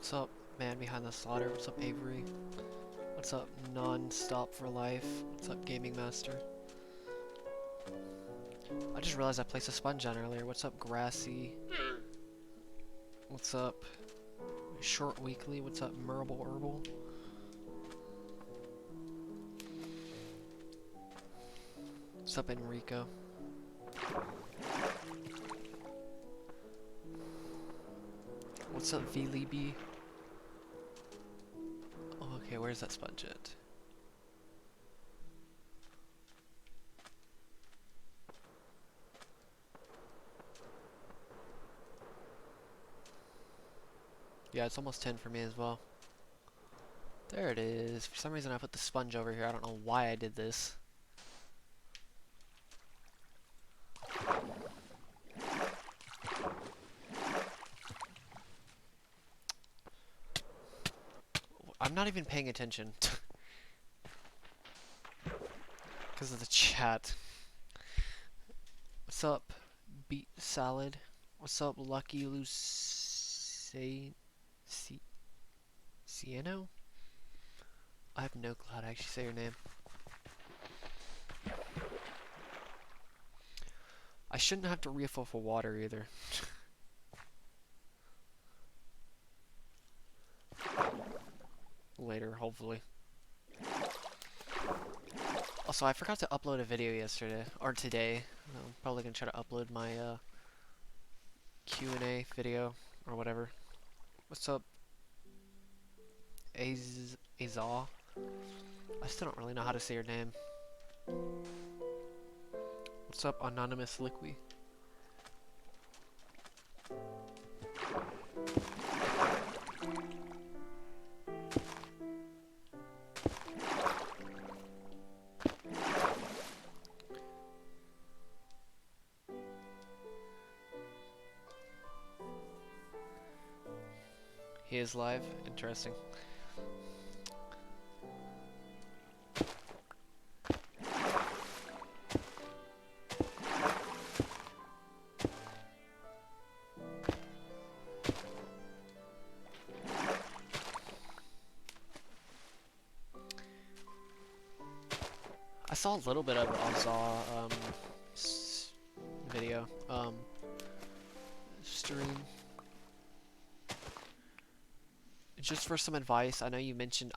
What's up, man behind the slaughter? What's up, Avery? What's up, non-stop for life? What's up, Gaming Master? I just realized I placed a sponge on earlier. What's up, Grassy? What's up, Short Weekly? What's up, Murble Herbal? What's up, Enrico? What's up, V-Libby? Oh, okay, where's that sponge at? Yeah, it's almost 10 for me as well. There it is. For some reason I put the sponge over here. I don't know why I did this. I'm not even paying attention. Because of the chat. What's up, Beet Salad? What's up, Lucky Cieno? I have no clue how to actually say your name. I shouldn't have to refill for water either. Later, hopefully. Also, I forgot to upload a video yesterday, or today. I'm probably gonna try to upload my Q&A video, or whatever. What's up, Azal? I still don't really know how to say your name. What's up, Anonymous Liqui? He is live? Interesting. I saw a little bit of Azal video, stream. Just for some advice, I know I mentioned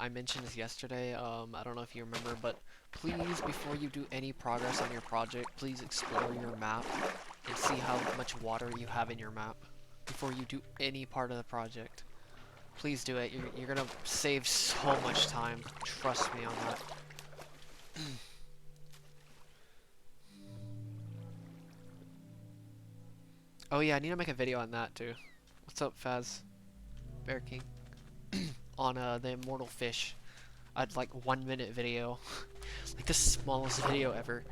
this yesterday, I don't know if you remember, but please, before you do any progress on your project, please explore your map and see how much water you have in your map before you do any part of the project. Please do it. You're gonna save so much time. Trust me on that. Oh yeah, I need to make a video on that too. What's up, Faz? Bear King. On the immortal fish. I'd like 1 minute video. Like the smallest video ever.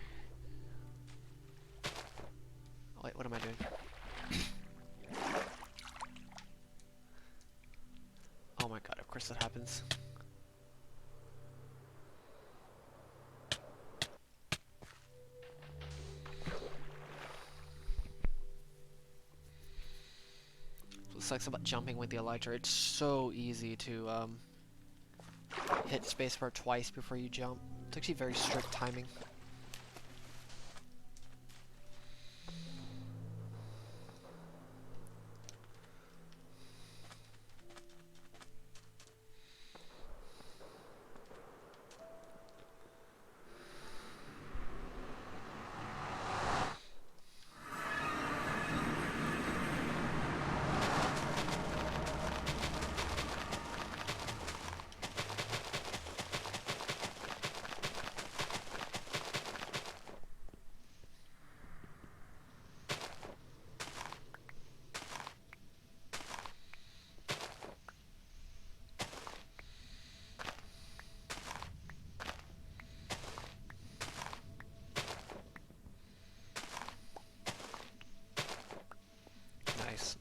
Oh, wait, what am I doing? Oh my god, of course that happens. What sucks about jumping with the elytra, it's so easy to hit spacebar twice before you jump. It's actually very strict timing. Nice.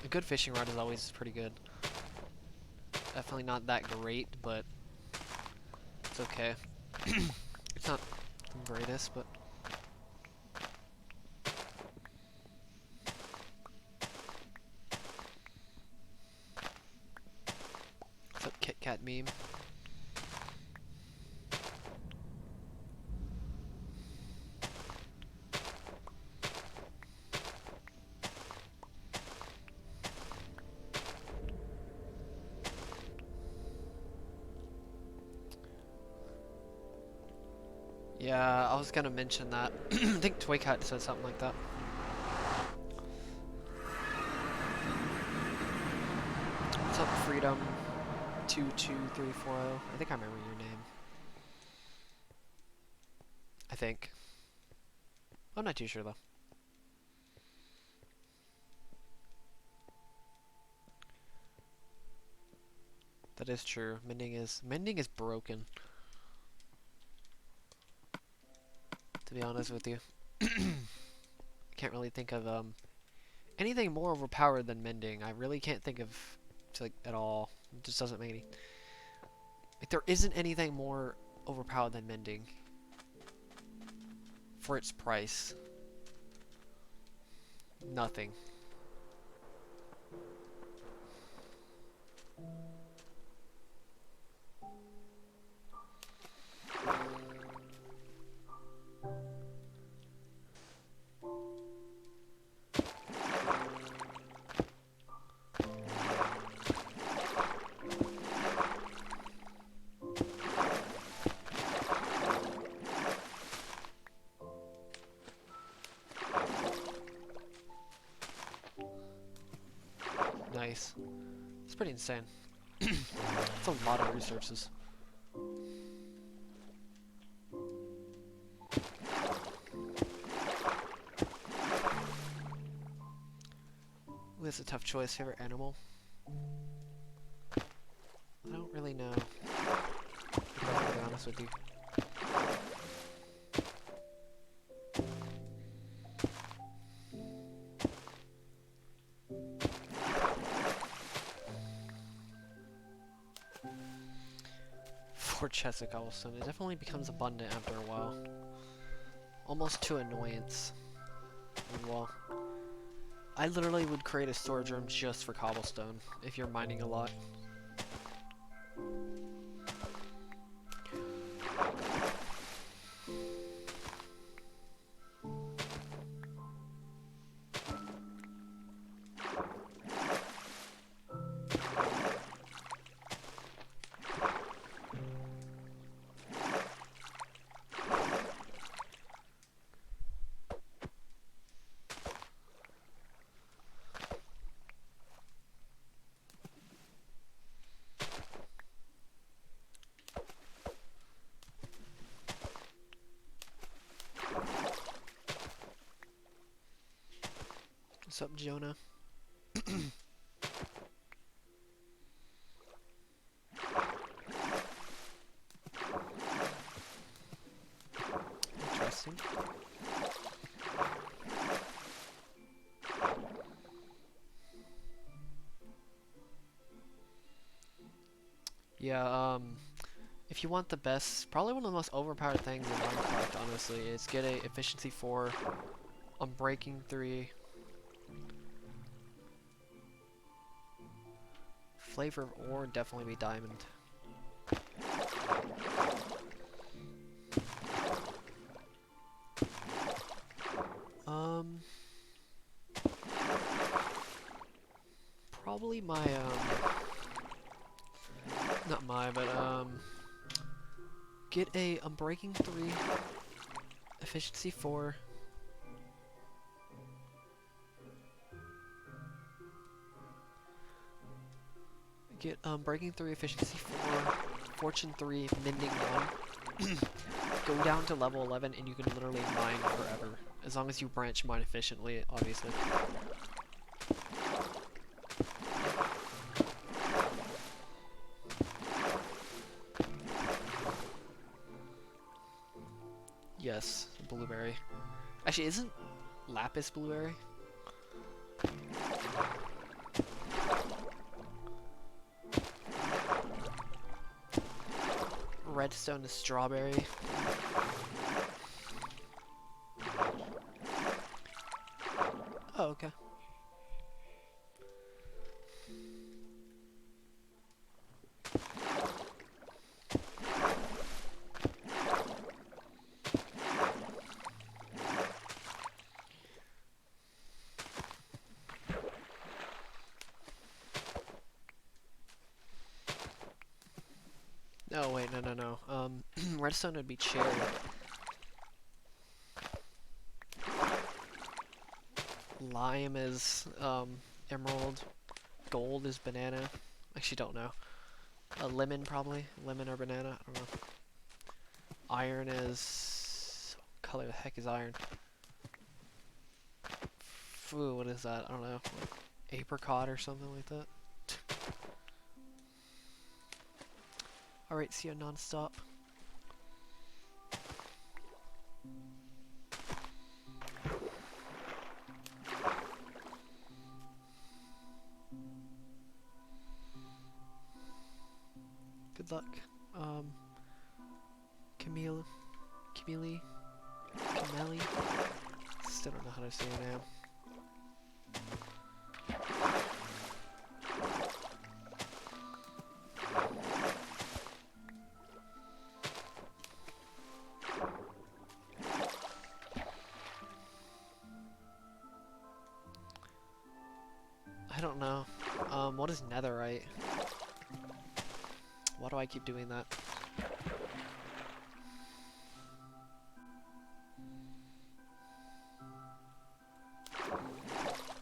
A good fishing rod is always pretty good. Definitely not that great, but it's okay. It's not the greatest, but cat meme. Yeah, I was gonna mention that. I think Toycat said something like that. What's up, Freedom 22340? I think I remember your name. I think. I'm not too sure though. That is true. Mending is broken. To be honest with you. I can't really think of anything more overpowered than Mending. I really can't think of like at all. It just doesn't make any. Like there isn't anything more overpowered than Mending for its price. Nothing. Nice. It's pretty insane. It's a lot of resources. Ooh, that's a tough choice. Favorite animal? I don't really know. To be perfectly honest with you. For chests of cobblestone, it definitely becomes abundant after a while. Almost to annoyance. Well, I literally would create a storage room just for cobblestone if you're mining a lot. What's up, Jonah? Interesting. Yeah, if you want the best, probably one of the most overpowered things in Minecraft, honestly, is get a efficiency 4, unbreaking 3, flavor of ore, definitely be diamond. Probably my, not my, but, get a unbreaking 3, efficiency 4, get breaking 3, efficiency 4, fortune 3, mending 1. Go down to level 11 and you can literally mine forever. As long as you branch mine efficiently, obviously. Yes, blueberry. Actually, isn't lapis blueberry? Redstone is strawberry. Oh, okay. no. Redstone would be cherry. Lime is emerald. Gold is banana. Actually, don't know. A lemon probably. Lemon or banana. I don't know. Iron is. What color the heck is iron? Ooh, what is that? I don't know. Like apricot or something like that. Alright, see you non-stop. Good luck. Camille. Still don't know how to say your name. I don't know. What is netherite? Why do I keep doing that?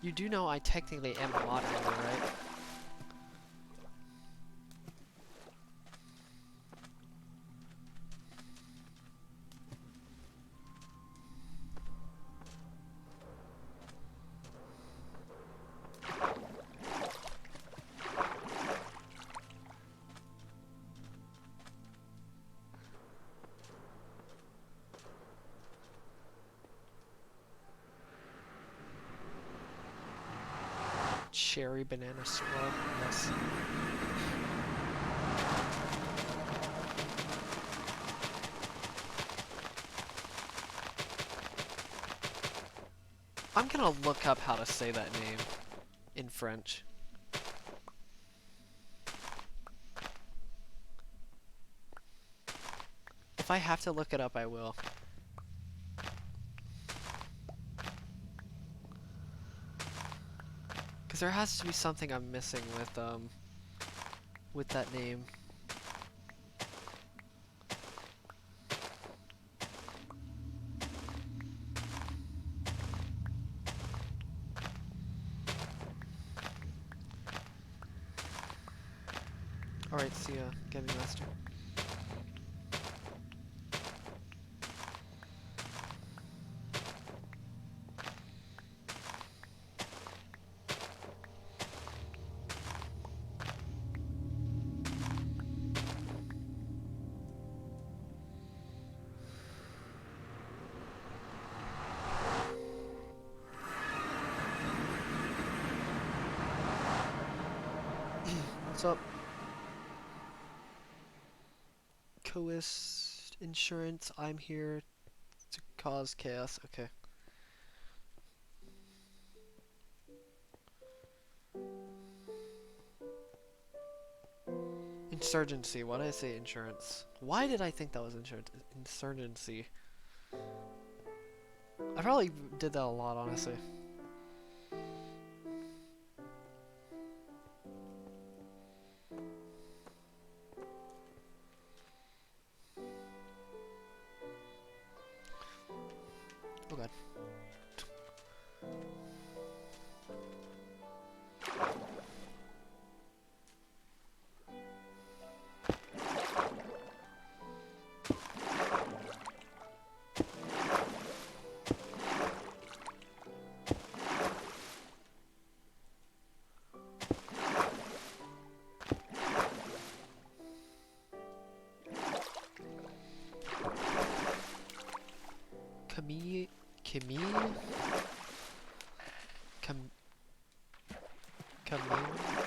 You do know I technically am a moderator, right? Cherry banana swirl, yes. I'm gonna look up how to say that name in French. If I have to look it up, I will. Because there has to be something I'm missing with that name. Alright, see ya, Gaming Master. What's up? Coast Insurance, I'm here to cause chaos. Okay. Insurgency. Why did I say insurance? Why did I think that was insurance? Insurgency. I probably did that a lot, honestly. Oh god.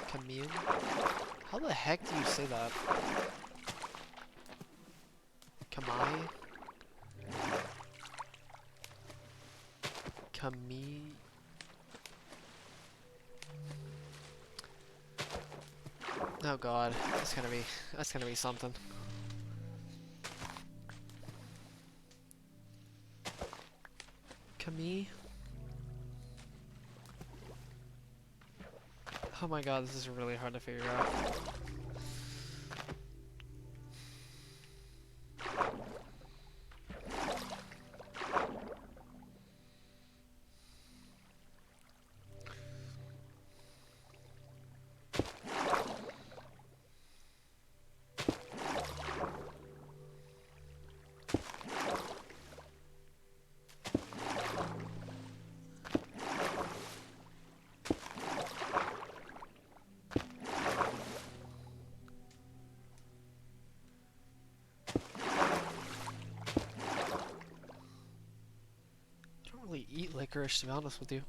Camille? How the heck do you say that? Kamai? Camille? Oh god, that's gonna be something. Camille? Oh my god, this is really hard to figure out. licorice, to be honest with you.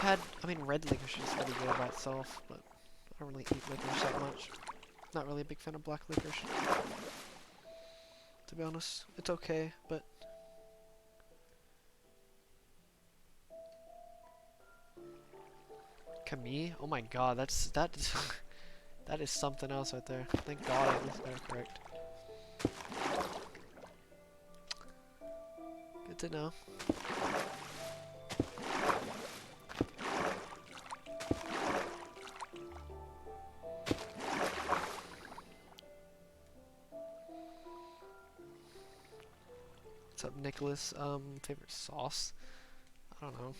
I mean, red licorice is pretty good by itself, but I don't really eat licorice that much. Not really a big fan of black licorice, to be honest. It's okay, but... Camille? Oh my god, that is something else right there. Thank god I was there correct. Good to know. What's up, Nicholas? Favorite sauce? I don't know.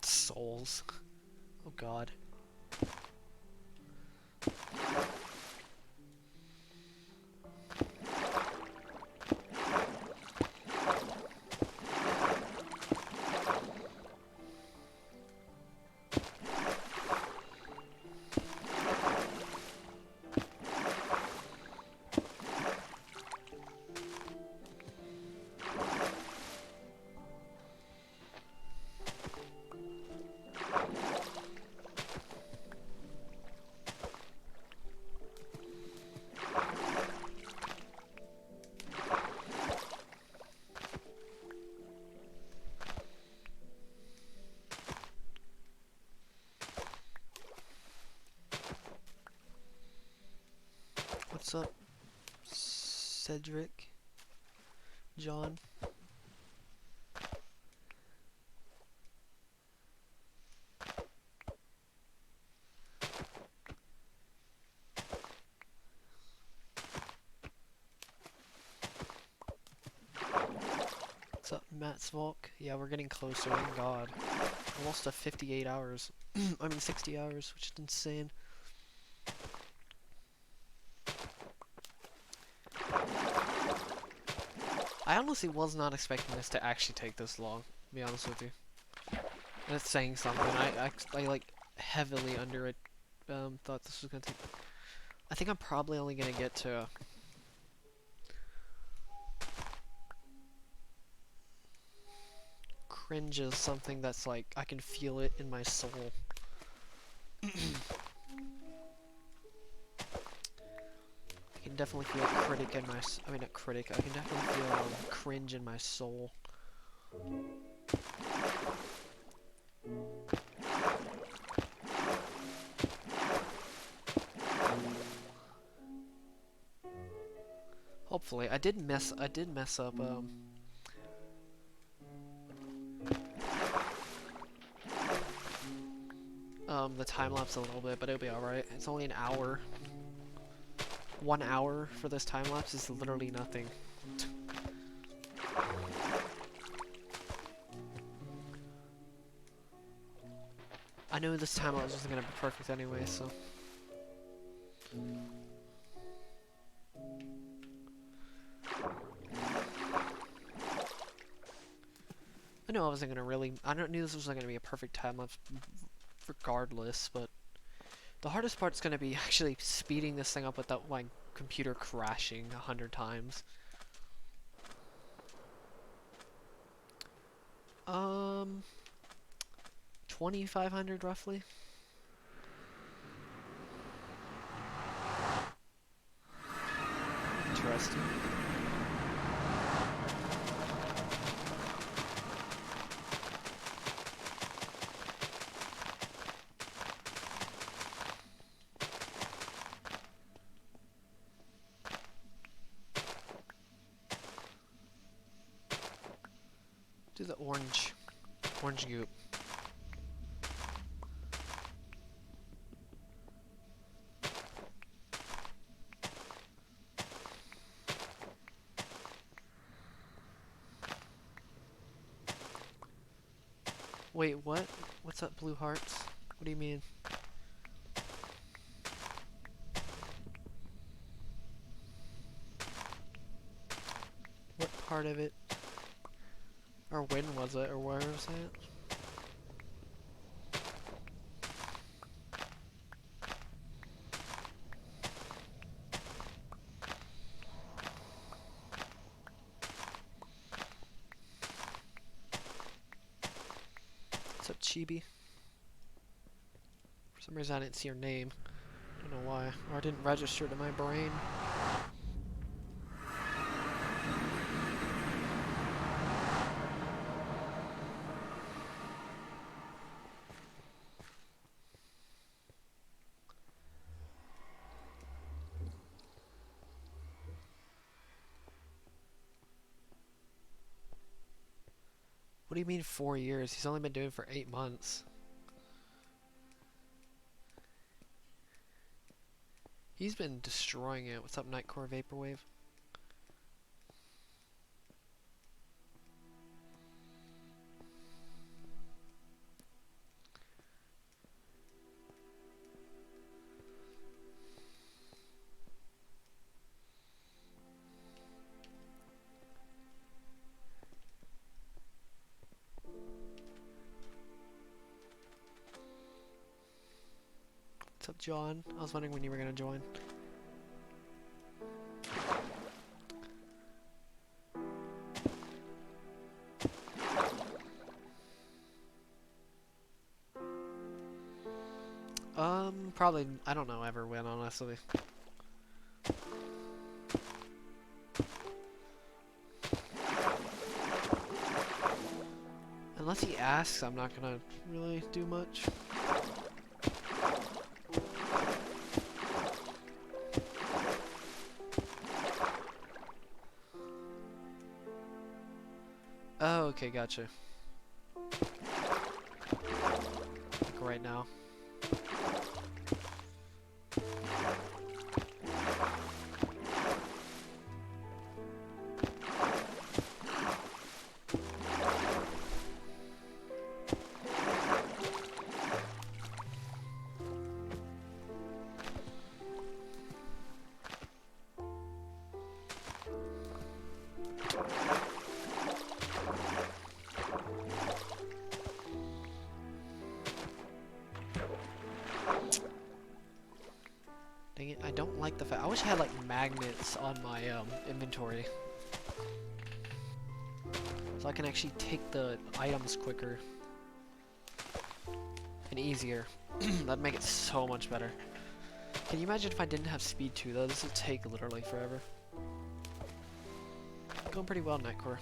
Souls. Oh god. What's up, Cedric? John? What's up, Matt Svolk? Yeah, we're getting closer, thank god. Almost to 58 hours. I mean 60 hours, which is insane. I honestly was not expecting this to actually take this long, to be honest with you. That's saying something. I like heavily thought this was gonna take. I think I'm probably only gonna get to cringe is something that's like I can feel it in my soul. I can definitely feel critic in my. I mean, not critic. I can definitely feel cringe in my soul. Hopefully, I did mess up. The time lapse a little bit, but it'll be alright. It's only an hour. 1 hour for this time lapse is literally nothing. I knew this time lapse wasn't gonna be perfect anyway, so. I knew I wasn't gonna really. I knew this wasn't gonna be a perfect time lapse regardless, but the hardest part's gonna be actually speeding this thing up without my computer crashing 100 times. 2,500 roughly. Interesting. Do the orange goop. Wait, what? What's up, blue hearts? What do you mean? What part of it? Or when was it? Or where was it? Chibi? For some reason I didn't see your name. I don't know why. Or it didn't register to my brain. What do you mean 4 years? He's only been doing it for 8 months. He's been destroying it. What's up, Nightcore Vaporwave? What's up, John? I was wondering when you were gonna join. Probably, I don't know ever when, honestly. Unless he asks, I'm not gonna really do much. Oh, okay, gotcha. Like right now. Dang it, I don't like the fact. I wish I had like magnets on my inventory. So I can actually take the items quicker. And easier. That'd make it so much better. Can you imagine if I didn't have speed 2 though? This would take literally forever. Going pretty well, Nightcore.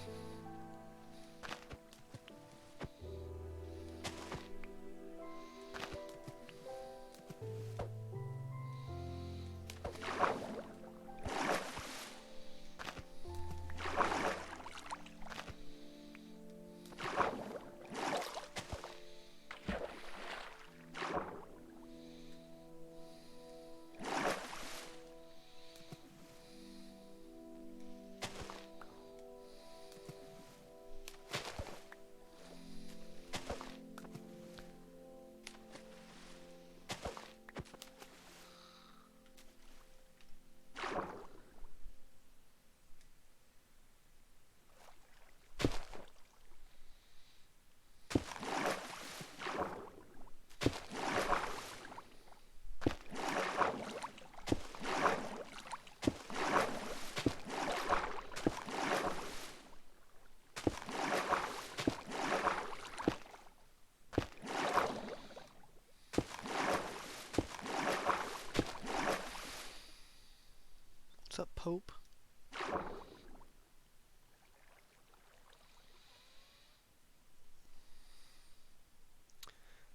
What's up, Pope?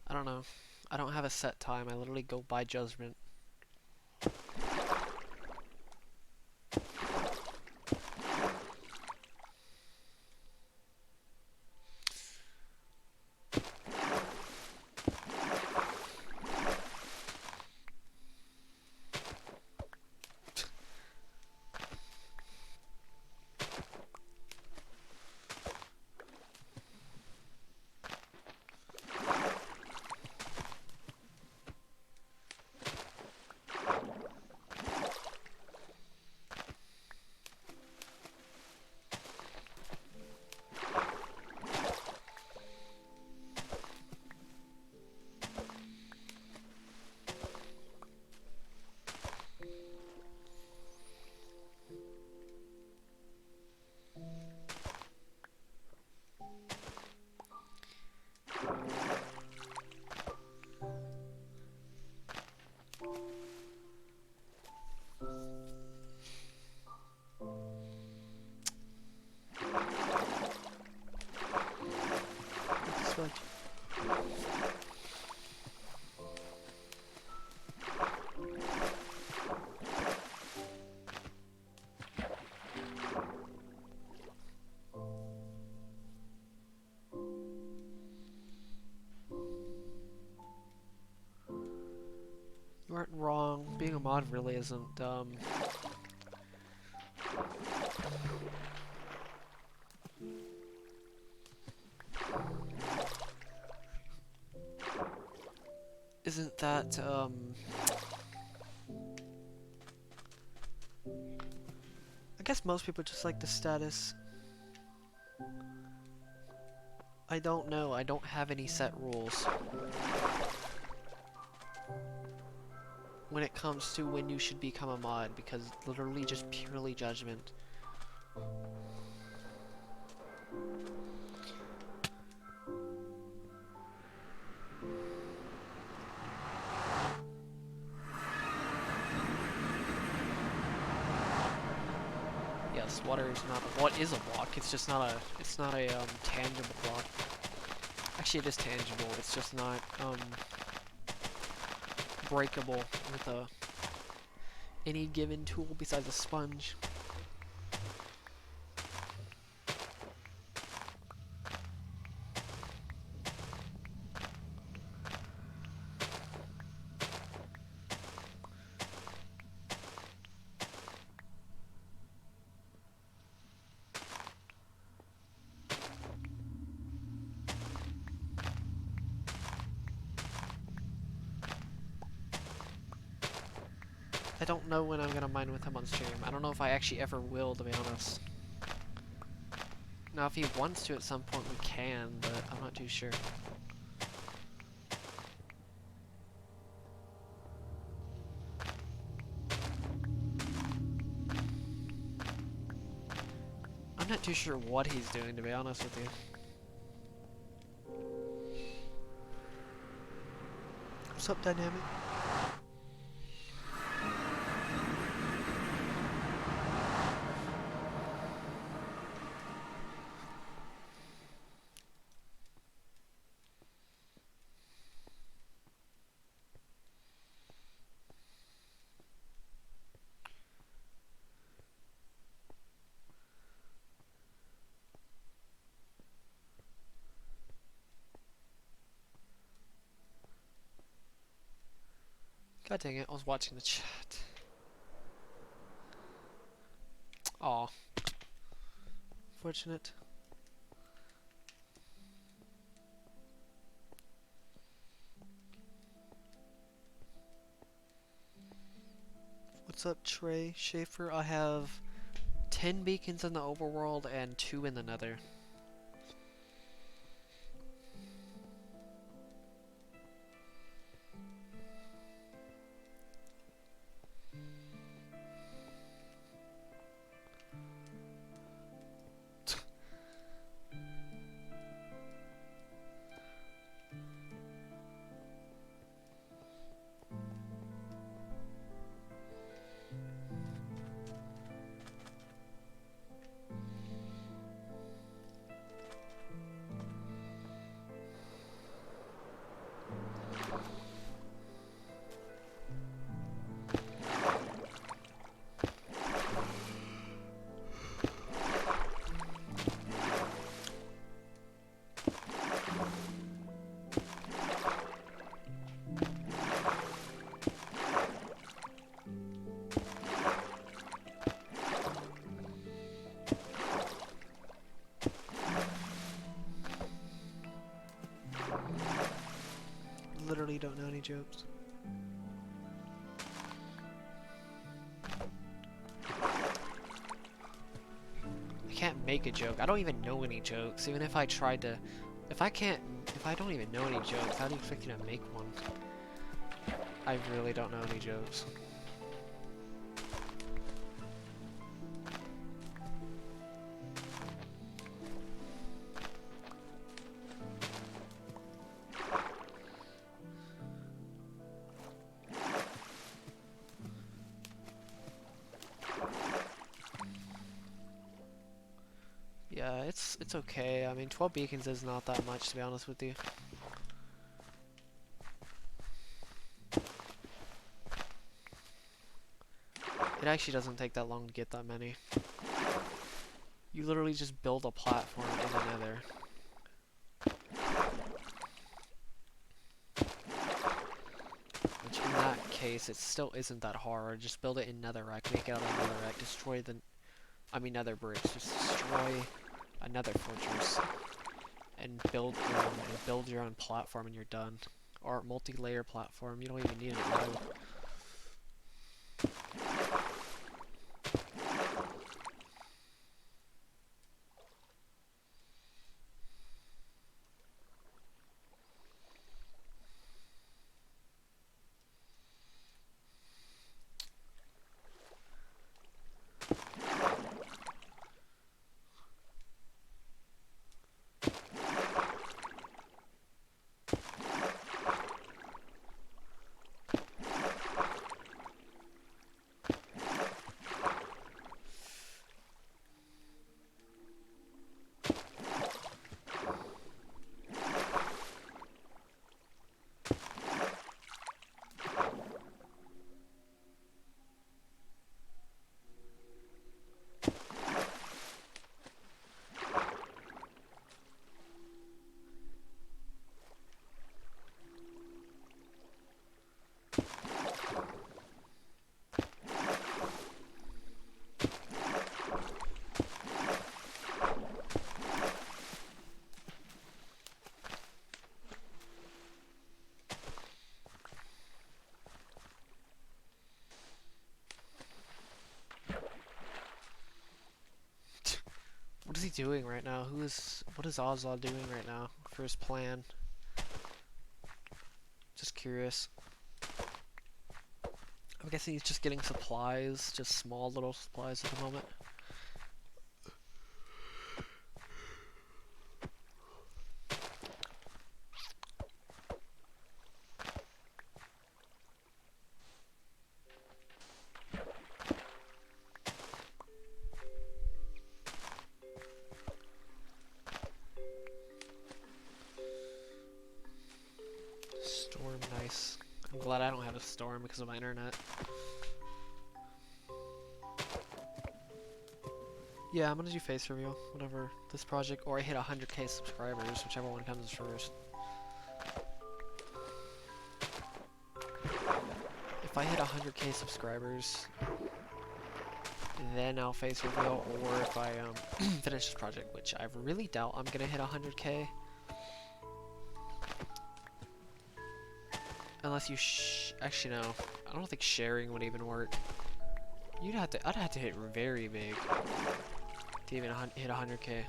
I don't know. I don't have a set time. I literally go by judgment. aren't wrong. Being a mod really isn't, isn't that, I guess most people just like the status. I don't know. I don't have any set rules when it comes to when you should become a mod, because literally just purely judgment. Yes, water is not. What is a block? It's just not a. It's not a tangible block. Actually, it is tangible. It's just not breakable with any given tool besides a sponge. I don't know when I'm gonna mine with him on stream. I don't know if I actually ever will, to be honest. Now, if he wants to at some point, we can, but I'm not too sure. I'm not too sure what he's doing, to be honest with you. What's up, Dynamic? God dang it, I was watching the chat. Aw. Fortunate. What's up, Trey Schaefer? I have 10 beacons in the overworld and 2 in the nether. Literally don't know any jokes. I can't make a joke. I don't even know any jokes. Even if I tried to... If I don't even know any jokes, how do you expect me to make one? I really don't know any jokes. Yeah, it's okay. I mean, 12 beacons is not that much, to be honest with you. It actually doesn't take that long to get that many. You literally just build a platform in the nether. Which in that case, it still isn't that hard. Just build it in netherrack, make it out of netherrack, destroy the, nether bricks, just destroy another fortress, and build your own platform, and you're done. Or multi-layer platform. You don't even need an auto. What is he doing right now? What is Oswald doing right now for his plan? Just curious. I'm guessing he's just getting supplies, just small little supplies at the moment. Storm, nice. I'm glad I don't have a storm because of my internet. Yeah, I'm gonna do face reveal whenever this project, or I hit 100k subscribers, whichever one comes first. If I hit 100k subscribers, then I'll face reveal, or if I finish this project, which I really doubt I'm gonna hit 100k. Unless you actually no, I don't think sharing would even work. I'd have to hit very big to even hit 100k.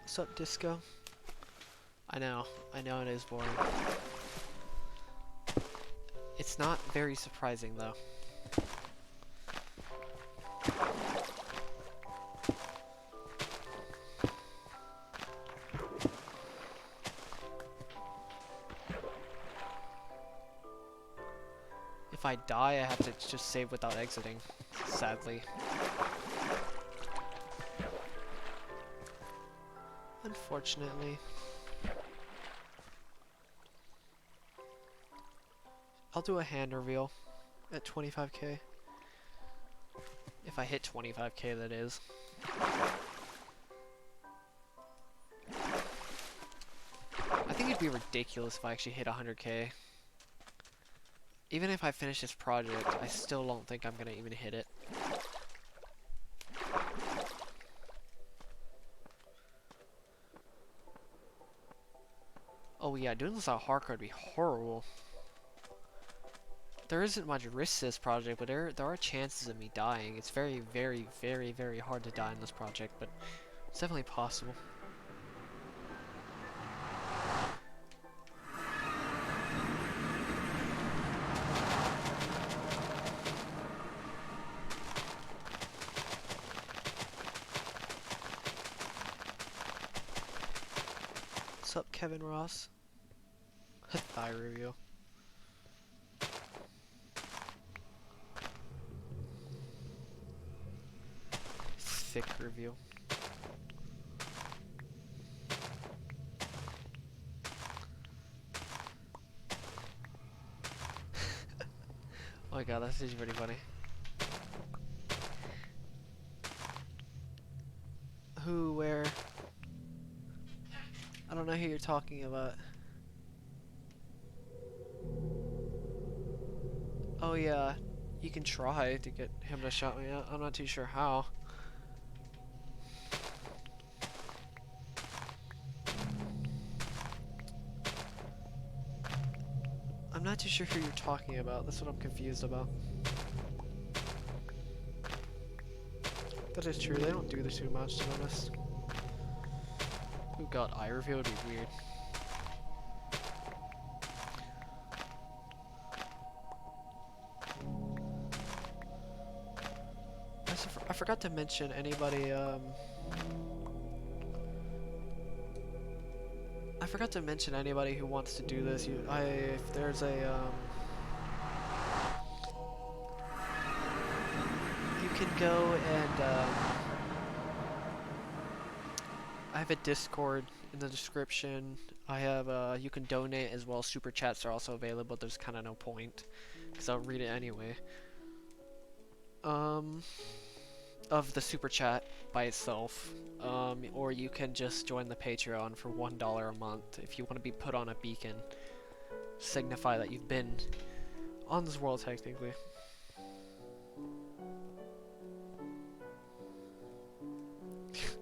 What's up, Disco? I know it is boring. It's not very surprising though. If I die, I have to just save without exiting, sadly. Unfortunately. I'll do a hand reveal at 25k. If I hit 25k, that is. I think it'd be ridiculous if I actually hit 100k. Even if I finish this project, I still don't think I'm gonna even hit it. Oh yeah, doing this on hardcore would be horrible. There isn't much risk to this project, but there are chances of me dying. It's very, very, very, very hard to die in this project, but it's definitely possible. What's up, Kevin Ross? Thigh review. Thick review. Oh my god, that's pretty funny. Who, where? don't know who you're talking about. Oh yeah, you can try to get him to shout me out. I'm not too sure how. I'm not too sure who you're talking about. That's what I'm confused about. That is true. They don't do this too much, to be honest. Oh god, eye reveal would be weird. I forgot to mention anybody, I forgot to mention anybody who wants to do this. If there's a, you can go and, I have a Discord in the description. I have, you can donate as well. Super chats are also available. There's kind of no point, because I'll read it anyway. Of the super chat by itself, or you can just join the Patreon for $1 a month if you want to be put on a beacon, signify that you've been on this world technically.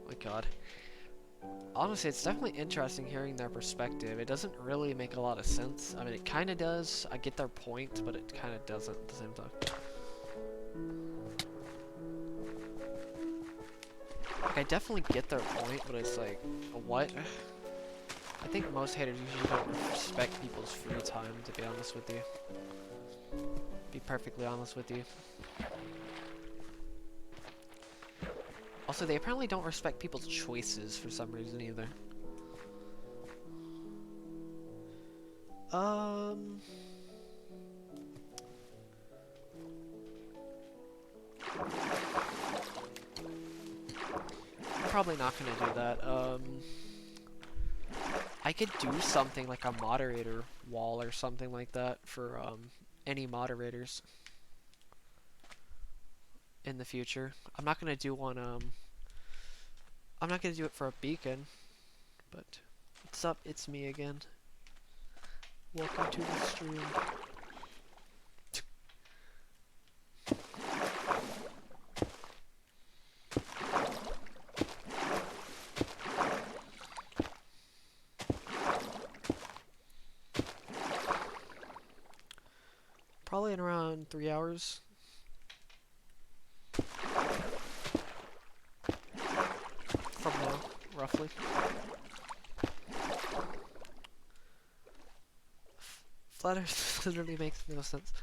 My god. Honestly, it's definitely interesting hearing their perspective. It doesn't really make a lot of sense. I mean, it kind of does. I get their point, but it kind of doesn't at the same time. Like, I definitely get their point, but it's like, what? I think most haters usually don't respect people's free time, to be honest with you. Be perfectly honest with you. Also, they apparently don't respect people's choices for some reason either. I'm probably not gonna do that. I could do something like a moderator wall or something like that for any moderators in the future. I'm not gonna do one. I'm not gonna do it for a beacon. But what's up? It's me again. Welcome to the stream. Probably in around 3 hours. From now, roughly. Flat Earth literally makes no sense.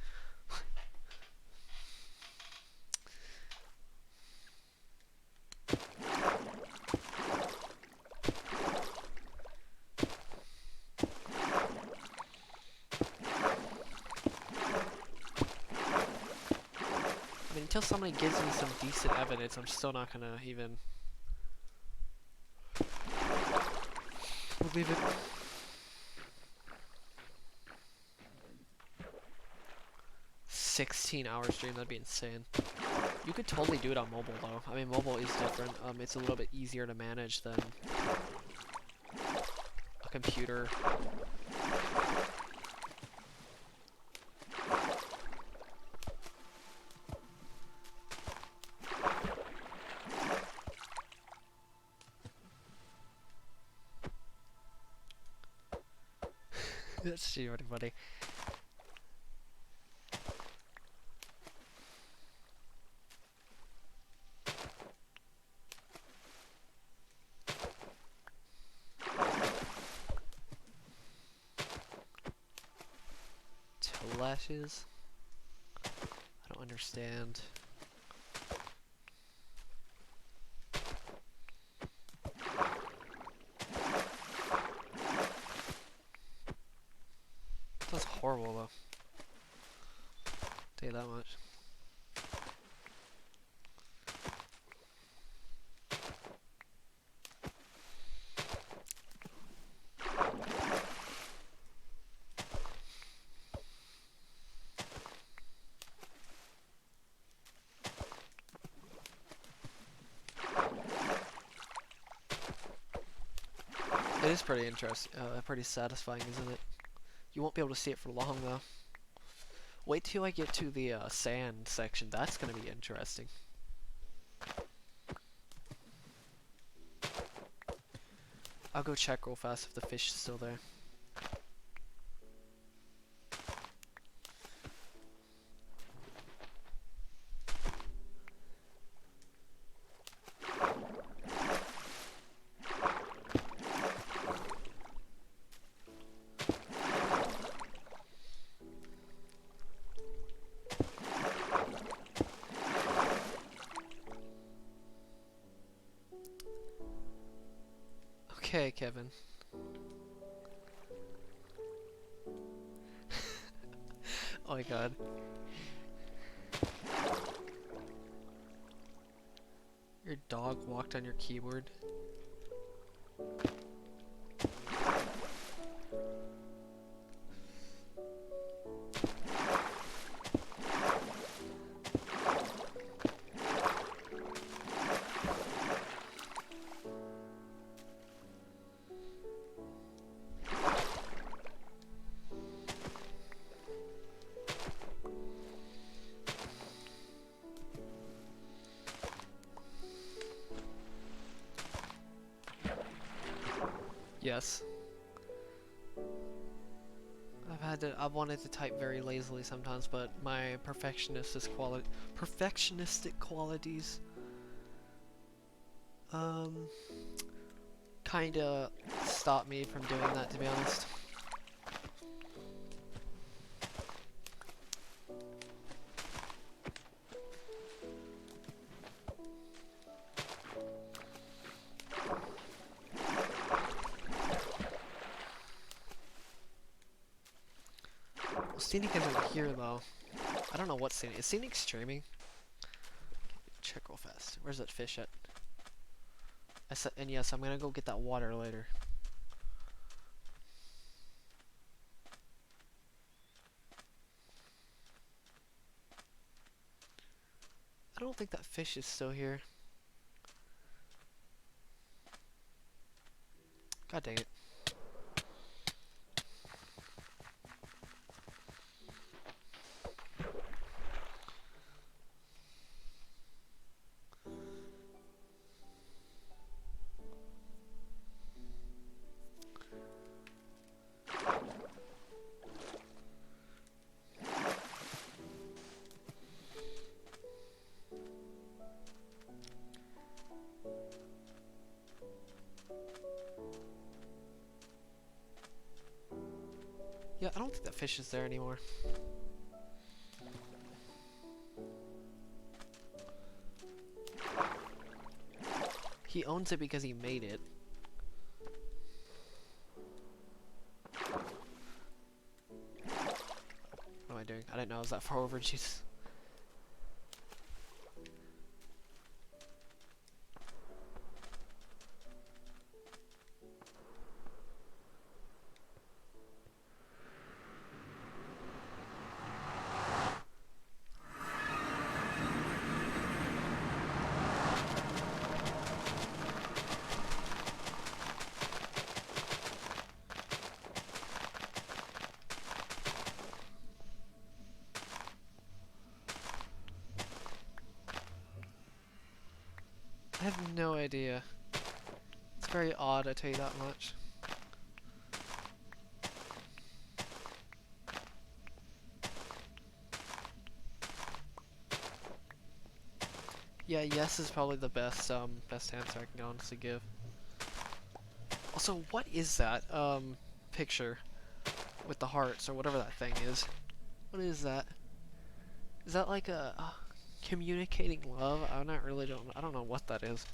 I mean, until somebody gives me some decent evidence, I'm still not gonna even believe it. 16-hour stream, that'd be insane. You could totally do it on mobile though. I mean, mobile is different. It's a little bit easier to manage than a computer. Let's see, everybody. Lashes. I don't understand. That's horrible though. Tell you that much. It is pretty interesting, pretty satisfying, isn't it? You won't be able to see it for long though. Wait till I get to the sand section. That's gonna be interesting. I'll go check real fast if the fish is still there. Okay, Kevin. Oh my god. Your dog walked on your keyboard. Yes. I've wanted to type very lazily sometimes, but my perfectionistic qualities, kinda stop me from doing that, to be honest. Well, Scenic isn't here though. I don't know what Scenic is. Scenic streaming? Check real fast. Where's that fish at? And yes, I'm gonna go get that water later. I don't think that fish is still here. God dang it. Yeah, I don't think that fish is there anymore. He owns it because he made it. What am I doing? I didn't know I was that far over, jeez. I have no idea. It's very odd, I tell you that much. Yeah, yes is probably the best answer I can honestly give. Also, what is that picture with the hearts or whatever that thing is? What is that? Is that like a communicating love? I don't know what that is.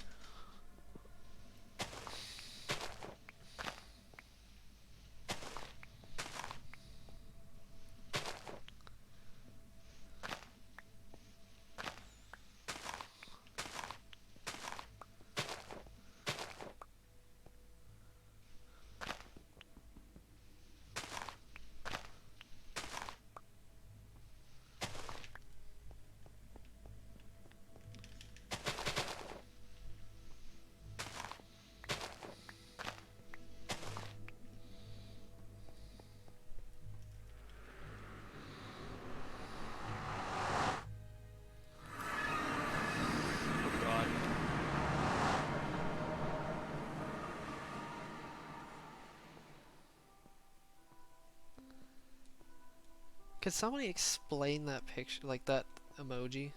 Could somebody explain that picture, like that emoji?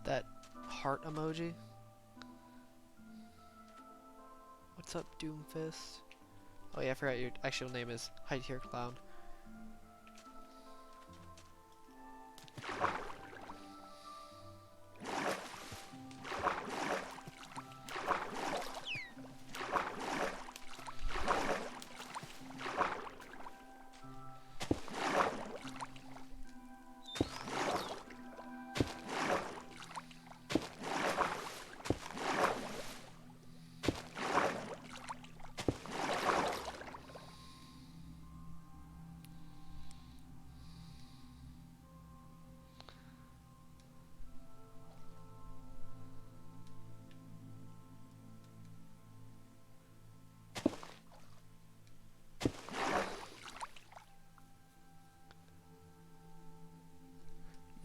That heart emoji? What's up, Doomfist? Oh yeah, I forgot your actual name is Hide Here Clown.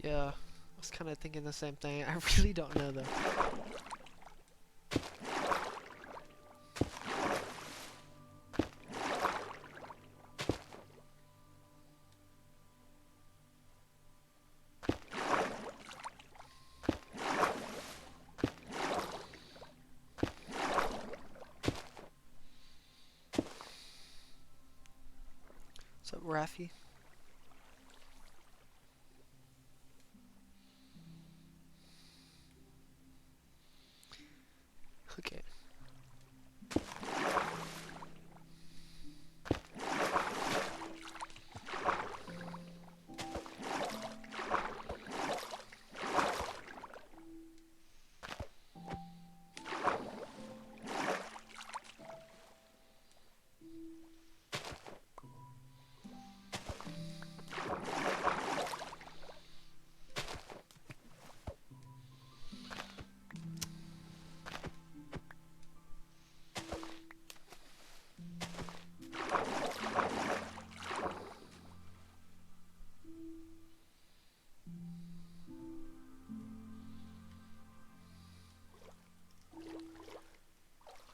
Yeah, I was kind of thinking the same thing. I really don't know though. What's up, Raffy? Okay.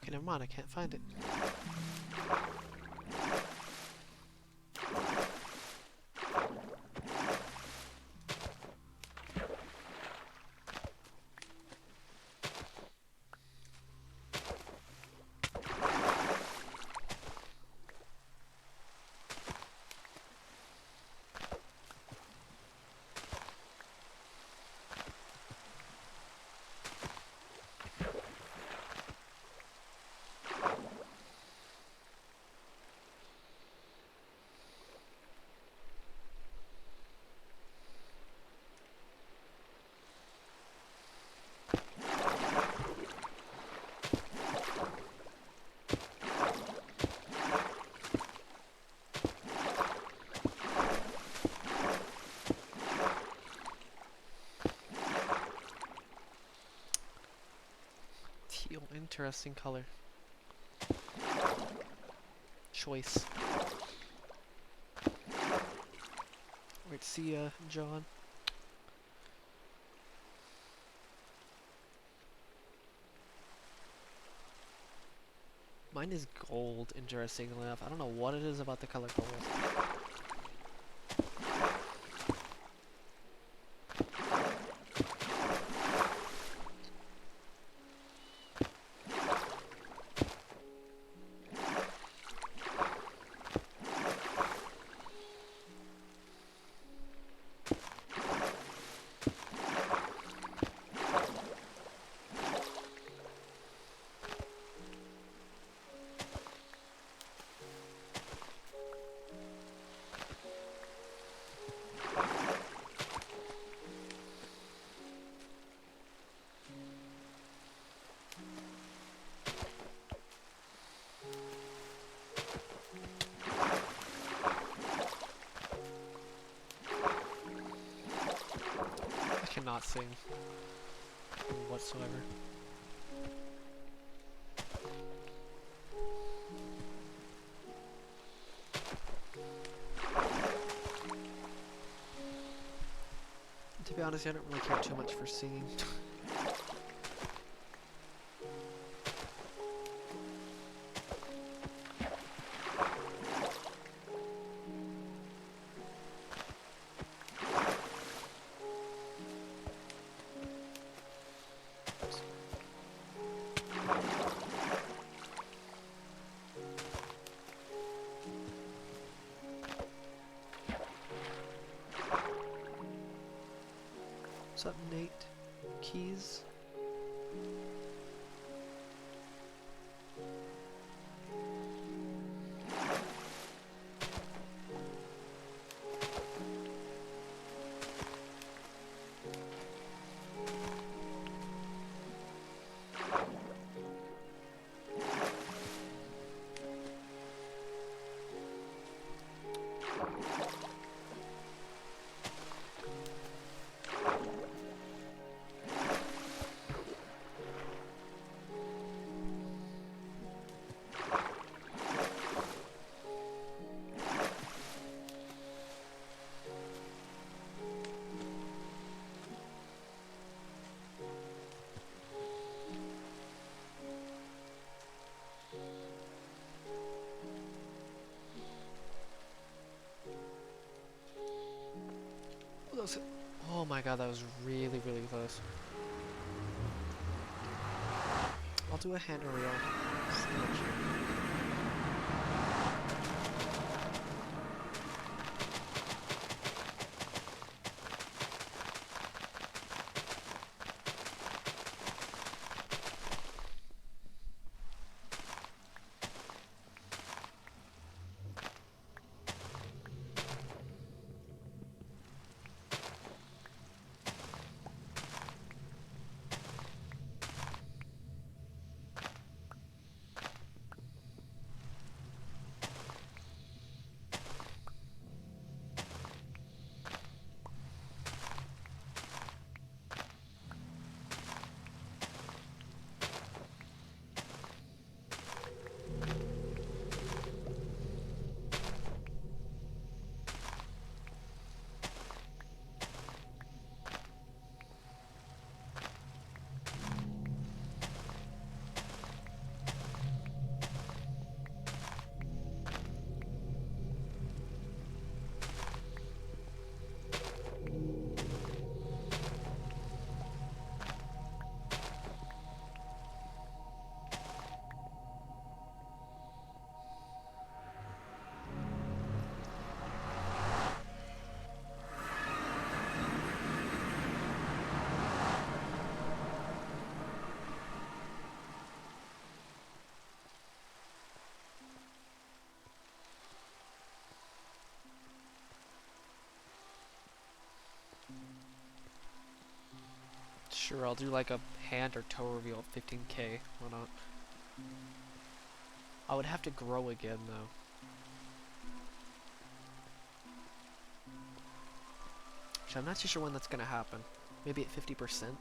Okay, never mind, I can't find it. Teal, interesting color. Choice. Wait, see ya, John. Mine is gold, interestingly enough. I don't know what it is about the color gold. I cannot sing whatsoever. be honest, I don't really care too much for singing. What's up, Nate? Keys? Oh my god, that was really, really close. I'll do a hand reel. Sure, I'll do like a hand or toe reveal at 15k. Why not? I would have to grow again though. Which I'm not too sure when that's gonna happen. Maybe at 50%?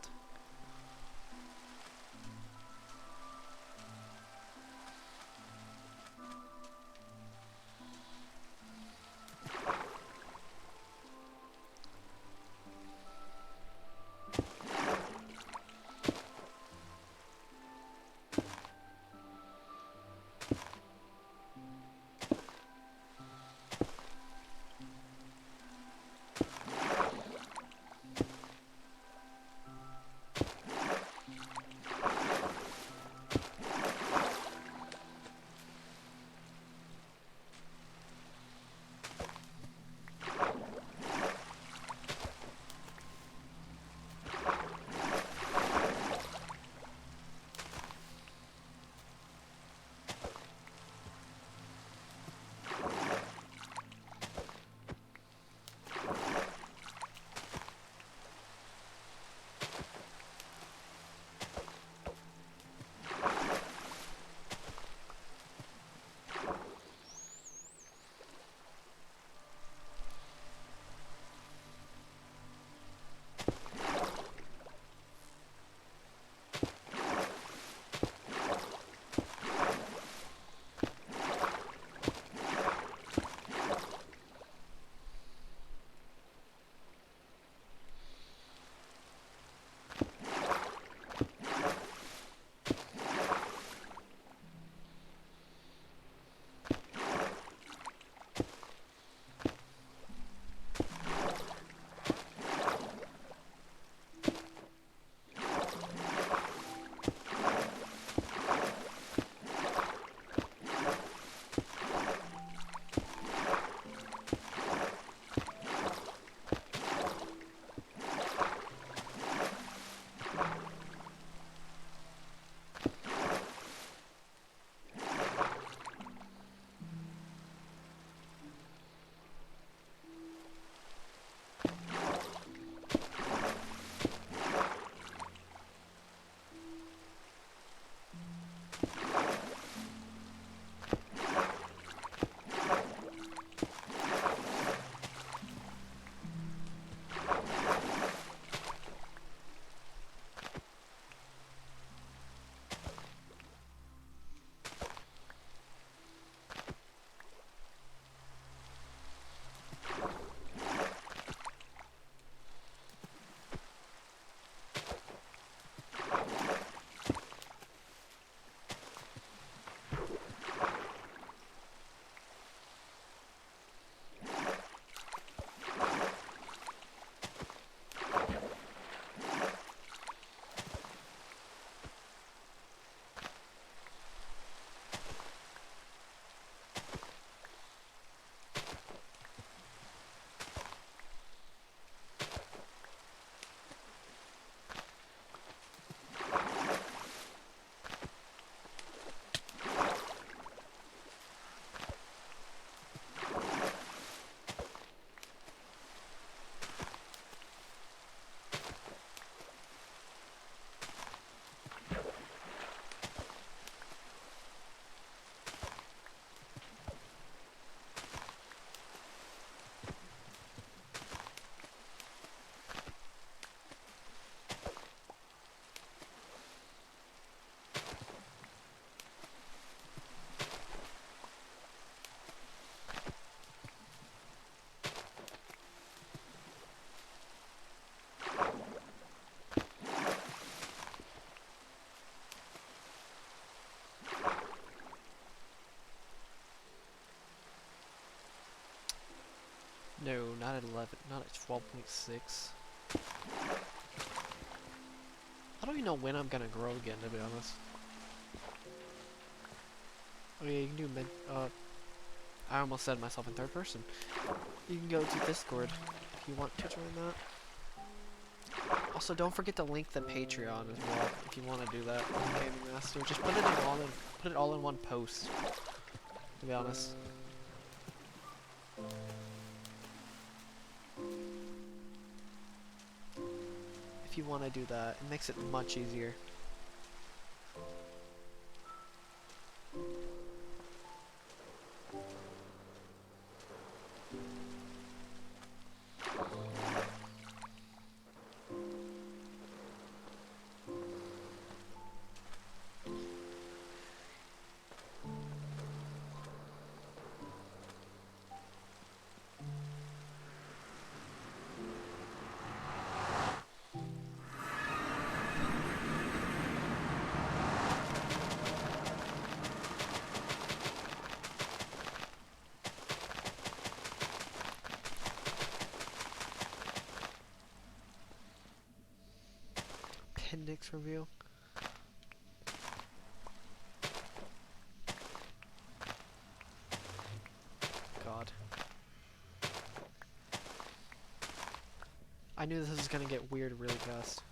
No, not at 11, not at 12.6. I don't even know when I'm gonna grow again, to be honest. Oh yeah, you can do I almost said myself in third person. You can go to Discord if you want to join that. Also, don't forget to link the Patreon as well if you want to do that. Gaming Master, just put it all in one post. To be honest. If you want to do that, it makes it much easier. Appendix review. God. I knew this was gonna get weird really fast.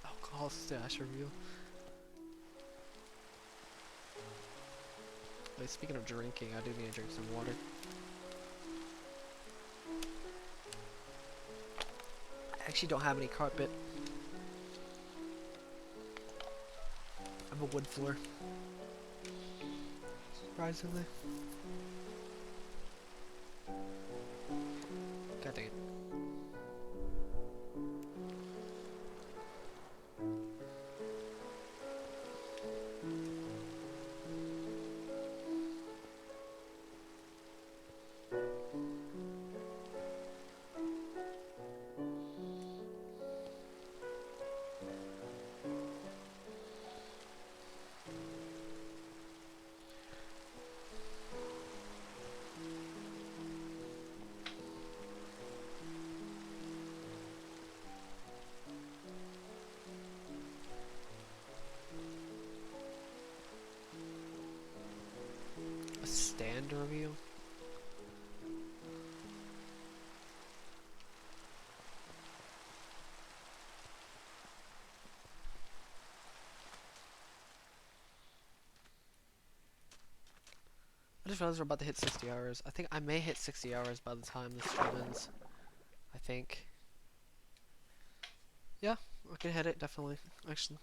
Alcohol stash review. Wait, speaking of drinking, I do need to drink some water. I actually don't have any carpet. I have a wood floor. Surprisingly. God dang it. A stand review? I just realized we're about to hit 60 hours. I think I may hit 60 hours by the time this stream ends. I think. Yeah, I can hit it, definitely. Actually.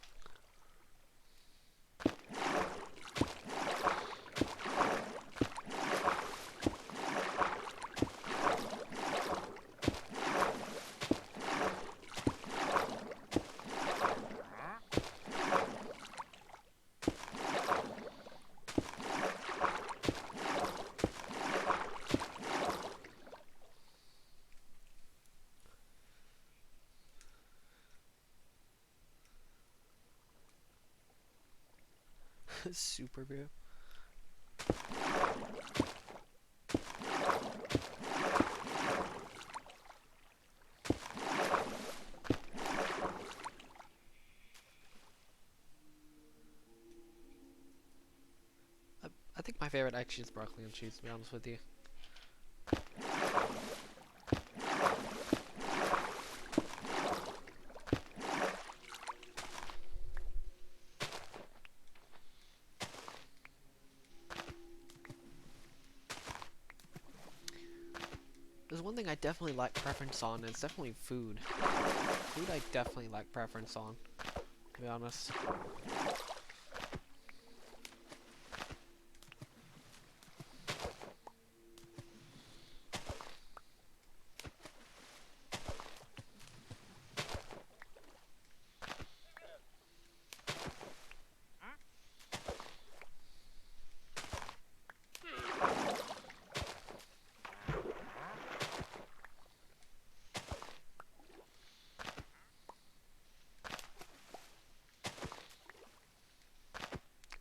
Super bro. I think my favorite actually is broccoli and cheese, to be honest with you. definitely lack preference on. It's definitely food. Food I definitely lack preference on, to be honest.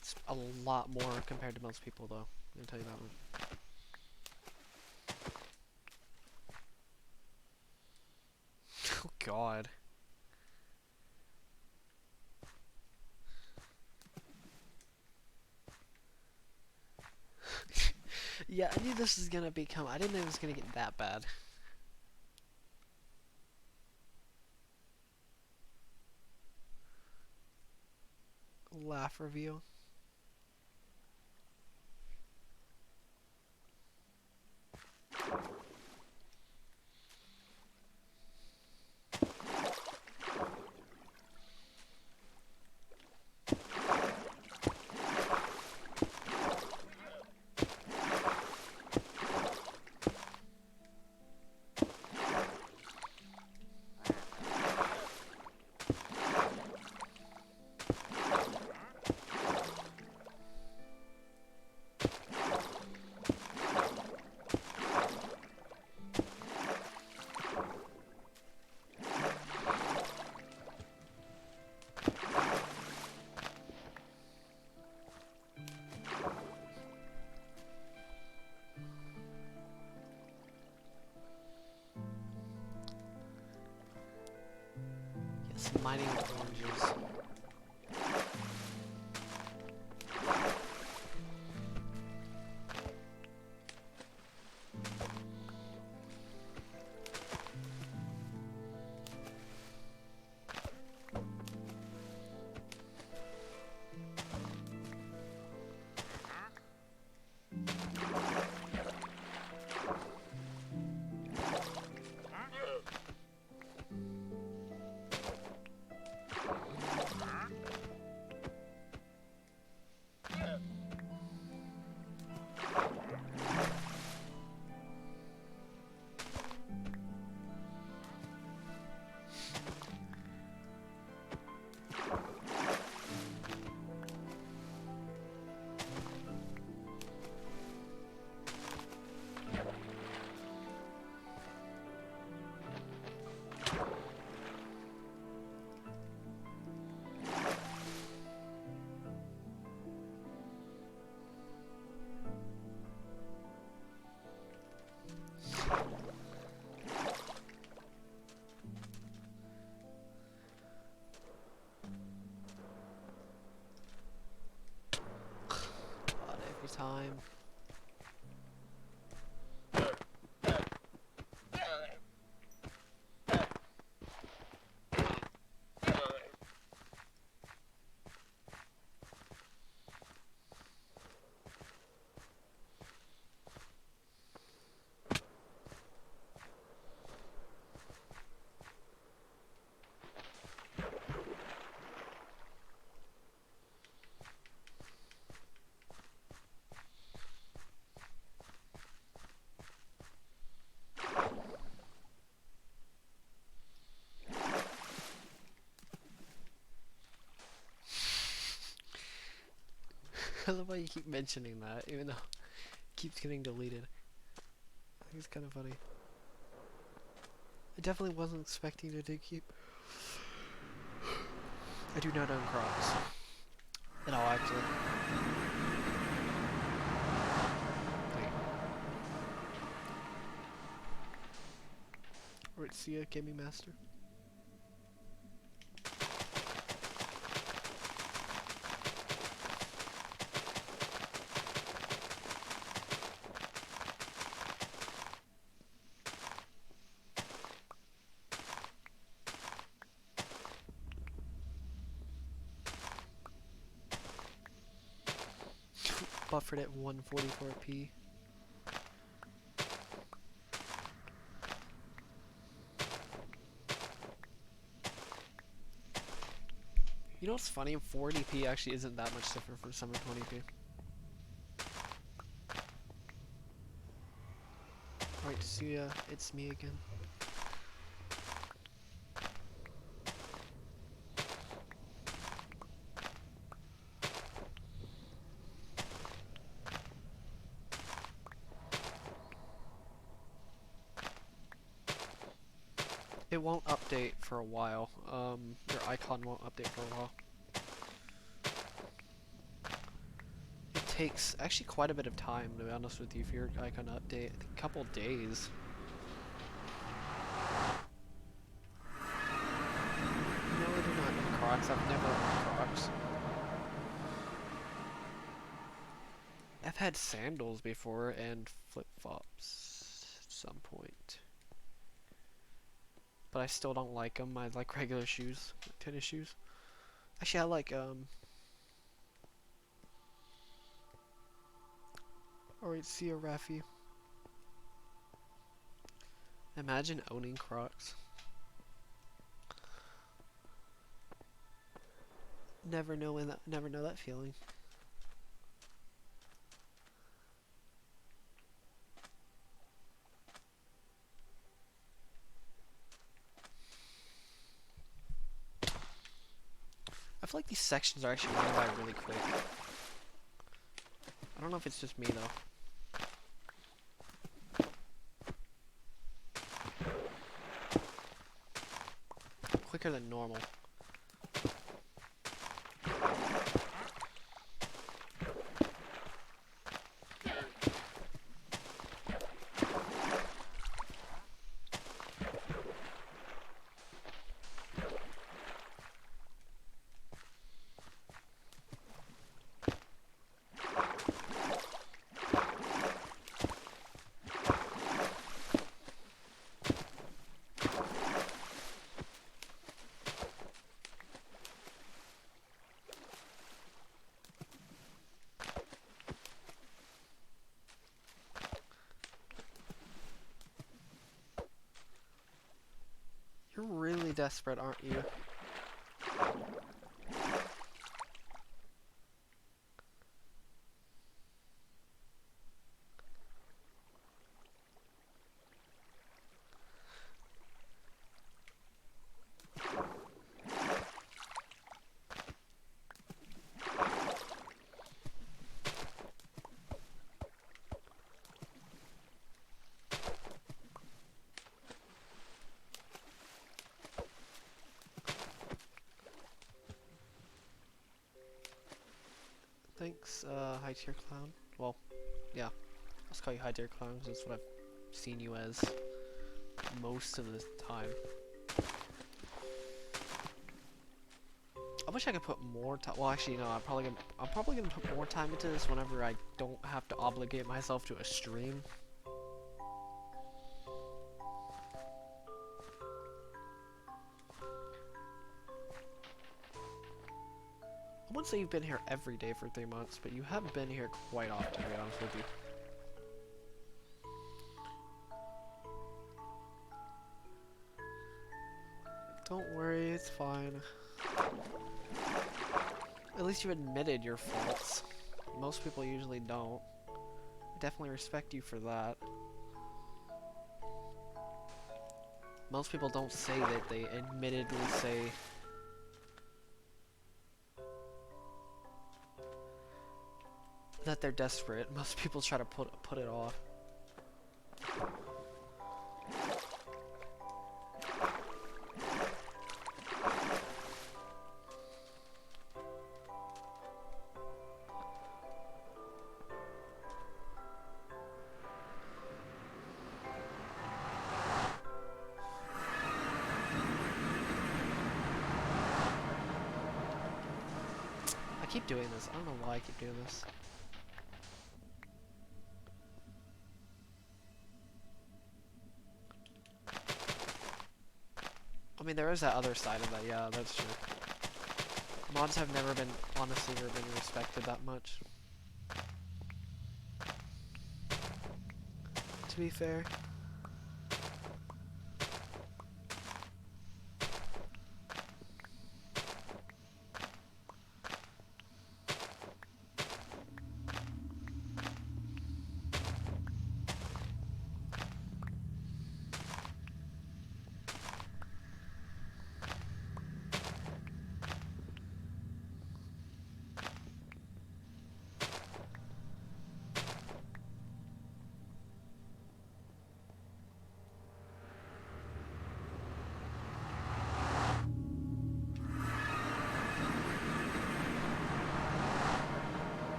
It's a lot more compared to most people, though. Let me tell you that one. Oh God. Yeah, I knew this was gonna become. I didn't know it was gonna get that bad. Laugh review. Yes, mining oranges. God, every time. I love how you keep mentioning that, even though it keeps getting deleted. I think it's kind of funny. I definitely wasn't expecting to keep. I do not own Crocs. At all, actually. Wait. Alright, see ya, Gaming Master. Buffered at 144p. You know what's funny? 480p actually isn't that much different from 720p. Alright, Suya, it's me again. It won't update for a while. Your icon won't update for a while. It takes actually quite a bit of time, to be honest with you, for your icon to update. I think a couple days. No, I do not own Crocs. I've never owned Crocs. I've had sandals before and flip-flops at some point. But I still don't like them. I like regular shoes, like tennis shoes. Actually, I like, Alright, see ya, Rafi. Imagine owning Crocs. Never know that feeling. I feel like these sections are actually running by really quick. I don't know if it's just me though. Quicker than normal. You're really desperate, aren't you? Thanks, high tier clown. Well, yeah. Let's call you high tier clown because that's what I've seen you as most of the time. I wish I could put more time. Well, actually, no. I'm probably gonna put more time into this whenever I don't have to obligate myself to a stream. I wouldn't say you've been here every day for 3 months, but you have been here quite often, to be honest with you. Don't worry, it's fine. At least you admitted your faults. Most people usually don't. I definitely respect you for that. Most people don't say that they admittedly say that they're desperate. Most people try to put it off. I keep doing this. I don't know why I keep doing this. I mean, there is that other side of that, yeah, that's true. Mods have never been, honestly, never been respected that much. To be fair.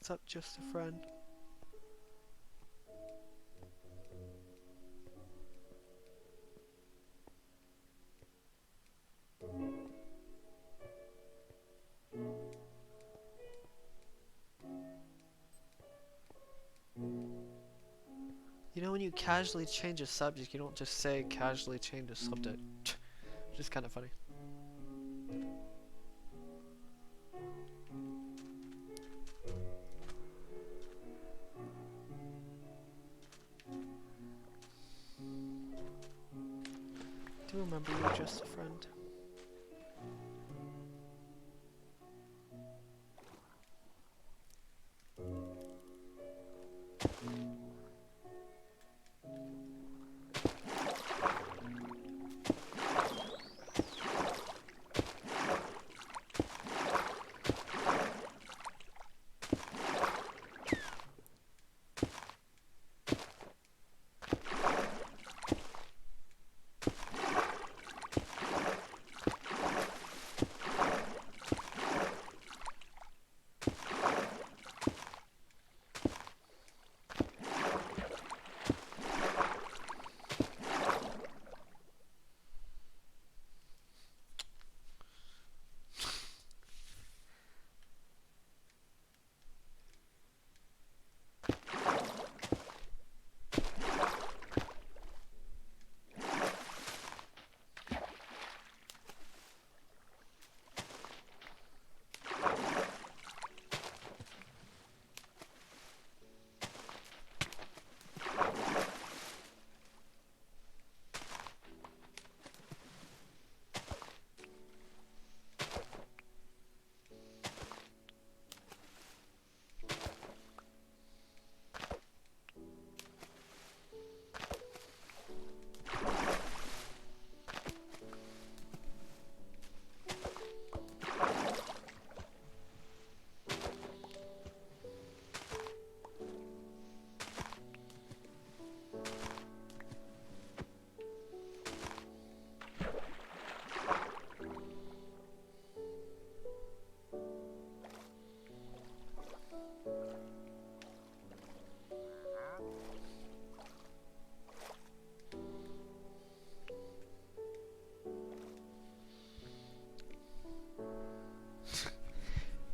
What's up, just a friend? You know, when you casually change a subject, you don't just say casually change a subject. Which is kind of funny. Do you remember you, just a friend?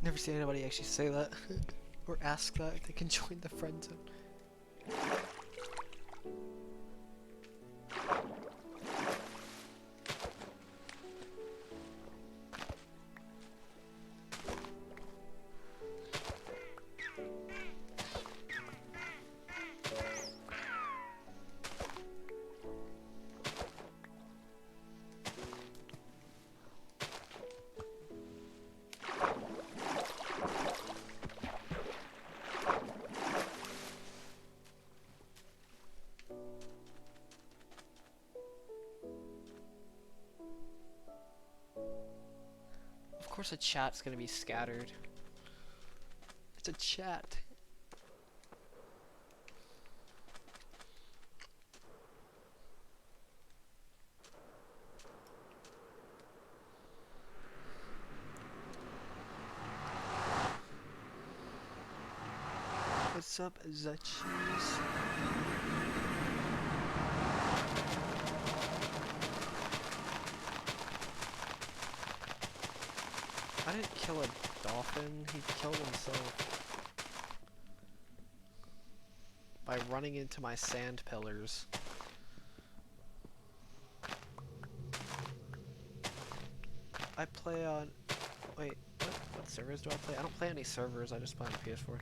Never seen anybody actually say that or ask that if they can join the friend zone. Of course a chat's gonna be scattered. It's a chat. What's up, Zachis? I didn't kill a dolphin, he killed himself by running into my sand pillars. I play on... Wait, what servers do I play? I don't play any servers, I just play on PS4.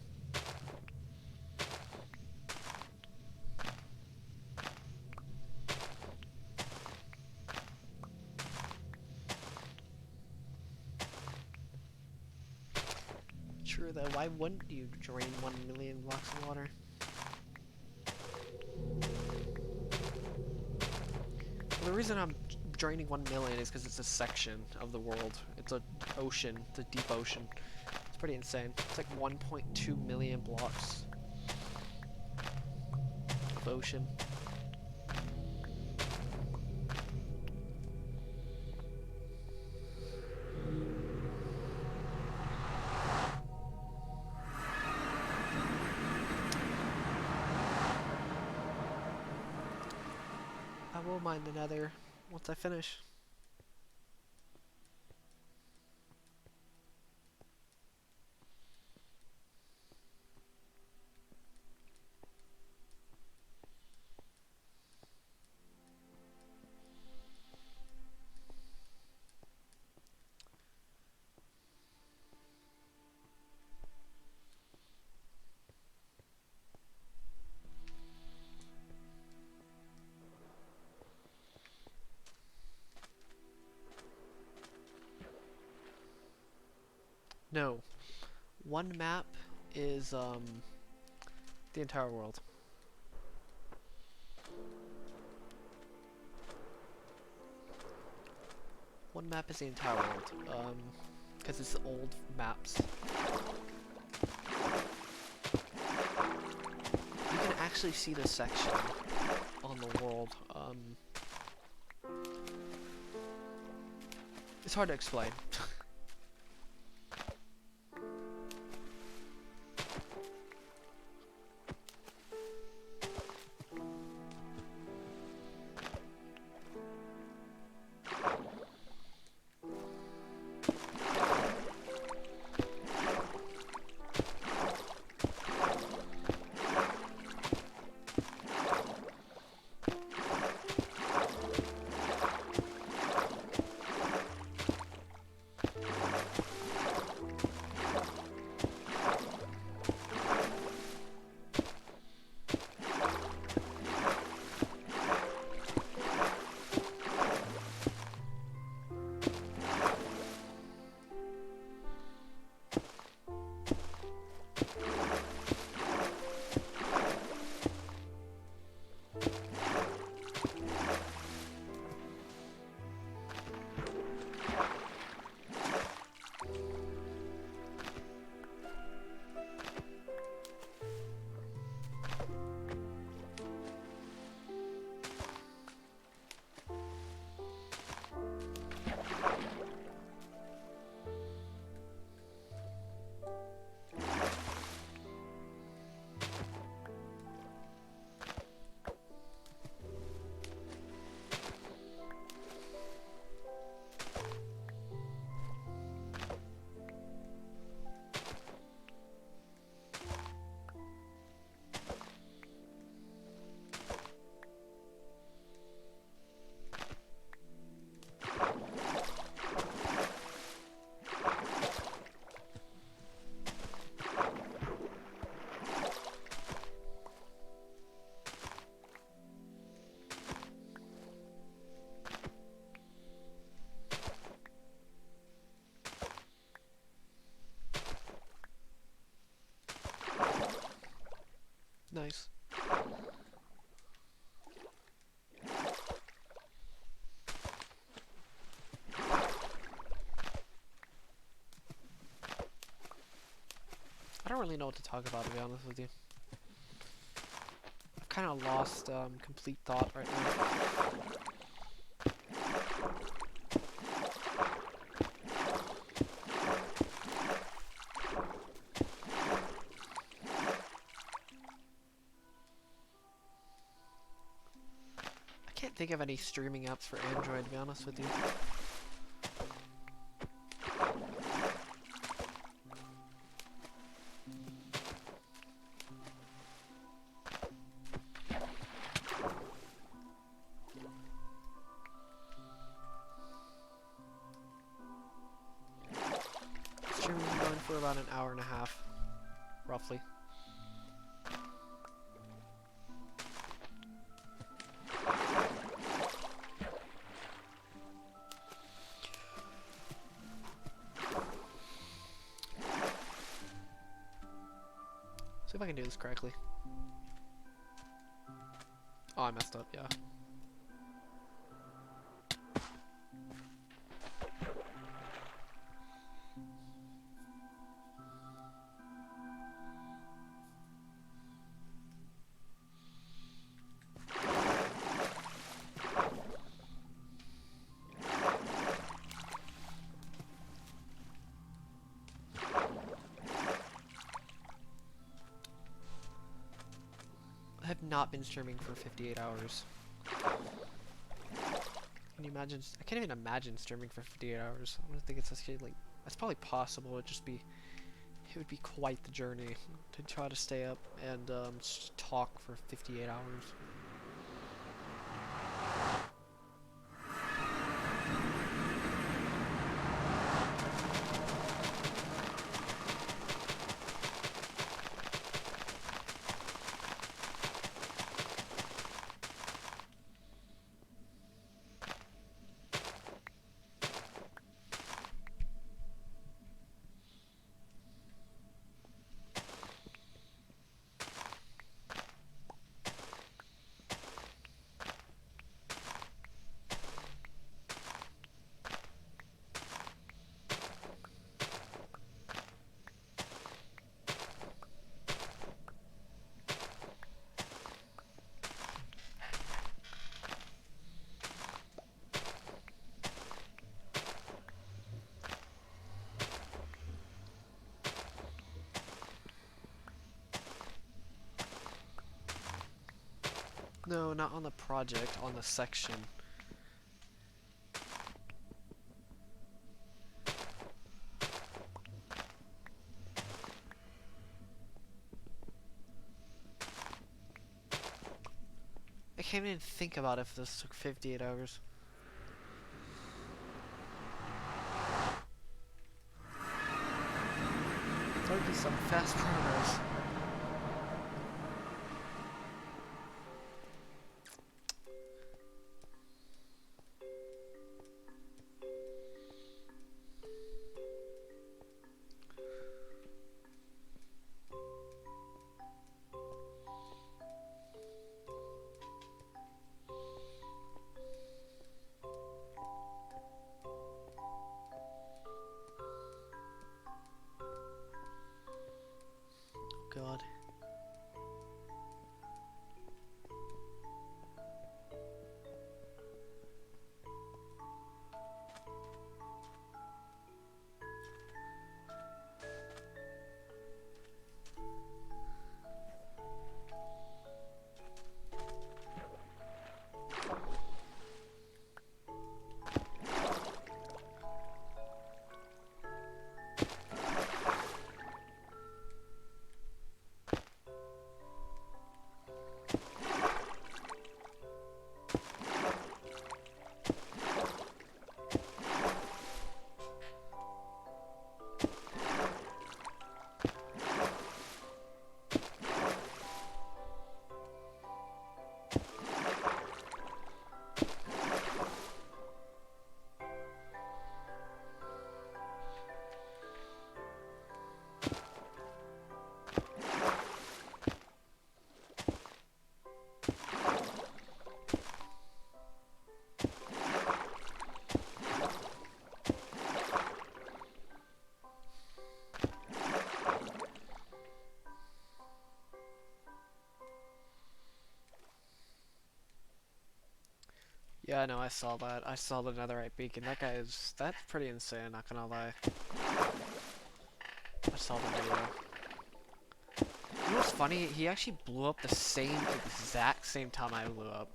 True though, why wouldn't you drain 1 million blocks of water? Well, the reason I'm draining 1 million is because it's a section of the world. It's an ocean, it's a deep ocean. It's pretty insane. It's like 1.2 million blocks of ocean. I will mine the nether once I finish. No. One map is the entire world. One map is the entire world. Because it's old maps. You can actually see the section on the world. It's hard to explain. Nice. I don't really know what to talk about, to be honest with you. I've kind of lost complete thought right now. I can't think of any streaming apps for Android, to be honest with you. Streaming is going for about an hour and a half, roughly. See if I can do this correctly. Oh, I messed up, yeah. I have not been streaming for 58 hours. Can you imagine? I can't even imagine streaming for 58 hours. I don't think it's actually like that's probably possible. It would be quite the journey to try to stay up and just talk for 58 hours. No, not on the project, on the section. I can't even think about if this took 58 hours. That would be some fast progress. God. Yeah, no, I saw that. I saw the netherite beacon. That's pretty insane, not gonna lie. I saw the video. You know what's funny? He actually blew up the exact same time I blew up.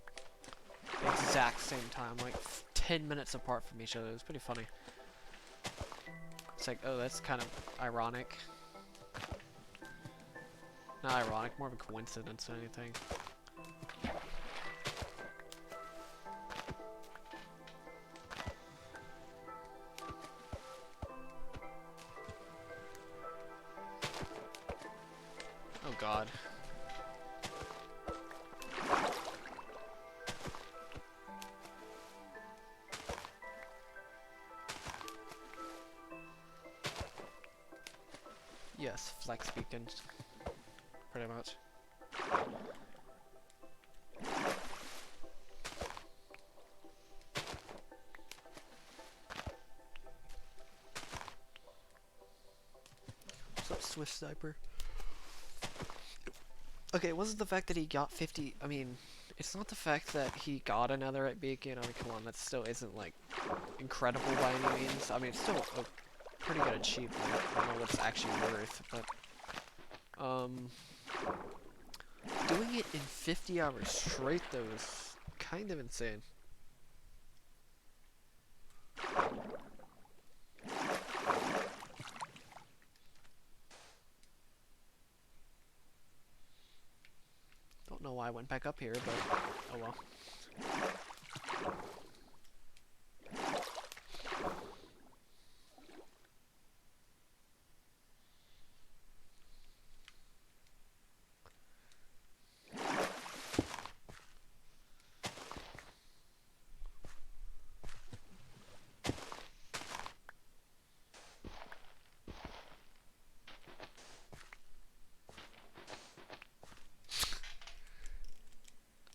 Exact same time, like 10 minutes apart from each other. It was pretty funny. It's like, oh, that's kind of ironic. Not ironic, more of a coincidence than anything. Oh God. Yes, flex beacons. Pretty much. What's up, Swift Sniper? Okay, it wasn't the fact that he got 50. I mean, it's not the fact that he got another at beacon. I mean, come on, that still isn't like incredible by any means. I mean, it's still a pretty good achievement. I don't know what it's actually worth, but doing it in 50 hours straight though is kind of insane. Don't know why I went back up here, but oh well.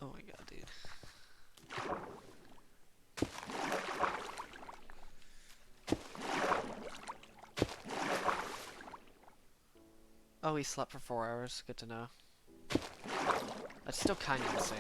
Oh my god, dude. Oh, he slept for 4 hours. Good to know. That's still kind of insane.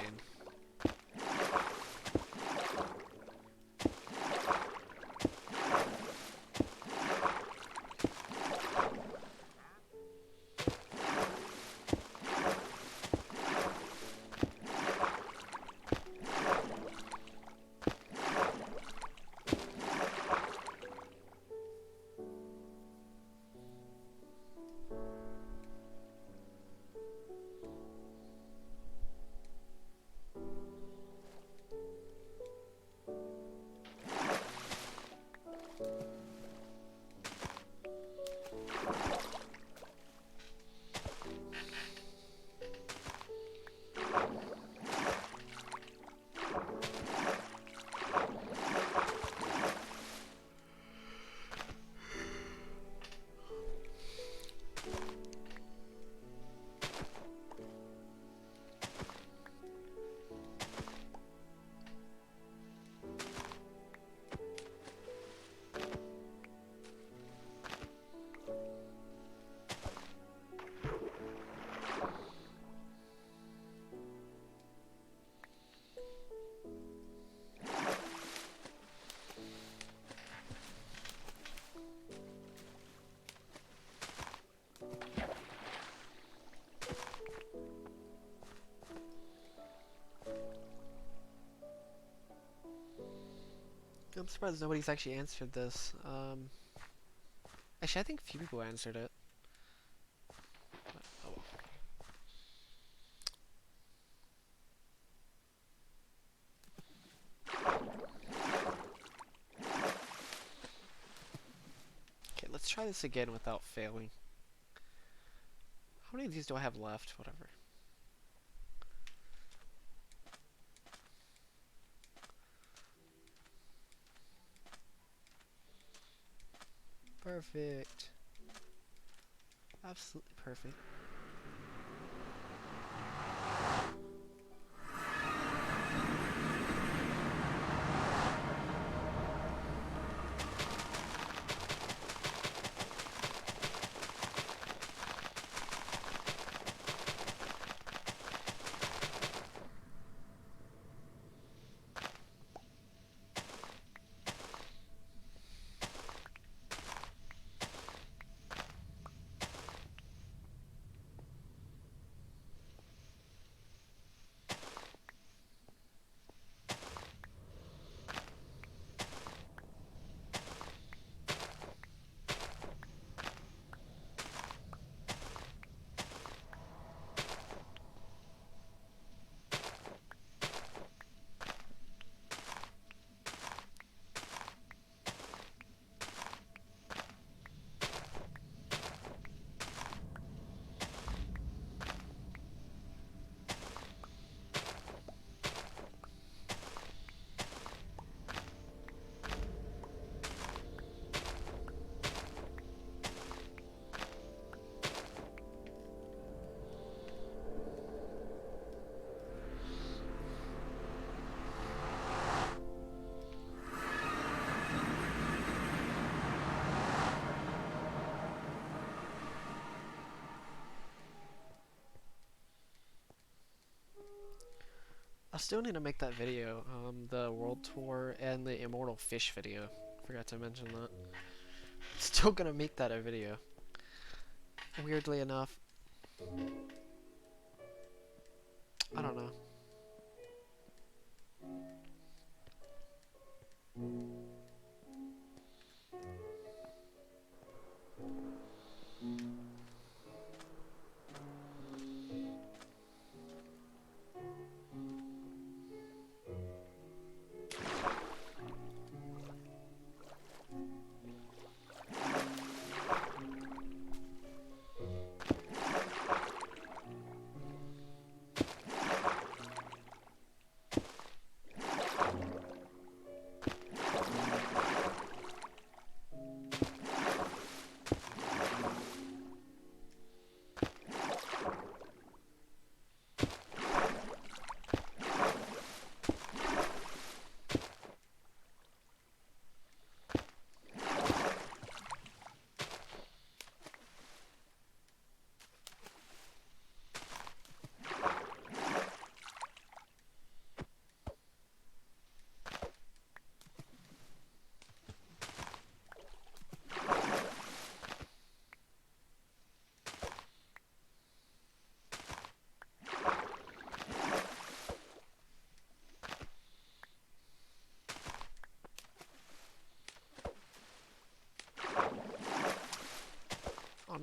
I'm surprised nobody's actually answered this. Actually, I think a few people answered it. But, oh well. Okay, let's try this again without failing. How many of these do I have left? Whatever. Perfect. Absolutely perfect. I still need to make that video, the world tour and the immortal fish video. Forgot to mention that. Still gonna make that a video. Weirdly enough. I don't know.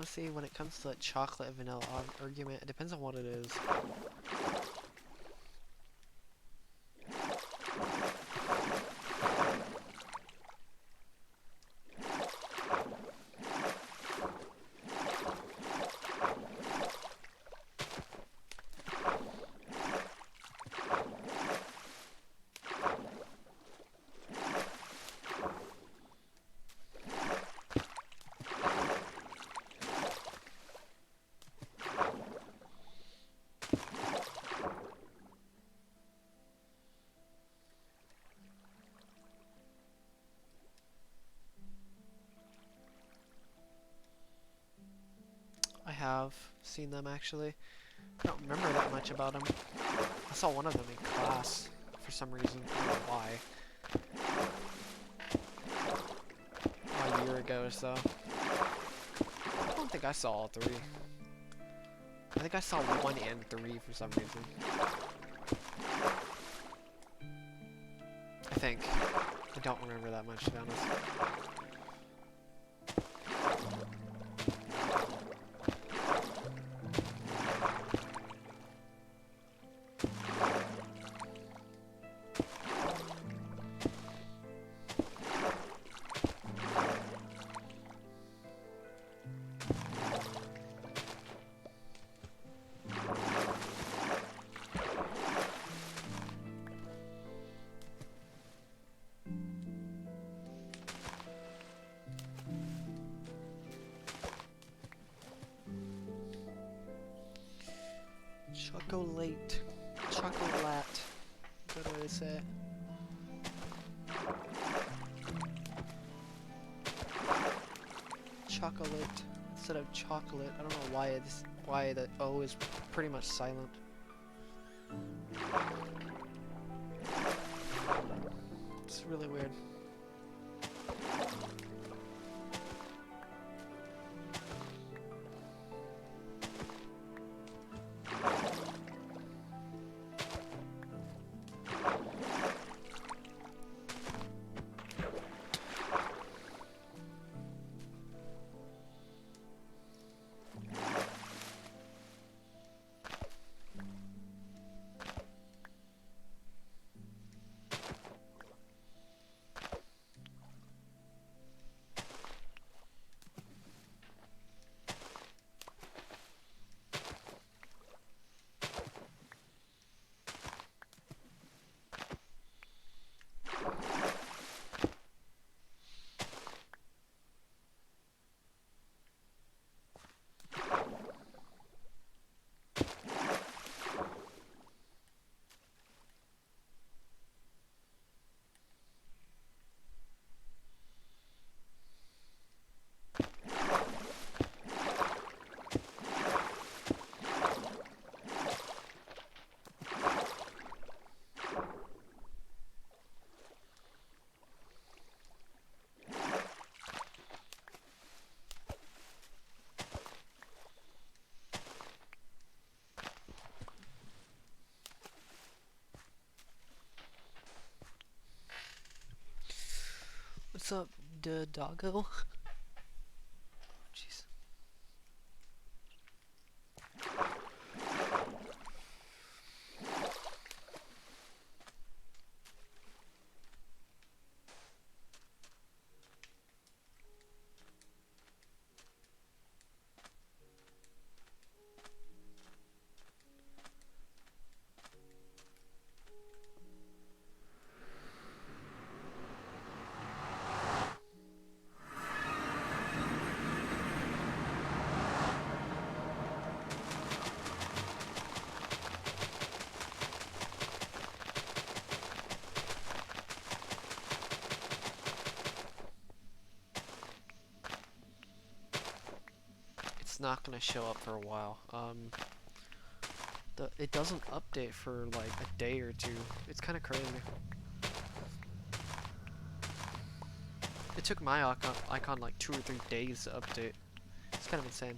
honestly, when it comes to that chocolate and vanilla argument, it depends on what it is. I have seen them actually. I don't remember that much about them. I saw one of them in class for some reason. I don't know why. A year ago or so. I don't think I saw all three. I think I saw 1 and 3 for some reason. I think. I don't remember that much, to be honest. Chocolate. Chocolate. Good way to say it. Chocolate instead of chocolate. I don't know why the O is pretty much silent. It's really weird. What's up, the doggo? Jeez. It's not gonna show up for a while. It doesn't update for like a day or two. It's kind of crazy. It took my icon like 2 or 3 days to update. It's kind of insane.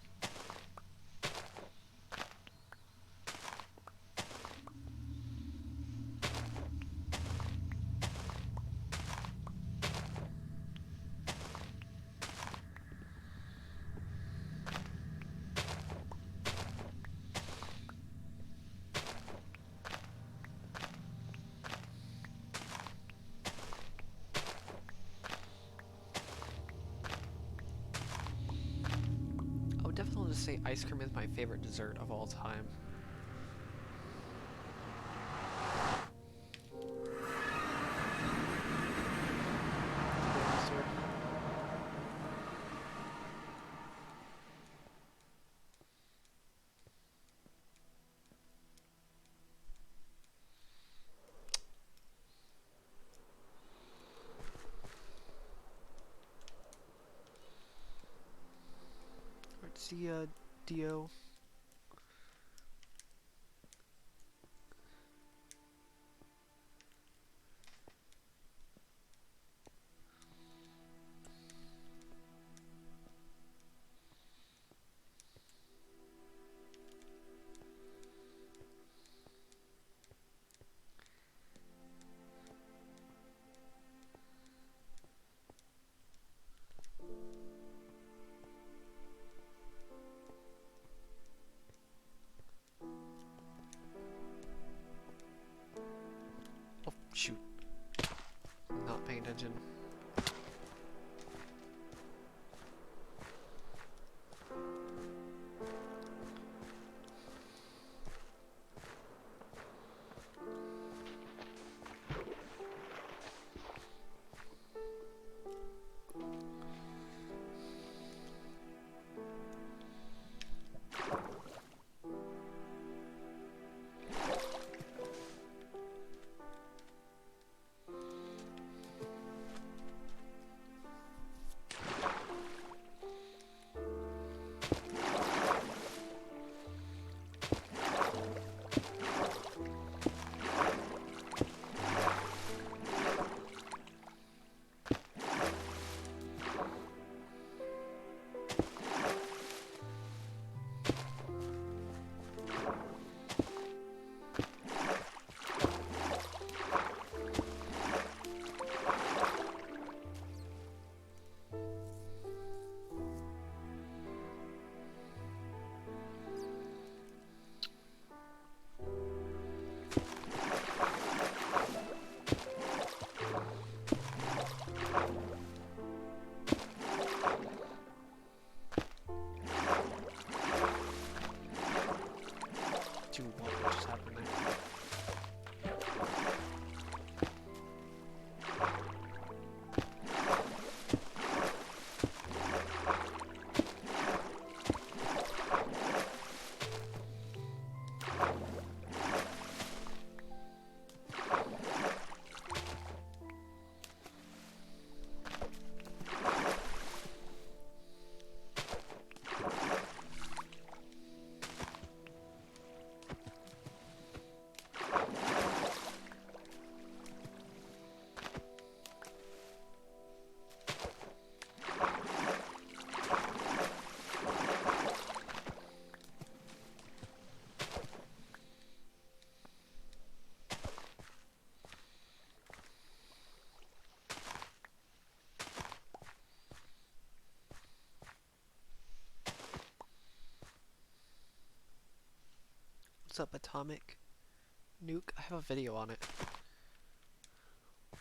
say ice cream is my favorite dessert of all time. Let's see, Dio. Oh, shoot. Not paying attention. Dude, what just happened there? What's up, Atomic Nuke? I have a video on it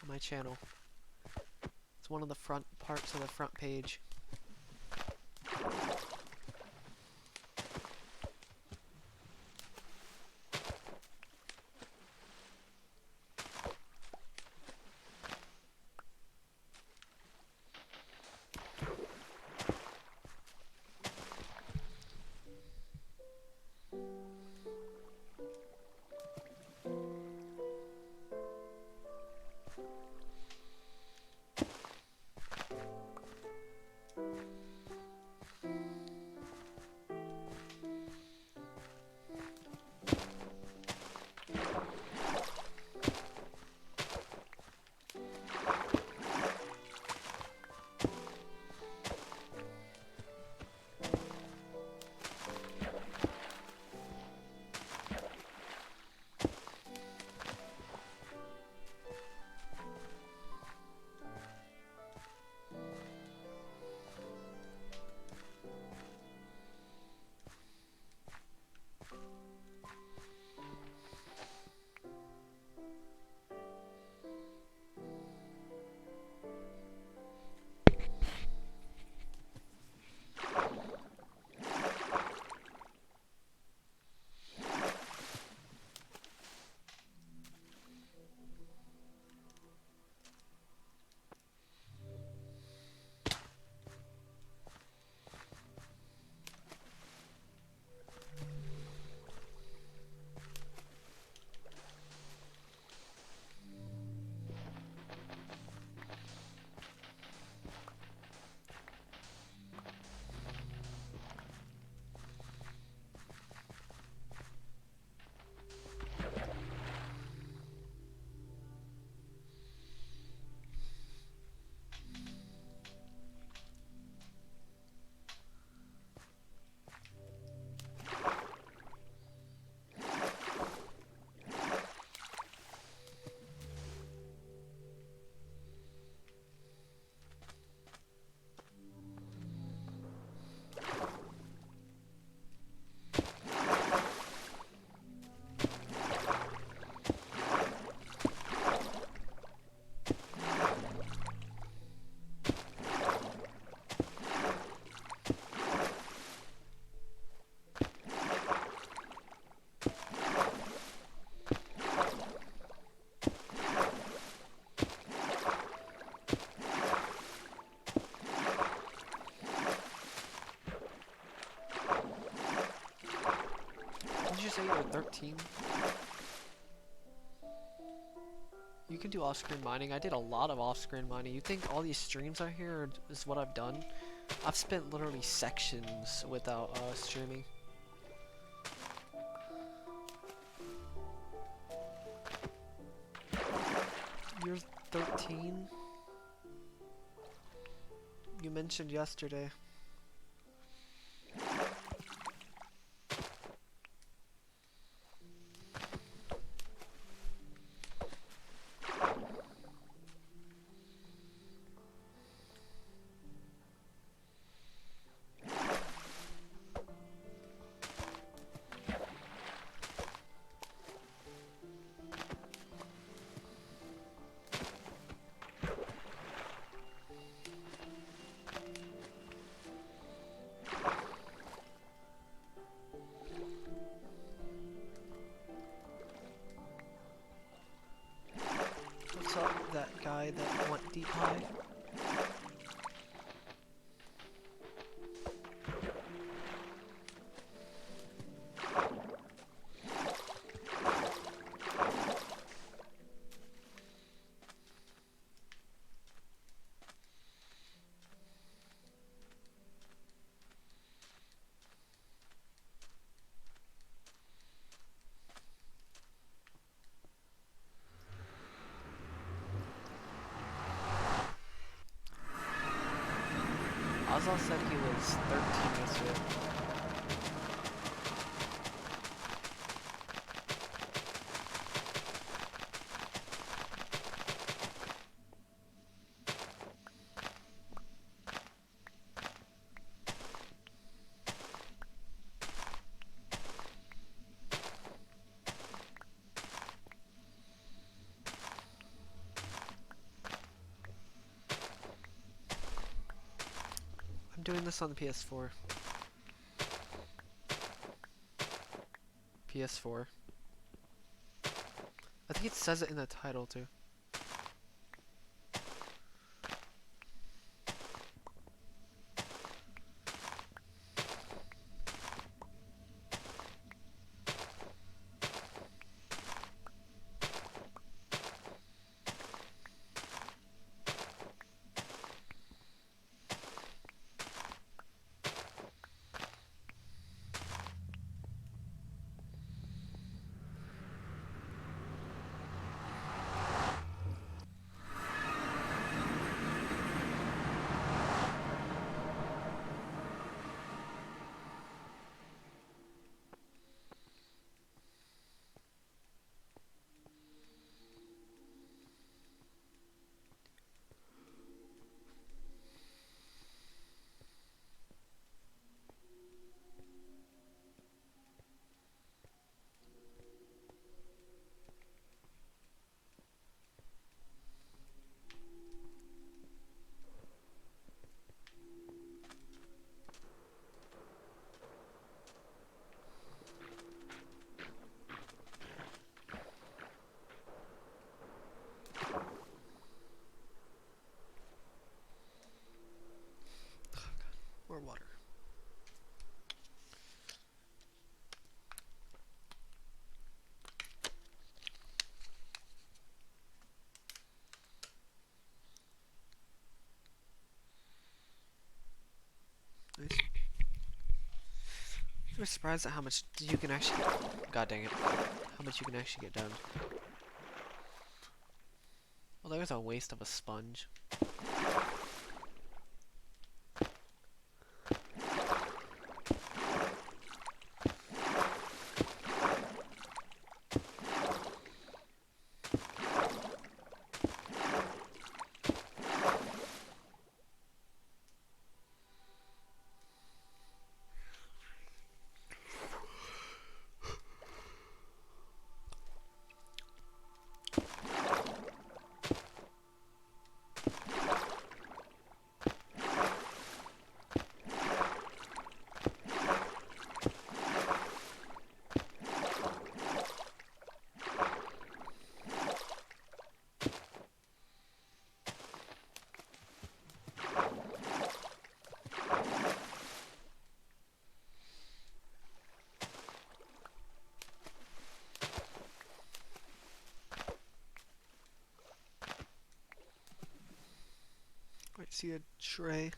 on my channel. It's one of the front parts of the front page. 13. You can do off-screen mining. I did a lot of off-screen mining. You think all these streams out here is what I've done? I've spent literally sections without streaming. You're 13? You mentioned yesterday. What's up, that guy that went deep high? Azal said he was 13 yesterday. I'm doing this on the PS4. PS4. I think it says it in the title too. More water. Nice. I'm surprised at how much you can actually. God dang it. How much you can actually get done. Well, there's a waste of a sponge. See a tray.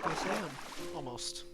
Yes, I am. Almost.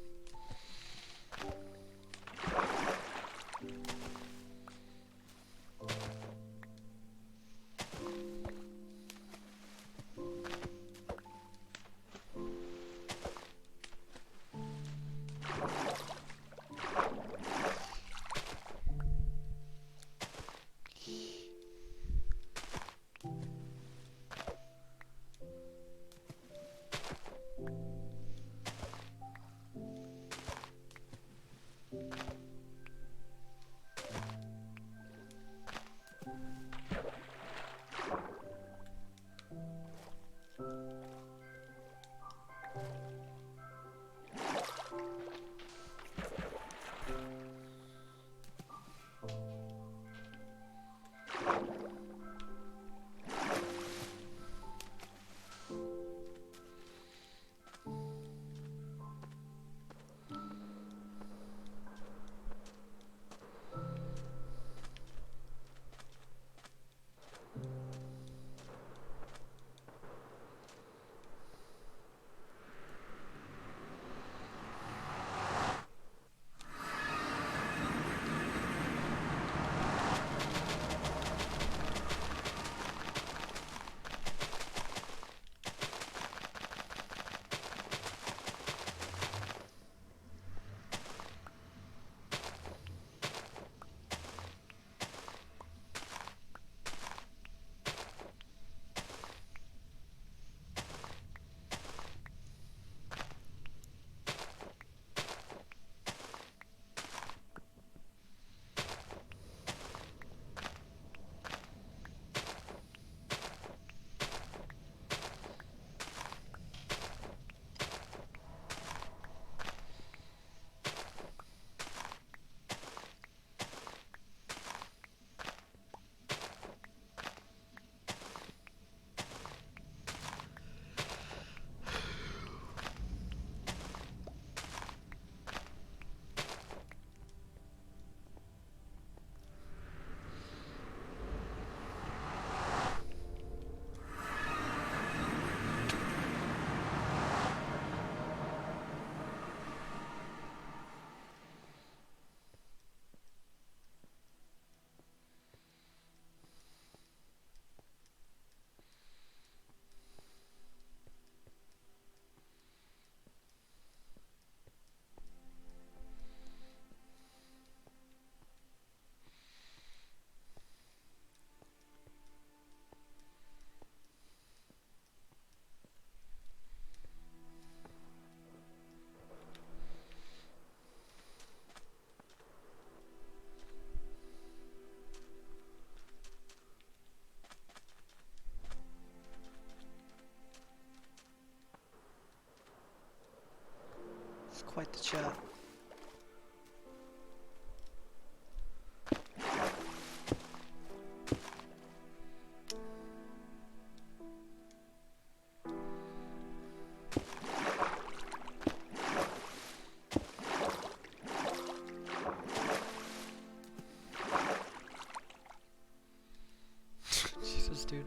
Quite the chat. Jesus, dude.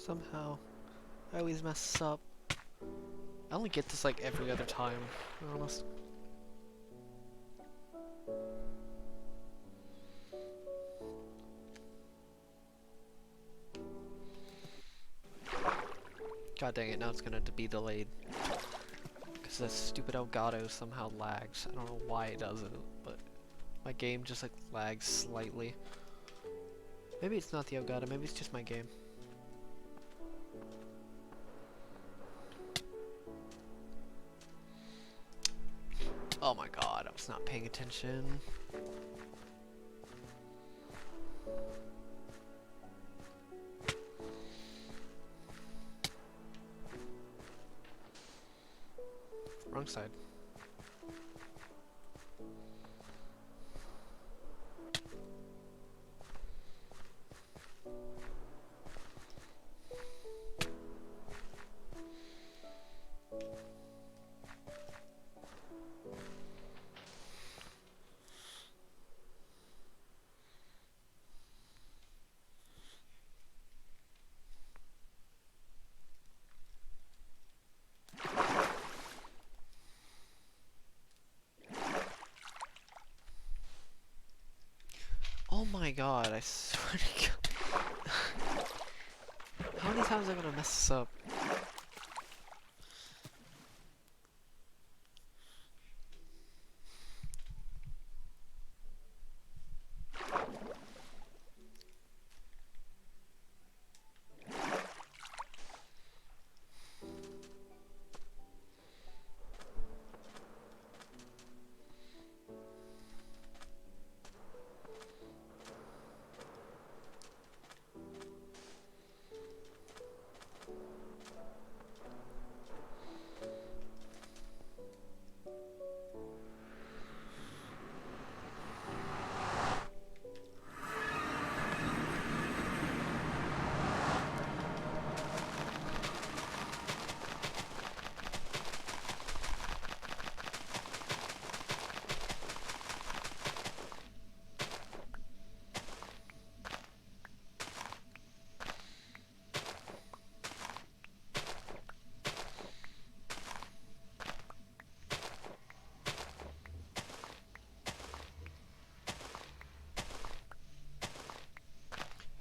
Somehow, I always mess up. I only get this like every other time, to be honest. God dang it, now it's gonna be delayed. Because this stupid Elgato somehow lags. I don't know why it doesn't, but my game just like lags slightly. Maybe it's not the Elgato, maybe it's just my game. Oh my god, I was not paying attention. Wrong side. Oh my god, I swear to god. How many times am I gonna mess this up?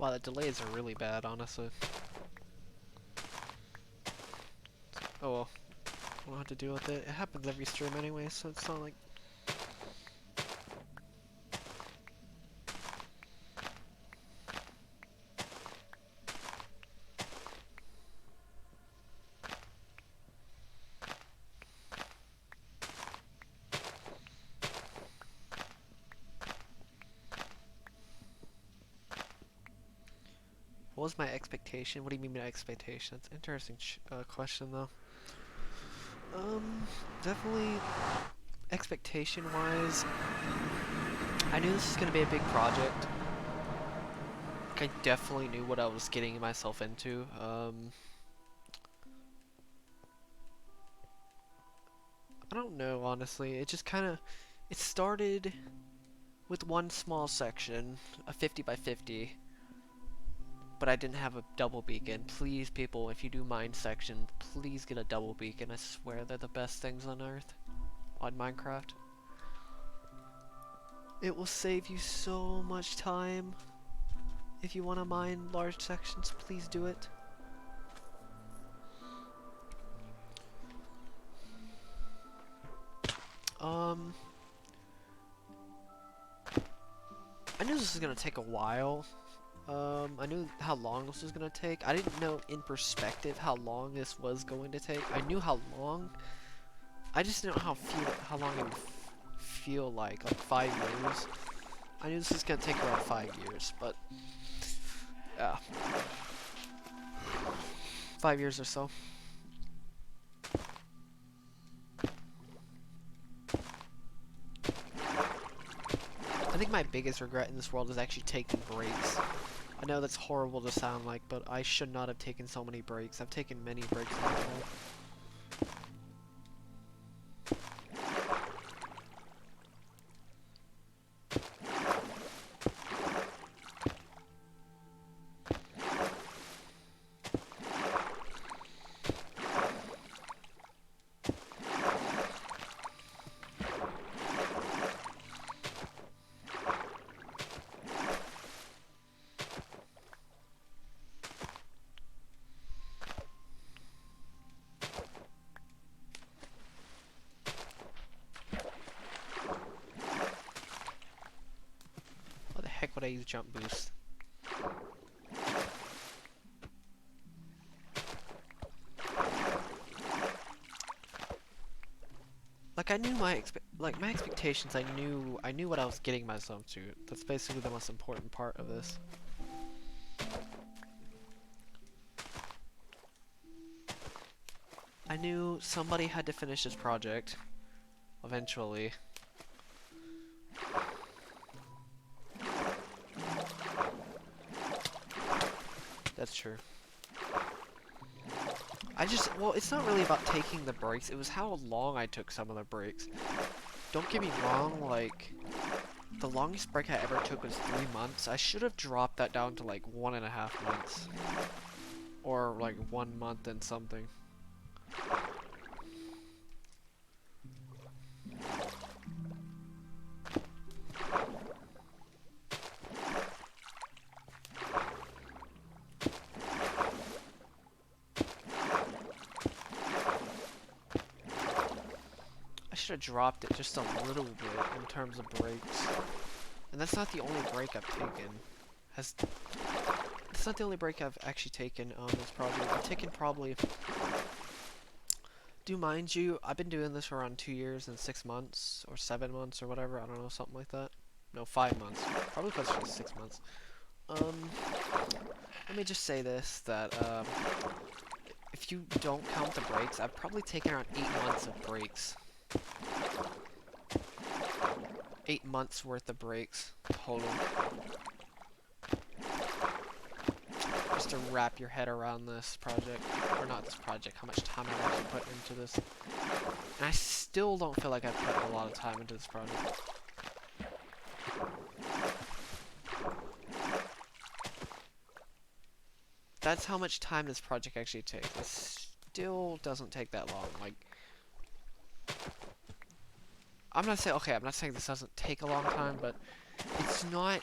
Wow, the delays are really bad, honestly. Oh well, I don't have to deal with it. It happens every stream anyway, so it's not like... What was my expectation? What do you mean by expectation? That's an interesting question, though. Definitely, expectation-wise, I knew this was gonna be a big project. I definitely knew what I was getting myself into. I don't know, honestly. It just kind of... It started with one small section, a 50 by 50, but I didn't have a double beacon. Please, people, if you do mine section, please get a double beacon. I swear they're the best things on Earth on Minecraft. It will save you so much time. If you want to mine large sections, please do it. I knew this was gonna take a while. I knew how long this was gonna take. I didn't know in perspective how long this was going to take. I knew how long. I just didn't know how long it would feel like 5 years. I knew this was gonna take around 5 years, but yeah, 5 years or so. I think my biggest regret in this world is actually taking breaks. I know that's horrible to sound like, but I should not have taken so many breaks. I've taken many breaks in my life. Why the heck would I use jump boost? Like like I knew my expectations. I knew what I was getting myself to. That's basically the most important part of this. I knew somebody had to finish this project eventually. That's true. Well, it's not really about taking the breaks. It was how long I took some of the breaks. Don't get me wrong, like, the longest break I ever took was 3 months. I should have dropped that down to like 1.5 months. Or like 1 month and something. I should have dropped it just a little bit in terms of breaks. And that's not the only break I've taken. It's not the only break I've actually taken on this project. I've taken probably... mind you, I've been doing this for around 2 years and 6 months, or 7 months, or whatever, I don't know, something like that. No, 5 months. Probably closer to 6 months. Let me just say this, that, if you don't count the breaks, I've probably taken around 8 months of breaks. 8 months worth of breaks, total. Just to wrap your head around this project, or not this project, how much time I've actually put into this. And I still don't feel like I've put a lot of time into this project. That's how much time this project actually takes. It still doesn't take that long. Like, I'm not saying this doesn't take a long time, but it's not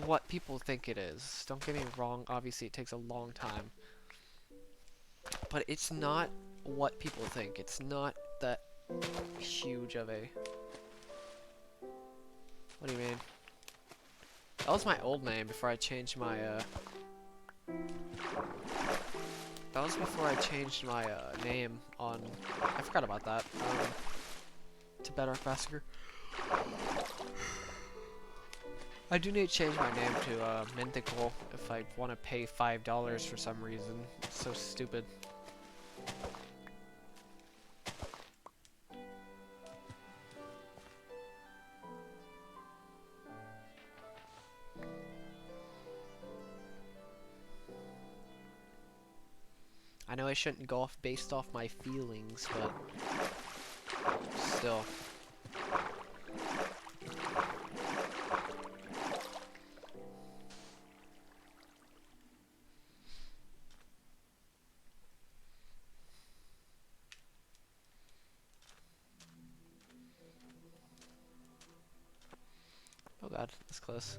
what people think it is. Don't get me wrong, obviously it takes a long time. But it's not what people think. It's not that huge of a... What do you mean? That was my old name before I changed my, That was before I changed my, name on... I forgot about that. To Bedrock Massacre. I do need to change my name to, Mending if I want to pay $5 for some reason. It's so stupid. I know I shouldn't go off based off my feelings, but still. Oh god, that's close.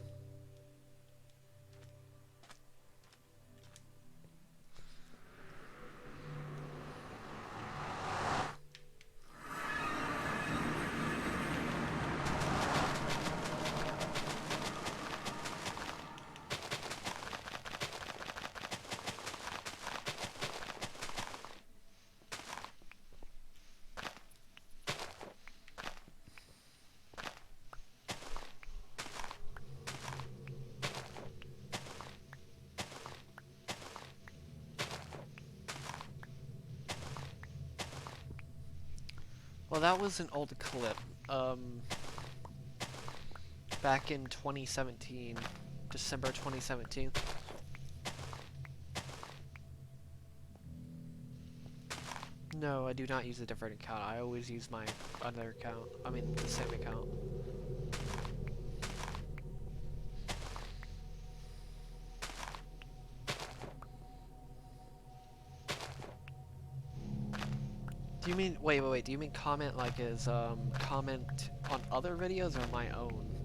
Well, that was an old clip. Back in 2017, December 2017. No, I do not use a different account. I always use my other account. I mean, the same account. Do you mean, wait, do you mean comment like comment on other videos or my own?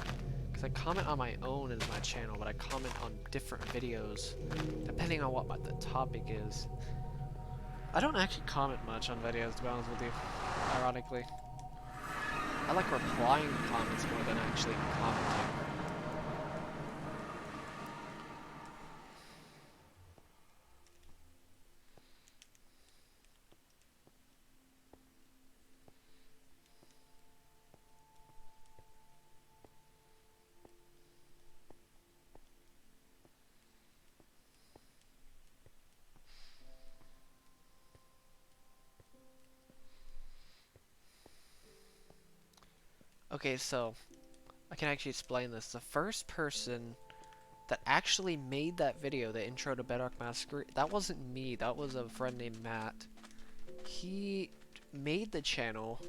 Because I comment on my own as my channel, but I comment on different videos, depending on what the topic is. I don't actually comment much on videos, to be honest with you, ironically. I like replying to comments more than actually commenting. Okay, so I can actually explain this. The first person that actually made that video, the intro to Bedrock Massacre, that wasn't me. That was a friend named Matt. He made the channel,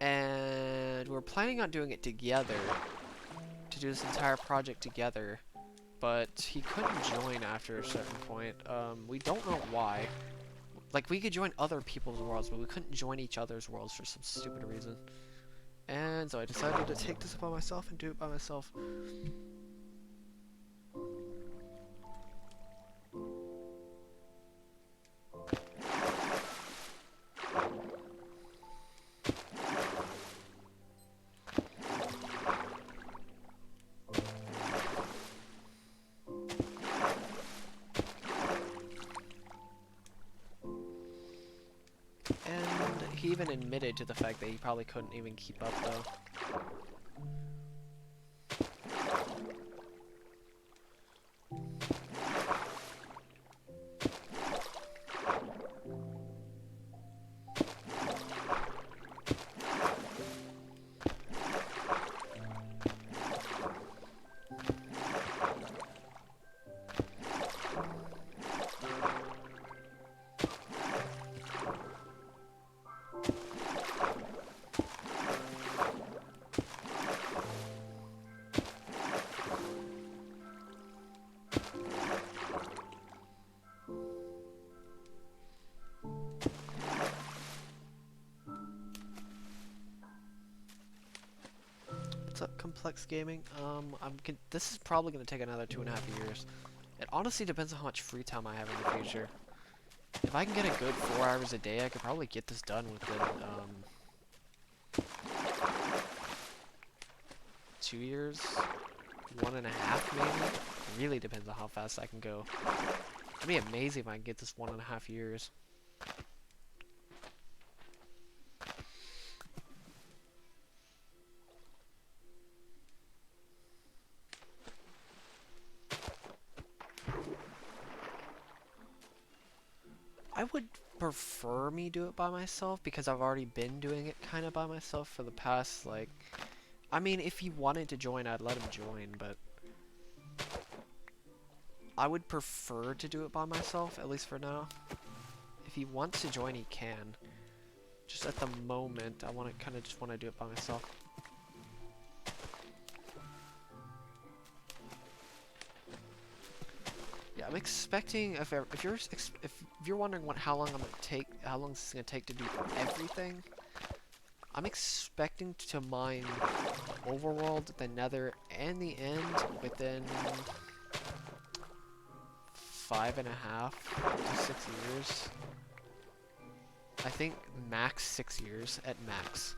and we're planning on doing it together, to do this entire project together, but he couldn't join after a certain point. We don't know why. Like, we could join other people's worlds, but we couldn't join each other's worlds for some stupid reason. And so I decided to take this upon myself and do it by myself. And he even admitted to the fact that he probably couldn't even keep up, though. What's up, Complex Gaming? This is probably going to take another 2.5 years. It honestly depends on how much free time I have in the future. If I can get a good 4 hours a day, I could probably get this done within, 2 years? 1.5 maybe? It really depends on how fast I can go. It'd be amazing if I can get this 1.5 years. I would prefer me do it by myself because I've already been doing it kind of by myself for the past, like... I mean, if he wanted to join, I'd let him join, but... I would prefer to do it by myself, at least for now. If he wants to join, he can. Just at the moment, I just want to do it by myself. Yeah, I'm expecting if you're wondering how long this is gonna take to do everything, I'm expecting to mine the overworld, the Nether, and the end within 5.5 to 6 years. I think max 6 years at max.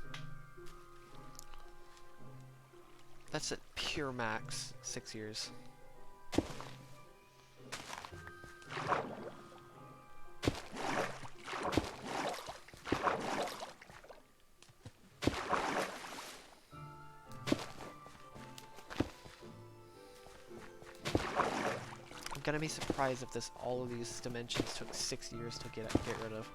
That's at pure max 6 years. I'm gonna be surprised if all of these dimensions took 6 years to get rid of.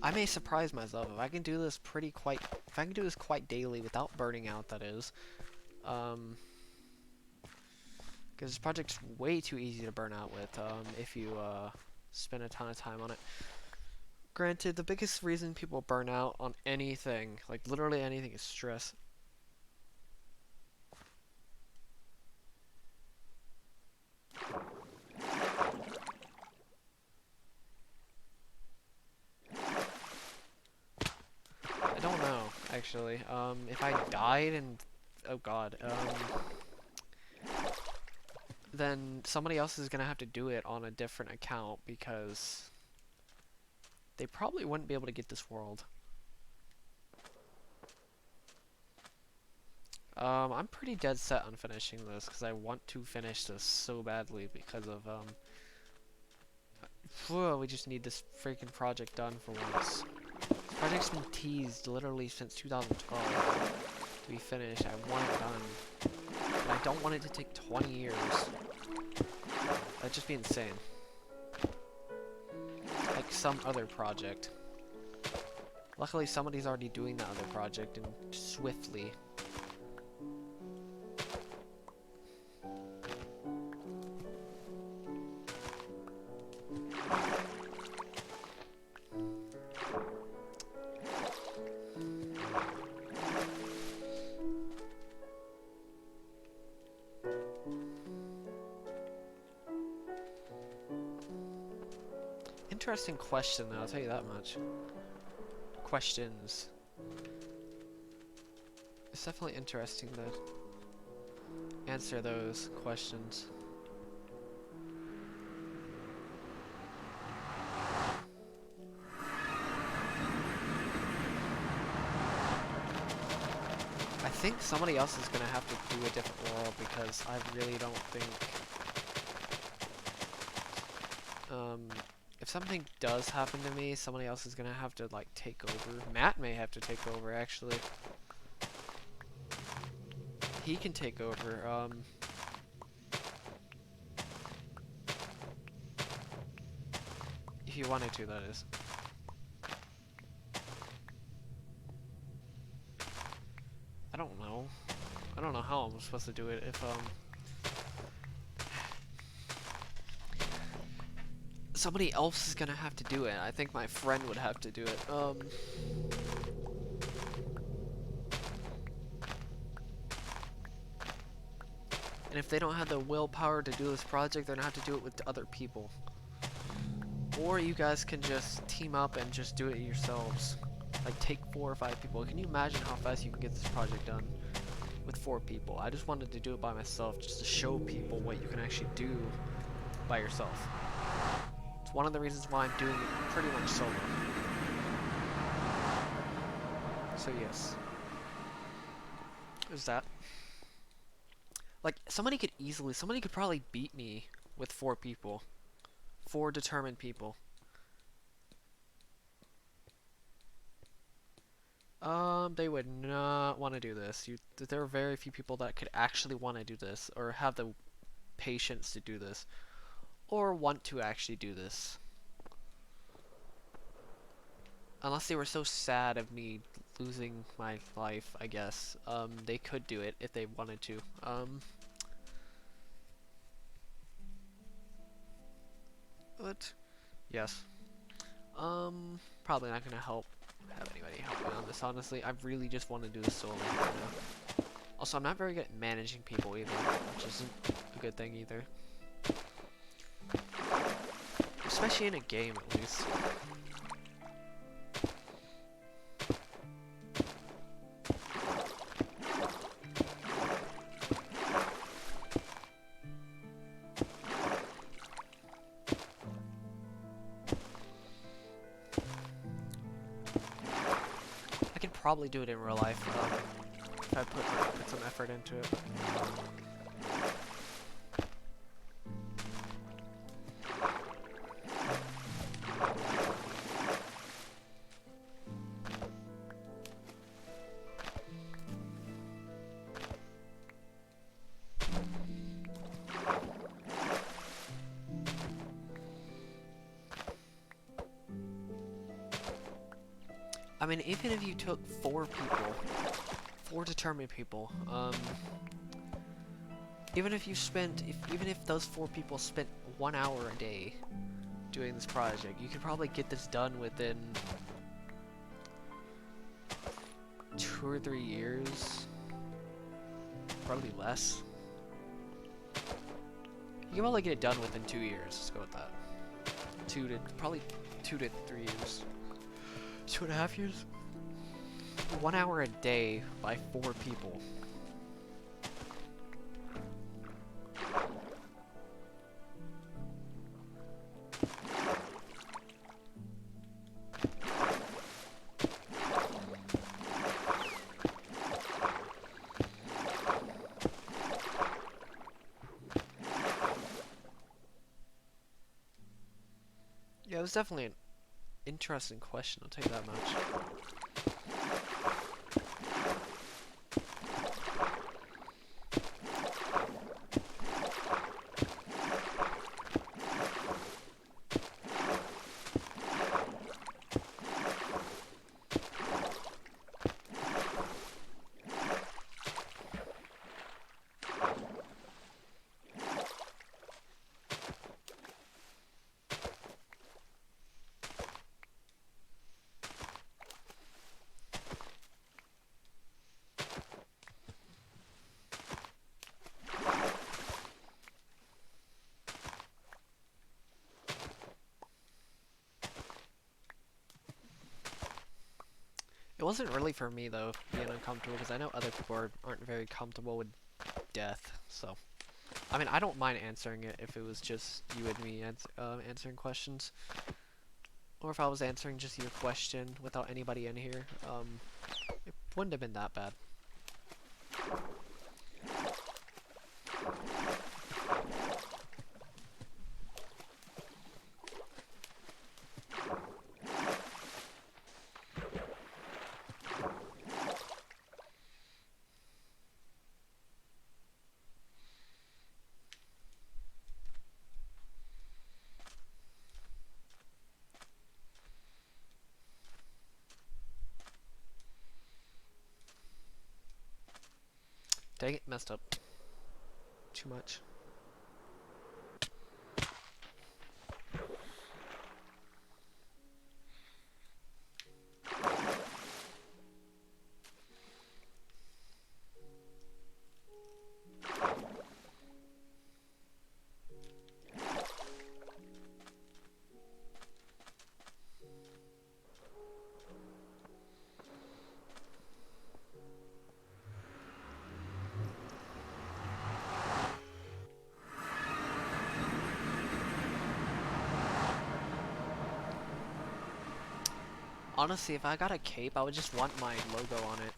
I may surprise myself if I can do this if I can do this quite daily without burning out, that is. Because this project's way too easy to burn out with, if you, spend a ton of time on it. Granted, the biggest reason people burn out on anything, like literally anything, is stress. I don't know, actually. If I died and... oh god, then somebody else is gonna have to do it on a different account because they probably wouldn't be able to get this world. I'm pretty dead set on finishing this because I want to finish this so badly because of, Whew, we just need this freaking project done for once. This project's been teased literally since 2012 to be finished. I want it done. And I don't want it to take 20 years. That'd just be insane. Like some other project. Luckily, somebody's already doing that other project and swiftly. Interesting question, though, I'll tell you that much. Questions. It's definitely interesting to answer those questions. I think somebody else is gonna have to do a different world because I really don't think if something does happen to me, somebody else is gonna have to like take over. Matt may have to take over actually. He can take over. If you wanted to, that is. I don't know. I don't know how I'm supposed to do it if somebody else is gonna have to do it. I think my friend would have to do it. And if they don't have the willpower to do this project, they're gonna have to do it with other people. Or you guys can just team up and just do it yourselves. Like take 4 or 5 people. Can you imagine how fast you can get this project done with 4 people? I just wanted to do it by myself just to show people what you can actually do by yourself. It's one of the reasons why I'm doing it pretty much solo. So yes. There's that. Like, somebody could probably beat me with 4 people. 4 determined people. They would not want to do this. There are very few people that could actually want to do this, or have the patience to do this, or want to actually do this. Unless they were so sad of me losing my life, I guess. They could do it if they wanted to. But, yes. Probably not gonna have anybody help me on this, honestly. I really just want to do this solo right now. Also, I'm not very good at managing people either, which isn't a good thing either. Especially in a game, at least. Probably do it in real life if I put some effort into it. I mean, even if you took 4 people, 4 determined people, even if those 4 people spent 1 hour a day doing this project, you could probably get this done within 2 or 3 years, probably less. You can probably get it done within 2 years, let's go with that. Probably 2 to 3 years. 2.5 years? 1 hour a day by 4 people. was definitely an interesting question, I'll tell you that much. It wasn't really for me though, being uncomfortable, because I know other people aren't very comfortable with death, so. I mean, I don't mind answering it if it was just you and me answering questions. Or if I was answering just your question without anybody in here, it wouldn't have been that bad. Dang it, messed up. Too much. Honestly, if I got a cape, I would just want my logo on it.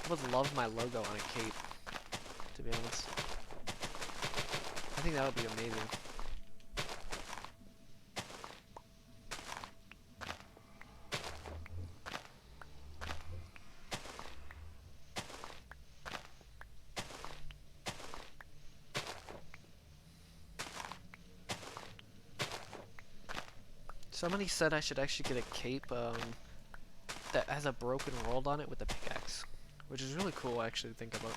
I would love my logo on a cape, to be honest. I think that would be amazing. Somebody said I should actually get a cape that has a broken world on it with a pickaxe, which is really cool actually to think about.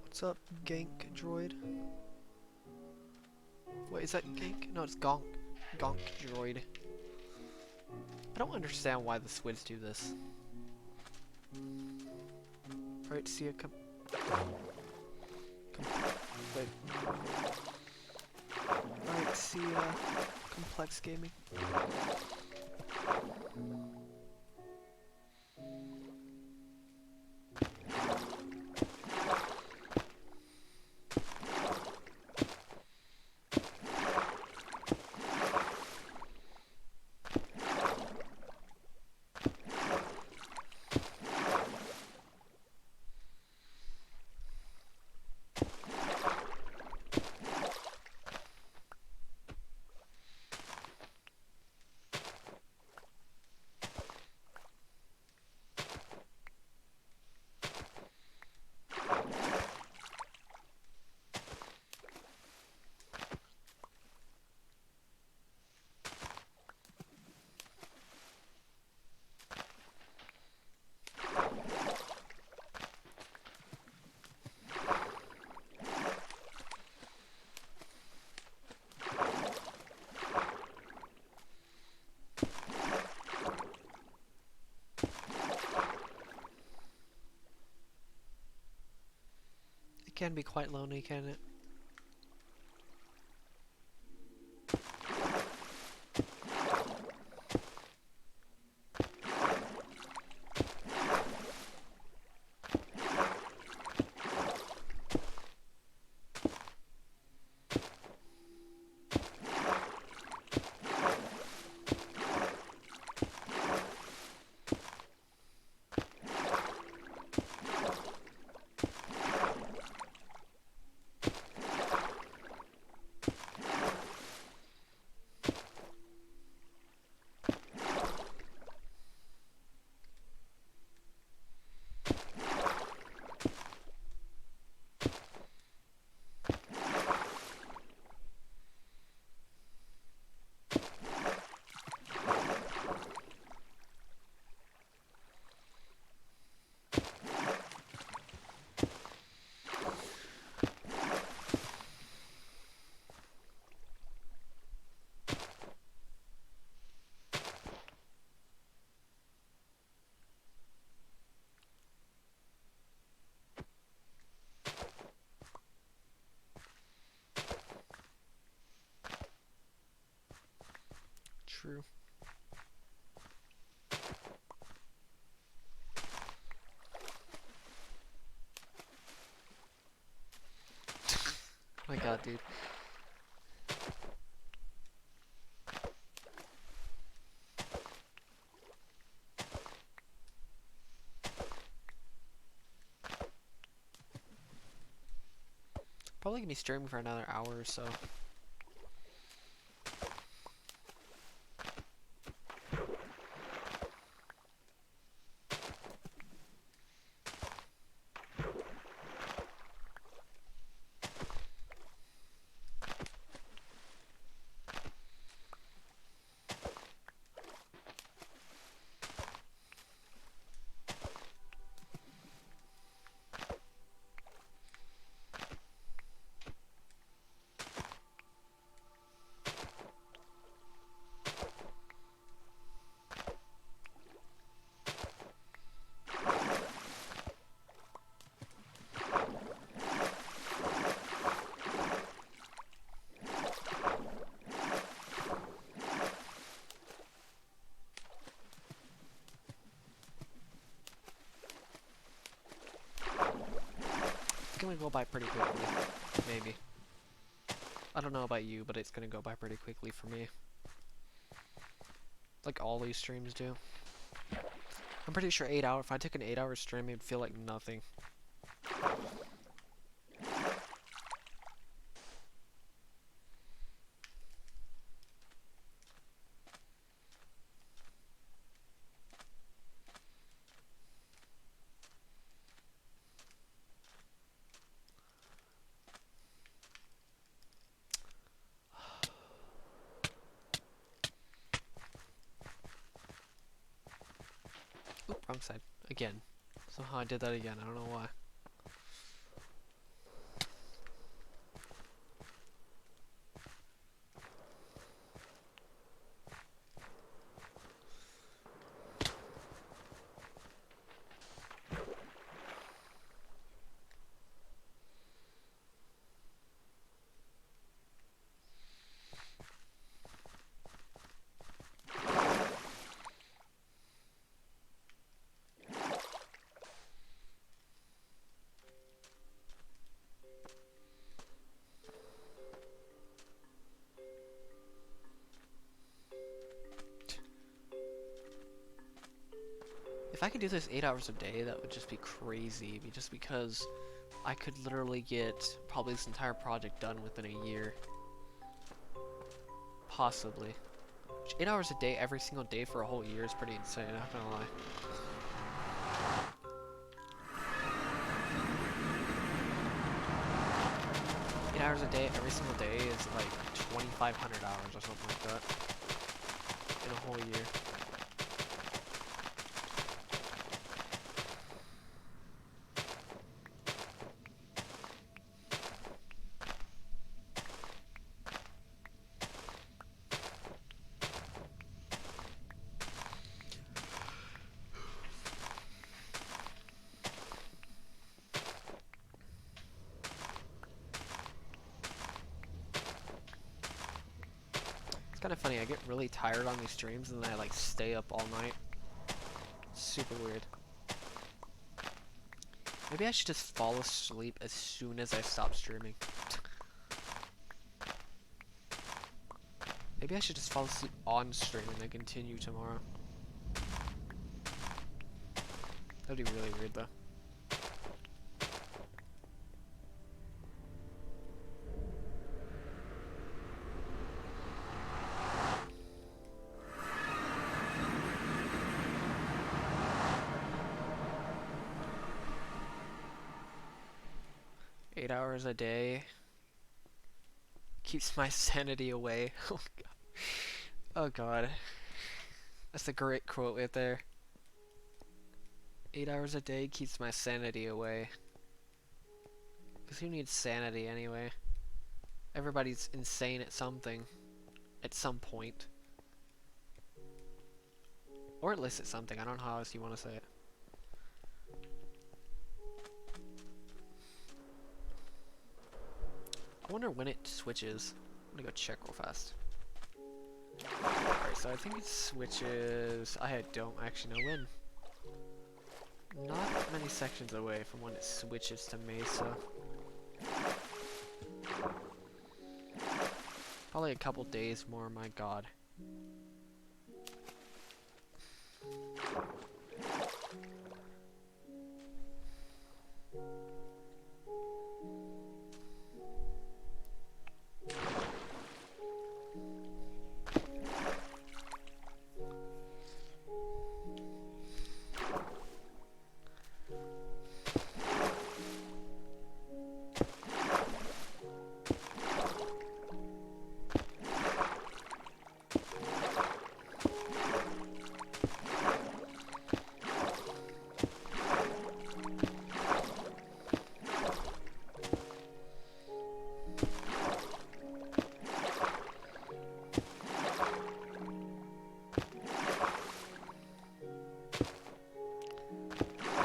What's up, Gank Droid? Wait, is that Gank? No, it's Gonk. Gonk Droid. I don't understand why the squids do this. Alright, see ya, wait. Alright, see ya, Complex Gaming. Can be quite lonely, can it? True. Oh my god, dude. Probably gonna be streaming for another hour or so. It's gonna go by pretty quickly. Maybe. I don't know about you, but it's gonna go by pretty quickly for me. Like all these streams do. I'm pretty sure 8 hours. If I took an 8-hour stream, it'd feel like nothing. Oop, wrong side. Again. Somehow I did that again. I don't know why. If I could do this 8 hours a day, that would just be crazy. Just because I could literally get probably this entire project done within a year. Possibly. 8 hours a day every single day for a whole year is pretty insane, I'm not gonna lie. $8 a day every single day is like 2,500 hours or something like that in a whole year. kind of funny. I get really tired on these streams and then I like stay up all night. It's super weird. Maybe I should just fall asleep as soon as I stop streaming. Maybe I should just fall asleep on stream and then continue tomorrow. That'd be really weird though. Hours a day keeps my sanity away. Oh god. Oh god. That's a great quote right there. 8 hours a day keeps my sanity away. Because who needs sanity anyway? Everybody's insane at something. At some point. Or at least at something. I don't know how else you want to say it. I wonder when it switches. I'm gonna go check real fast. Alright, so I think it switches... I don't actually know when. Not many sections away from when it switches to Mesa. Probably a couple days more, my god.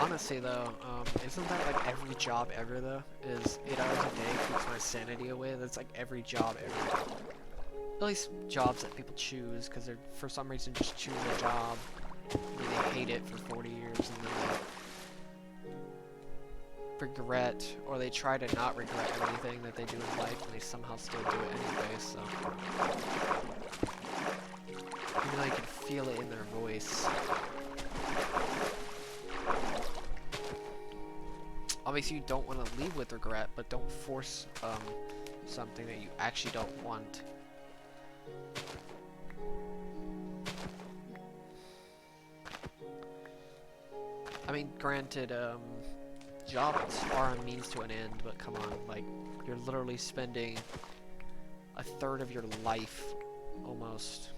Honestly though, isn't that like every job ever though? Is 8 hours a day keeps my sanity away? That's like every job ever. At least jobs that people choose, because they're for some reason just choose a job. And they hate it for 40 years and then they regret, or they try to not regret anything that they do in life and they somehow still do it anyway, so. Even though you can feel it in their voice. Obviously you don't want to leave with regret, but don't force something that you actually don't want. I mean, granted, jobs are a means to an end, but come on, like, you're literally spending a third of your life, almost,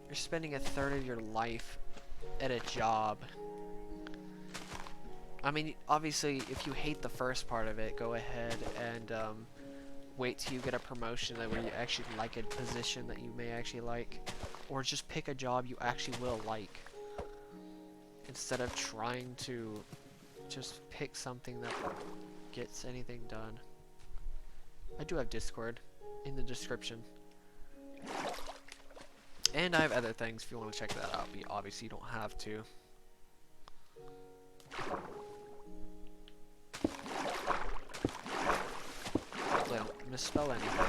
you're spending a third of your life at a job. I mean, obviously, if you hate the first part of it, go ahead and wait till you get a promotion where you actually like a position that you may actually like. Or just pick a job you actually will like. Instead of trying to just pick something that gets anything done. I do have Discord in the description. And I have other things if you want to check that out, but obviously you don't have to. Hopefully I don't misspell anything.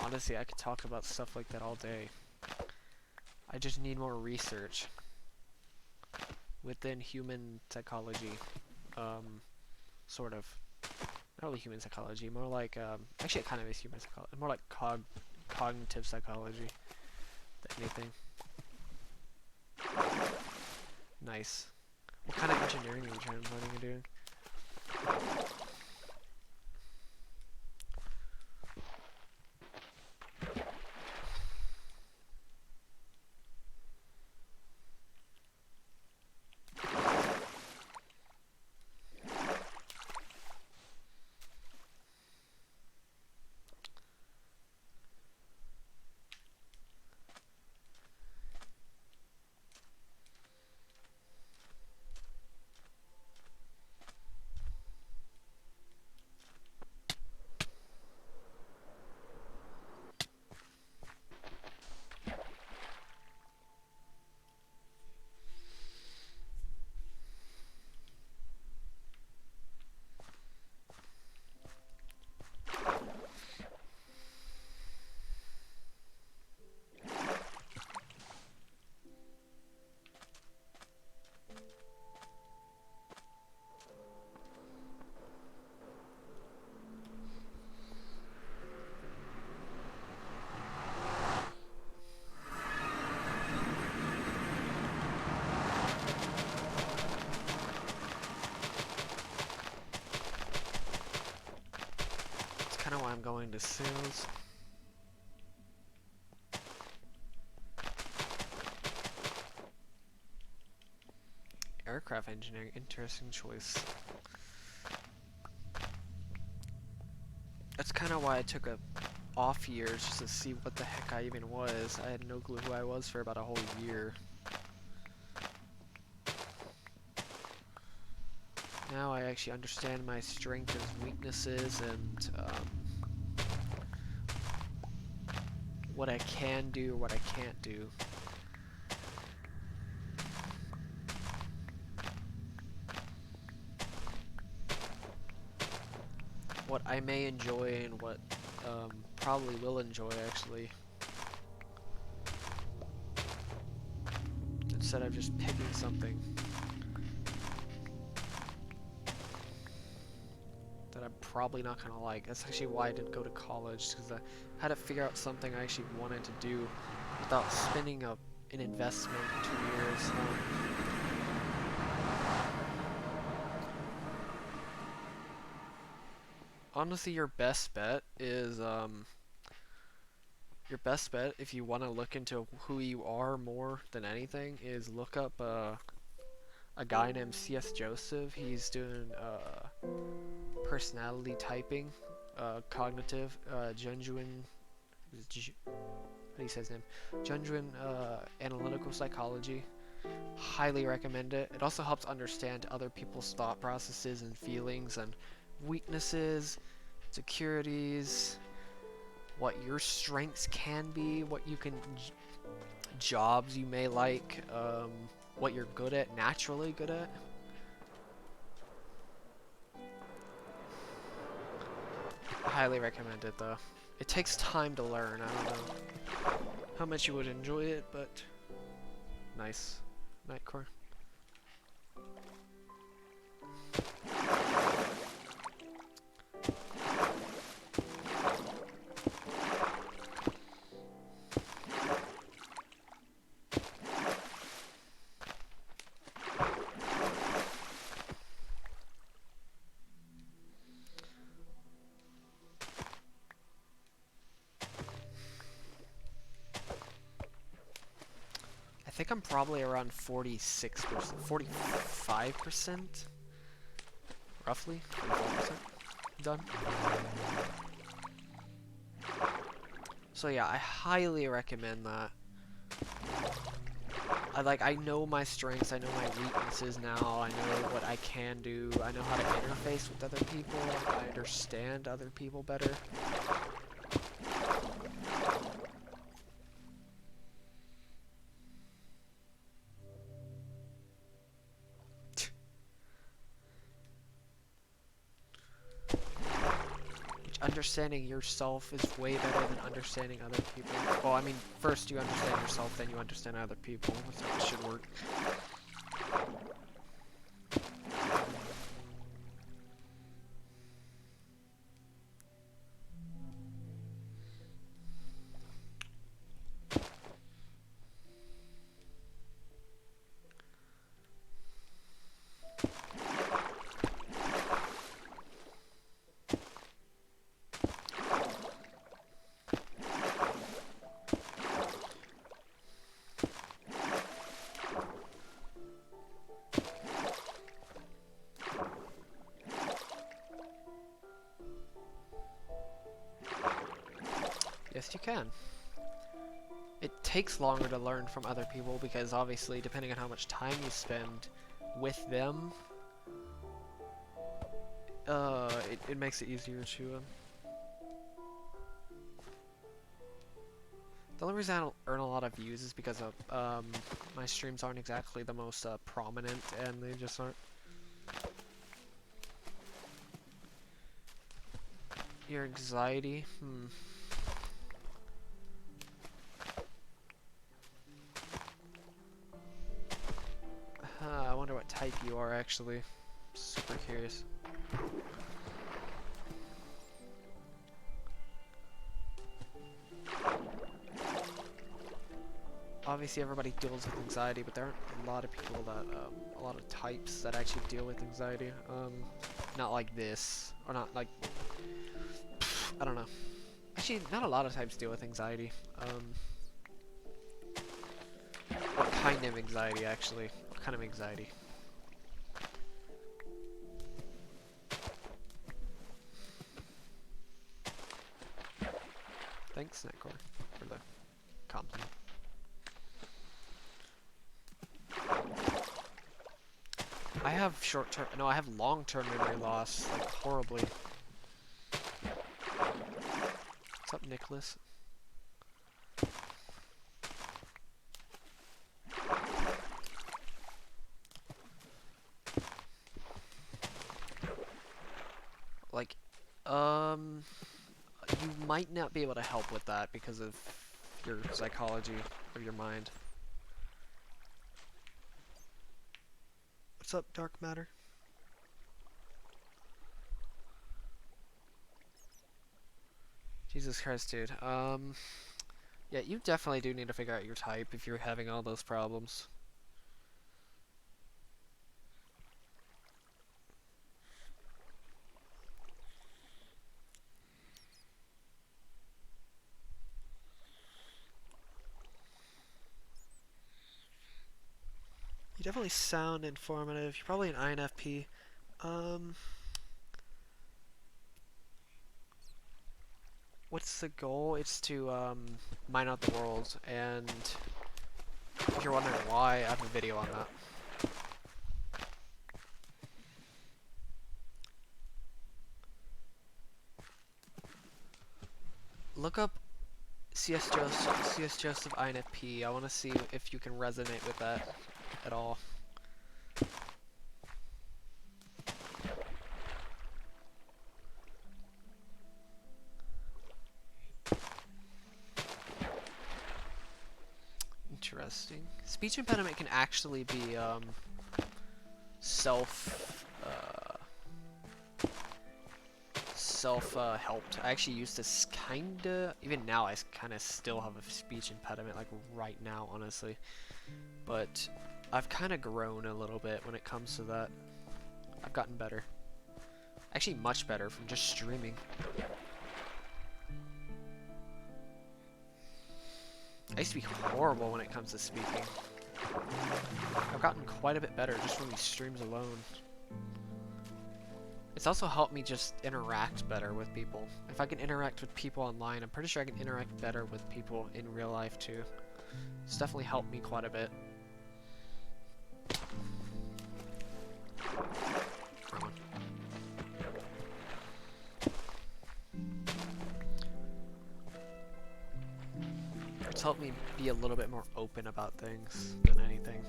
Honestly, I could talk about stuff like that all day. I just need more research within human psychology, sort of. Not really human psychology, more like, actually it kind of is human psychology, more like cognitive psychology. Anything? Nice. What kind of engineering are you planning on doing? That's kind of why I'm going to sales. Aircraft engineering, interesting choice. That's kind of why I took a off year, just to see what the heck I even was. I had no clue who I was for about a whole year. Now I actually understand my strengths and weaknesses and what I can do or what I can't do. What I may enjoy and what probably will enjoy, actually. Instead of just picking something that I'm probably not gonna like. That's actually why I didn't go to college, because I had to figure out something I actually wanted to do without spending an investment 2 years. Honestly, your best bet is if you want to look into who you are more than anything, is look up a guy named C.S. Joseph. He's doing personality typing, cognitive, genuine. How do you say his name? Genuine analytical psychology. Highly recommend it. It also helps understand other people's thought processes and feelings and weaknesses, securities, what your strengths can be, what you can jobs you may like, what you're good at, naturally good at. I highly recommend it though. It takes time to learn. I don't know how much you would enjoy it, but nice. Nightcore. I think I'm probably around 46%, 45%, roughly, 45% done. So yeah, I highly recommend that. I know my strengths, I know my weaknesses now, I know what I can do, I know how to interface with other people, I understand other people better. Understanding yourself is way better than understanding other people. Well, I mean, first you understand yourself, then you understand other people. That's how it should work. you can. It takes longer to learn from other people because obviously depending on how much time you spend with them, it makes it easier to the only reason I don't earn a lot of views is because of my streams aren't exactly the most prominent, and they just aren't. Your anxiety? I wonder what type you are actually. Super curious. Obviously everybody deals with anxiety, but there aren't a lot of people that, a lot of types that actually deal with anxiety. Not like this, or not like, I don't know. Actually, not a lot of types deal with anxiety. What kind of anxiety, actually? What kind of anxiety? Thanks, Netcore, for the compliment. I have short-term, no, I have long-term memory loss, like, horribly. What's up, Nicholas? Like, you might not be able to help with that because of your psychology of your mind. What's up, Dark Matter? Jesus Christ, dude. Yeah, you definitely do need to figure out your type if you're having all those problems. You definitely sound informative. You're probably an INFP. What's the goal? It's to, mine out the world, and if you're wondering why, I have a video on that. Look up CS Joseph INFP. I want to see if you can resonate with that at all. Interesting. Speech impediment can actually be helped. I actually used to kinda, even now I kinda still have a speech impediment, like right now, honestly. But I've kinda grown a little bit when it comes to that. I've gotten better. Actually much better from just streaming. I used to be horrible when it comes to speaking. I've gotten quite a bit better just from these streams alone. It's also helped me just interact better with people. If I can interact with people online, I'm pretty sure I can interact better with people in real life too. It's definitely helped me quite a bit. It's helped me be a little bit more open about things than anything.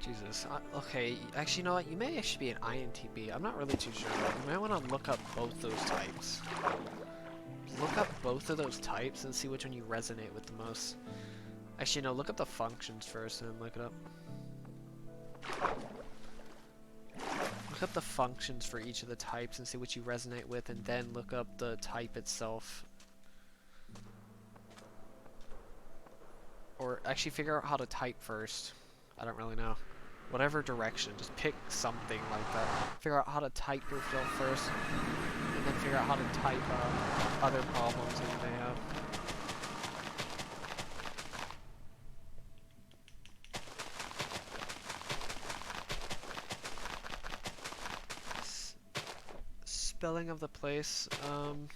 Jesus. Okay, actually, you know what? You may actually be an INTP. I'm not really too sure. You might want to look up both those types. Look up both of those types and see which one you resonate with the most. Actually, no, look up the functions first and then look it up. Look up the functions for each of the types and see what you resonate with, and then look up the type itself. Or actually figure out how to type first. I don't really know. Whatever direction, just pick something like that. Figure out how to type your field first, and then figure out how to type other problems that you may have. Spelling of the place. I'm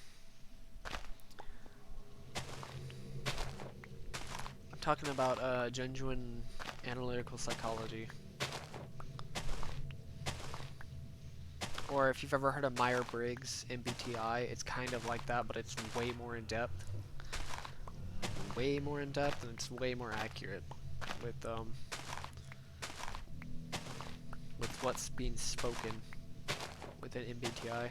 talking about genuine analytical psychology. Or if you've ever heard of Myers-Briggs MBTI, it's kind of like that, but it's way more in depth. Way more in depth, and it's way more accurate with what's being spoken within MBTI.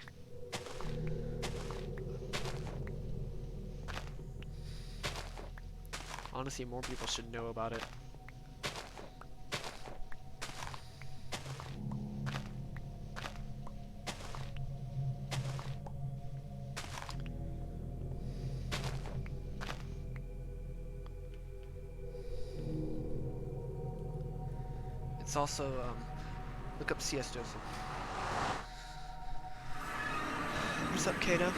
Honestly, more people should know about it. It's also, look up CS Joseph. What's up, Kato?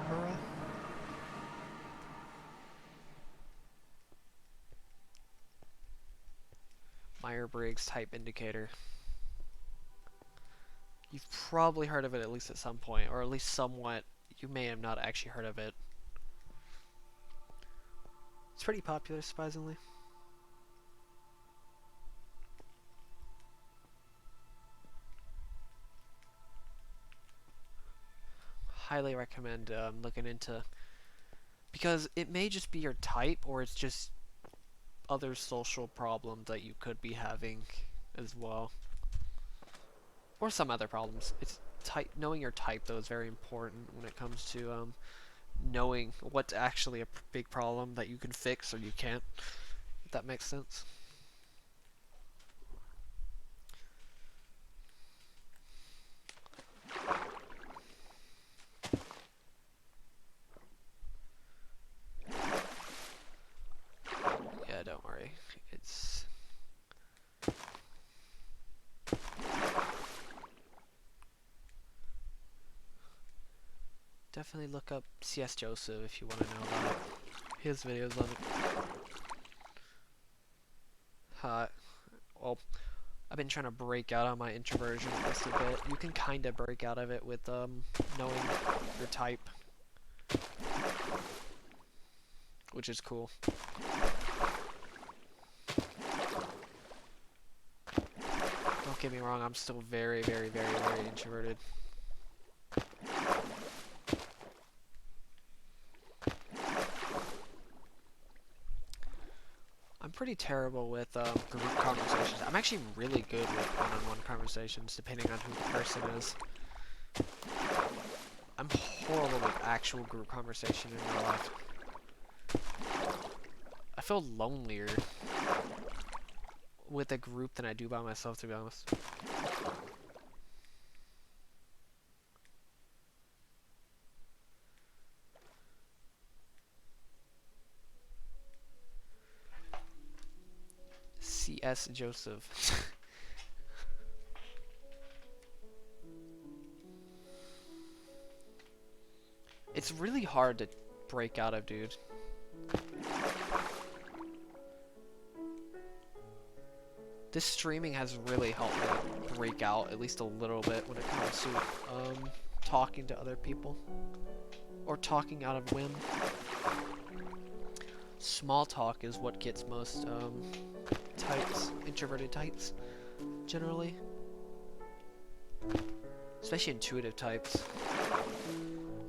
Murray? Myers-Briggs type indicator. You've probably heard of it at least at some point, or at least somewhat. You may have not actually heard of it. It's pretty popular, surprisingly. Highly recommend looking into, because it may just be your type, or it's just other social problems that you could be having as well, or some other problems. It's knowing your type though is very important when it comes to knowing what's actually a big problem that you can fix or you can't, if that makes sense. Yeah, don't worry. It's definitely look up CS Joseph if you want to know about it. His videos on it. Well, I've been trying to break out of my introversion just a bit. You can kind of break out of it with knowing your type, which is cool. Don't get me wrong, I'm still very, very, very, very introverted. I'm pretty terrible with group conversations. I'm actually really good with one-on-one conversations, depending on who the person is. I'm horrible with actual group conversation in real life. I feel lonelier with a group than I do by myself, to be honest. CS Joseph. It's really hard to break out of, dude. This streaming has really helped me break out at least a little bit when it comes to talking to other people or talking out of whim. Small talk is what gets most types, introverted types, generally. Especially intuitive types.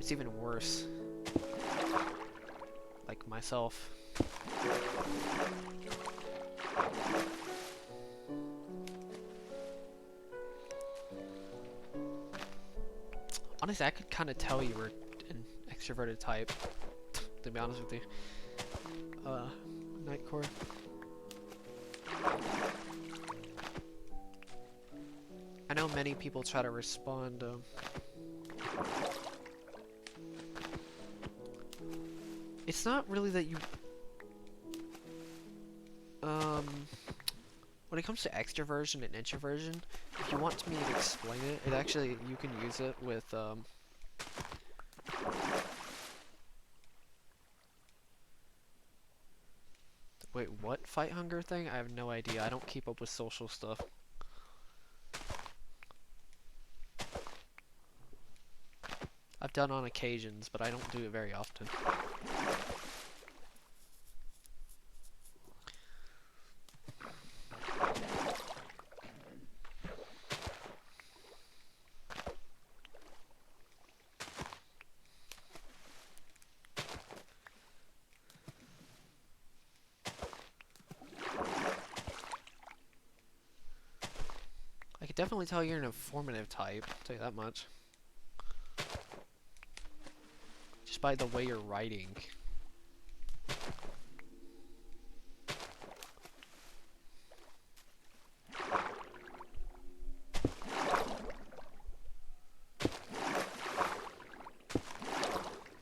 It's even worse. Like myself. Honestly, I could kind of tell you were an extroverted type, to be honest with you. Nightcore. I know many people try to respond. It's not really that you... when it comes to extroversion and introversion, if you want me to explain it, it actually, you can use it with, wait, what fight hunger thing? I have no idea. I don't keep up with social stuff. I've done on occasions, but I don't do it very often. I could definitely tell you're an informative type, I'll tell you that much. Just by the way you're writing.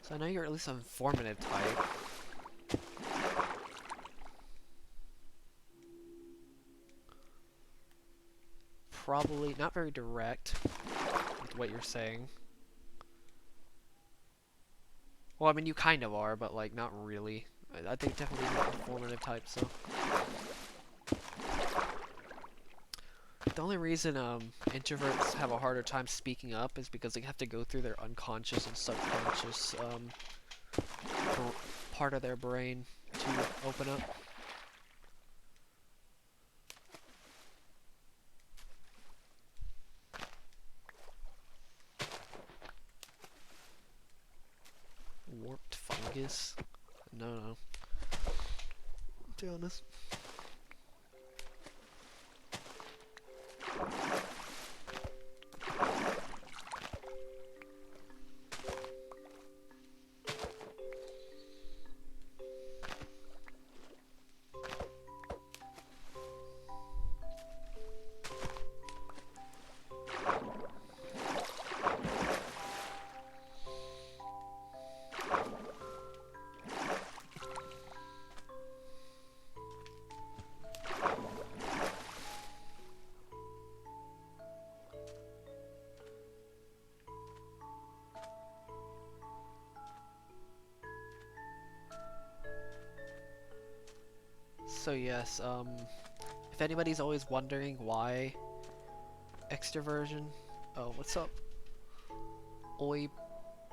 So I know you're at least an informative type. Probably not very direct with what you're saying. Well, I mean, you kind of are, but like not really. I think definitely an informative type, so. The only reason introverts have a harder time speaking up is because they have to go through their unconscious and subconscious part of their brain to open up. Warped fungus? No. To be honest. So yes, if anybody's always wondering why extroversion, oh, what's up? Oi,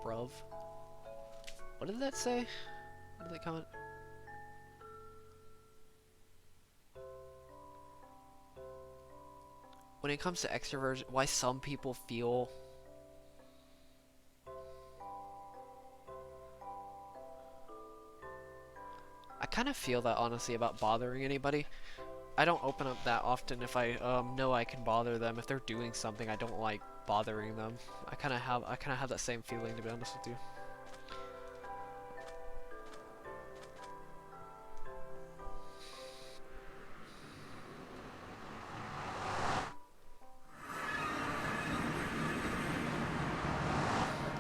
bruv. What did that say? What did that comment? When it comes to extroversion, why some people feel I kind of feel that honestly about bothering anybody. I don't open up that often if I know I can bother them. If they're doing something I don't like bothering them. I kind of have that same feeling, to be honest with you.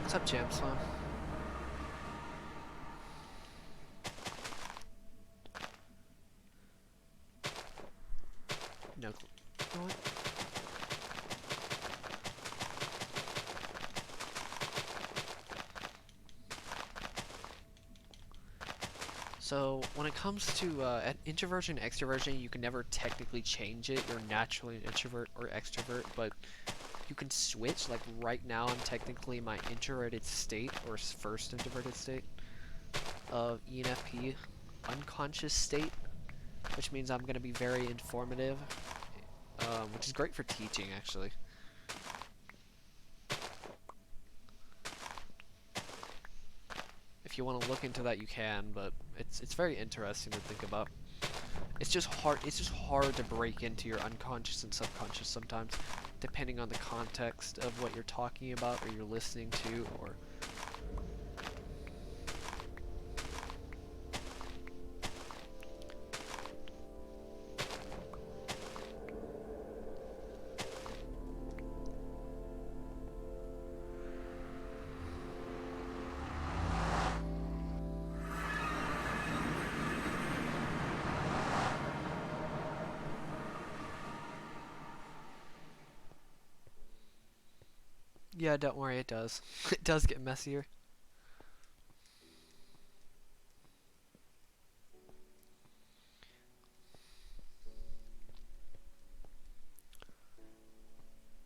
What's up, Jam Slam? No clue. You know what? So when it comes to introversion, extroversion, you can never technically change it. You're naturally an introvert or extrovert, but you can switch. Like right now, I'm technically my introverted state or first introverted state of ENFP unconscious state, which means I'm going to be very informative, which is great for teaching actually. If you want to look into that, you can, but it's very interesting to think about. It's just hard to break into your unconscious and subconscious sometimes, depending on the context of what you're talking about or you're listening to, or Yeah, don't worry, it does. It does get messier.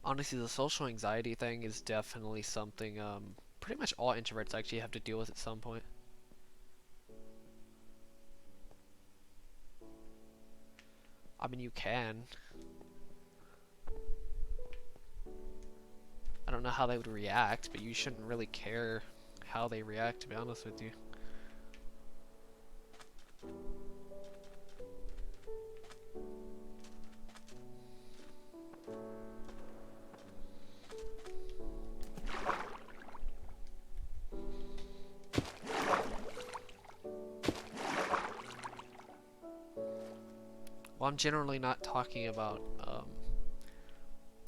Honestly, the social anxiety thing is definitely something pretty much all introverts actually have to deal with at some point. I mean, you can. I don't know how they would react, but you shouldn't really care how they react, to be honest with you. Well, I'm generally not talking about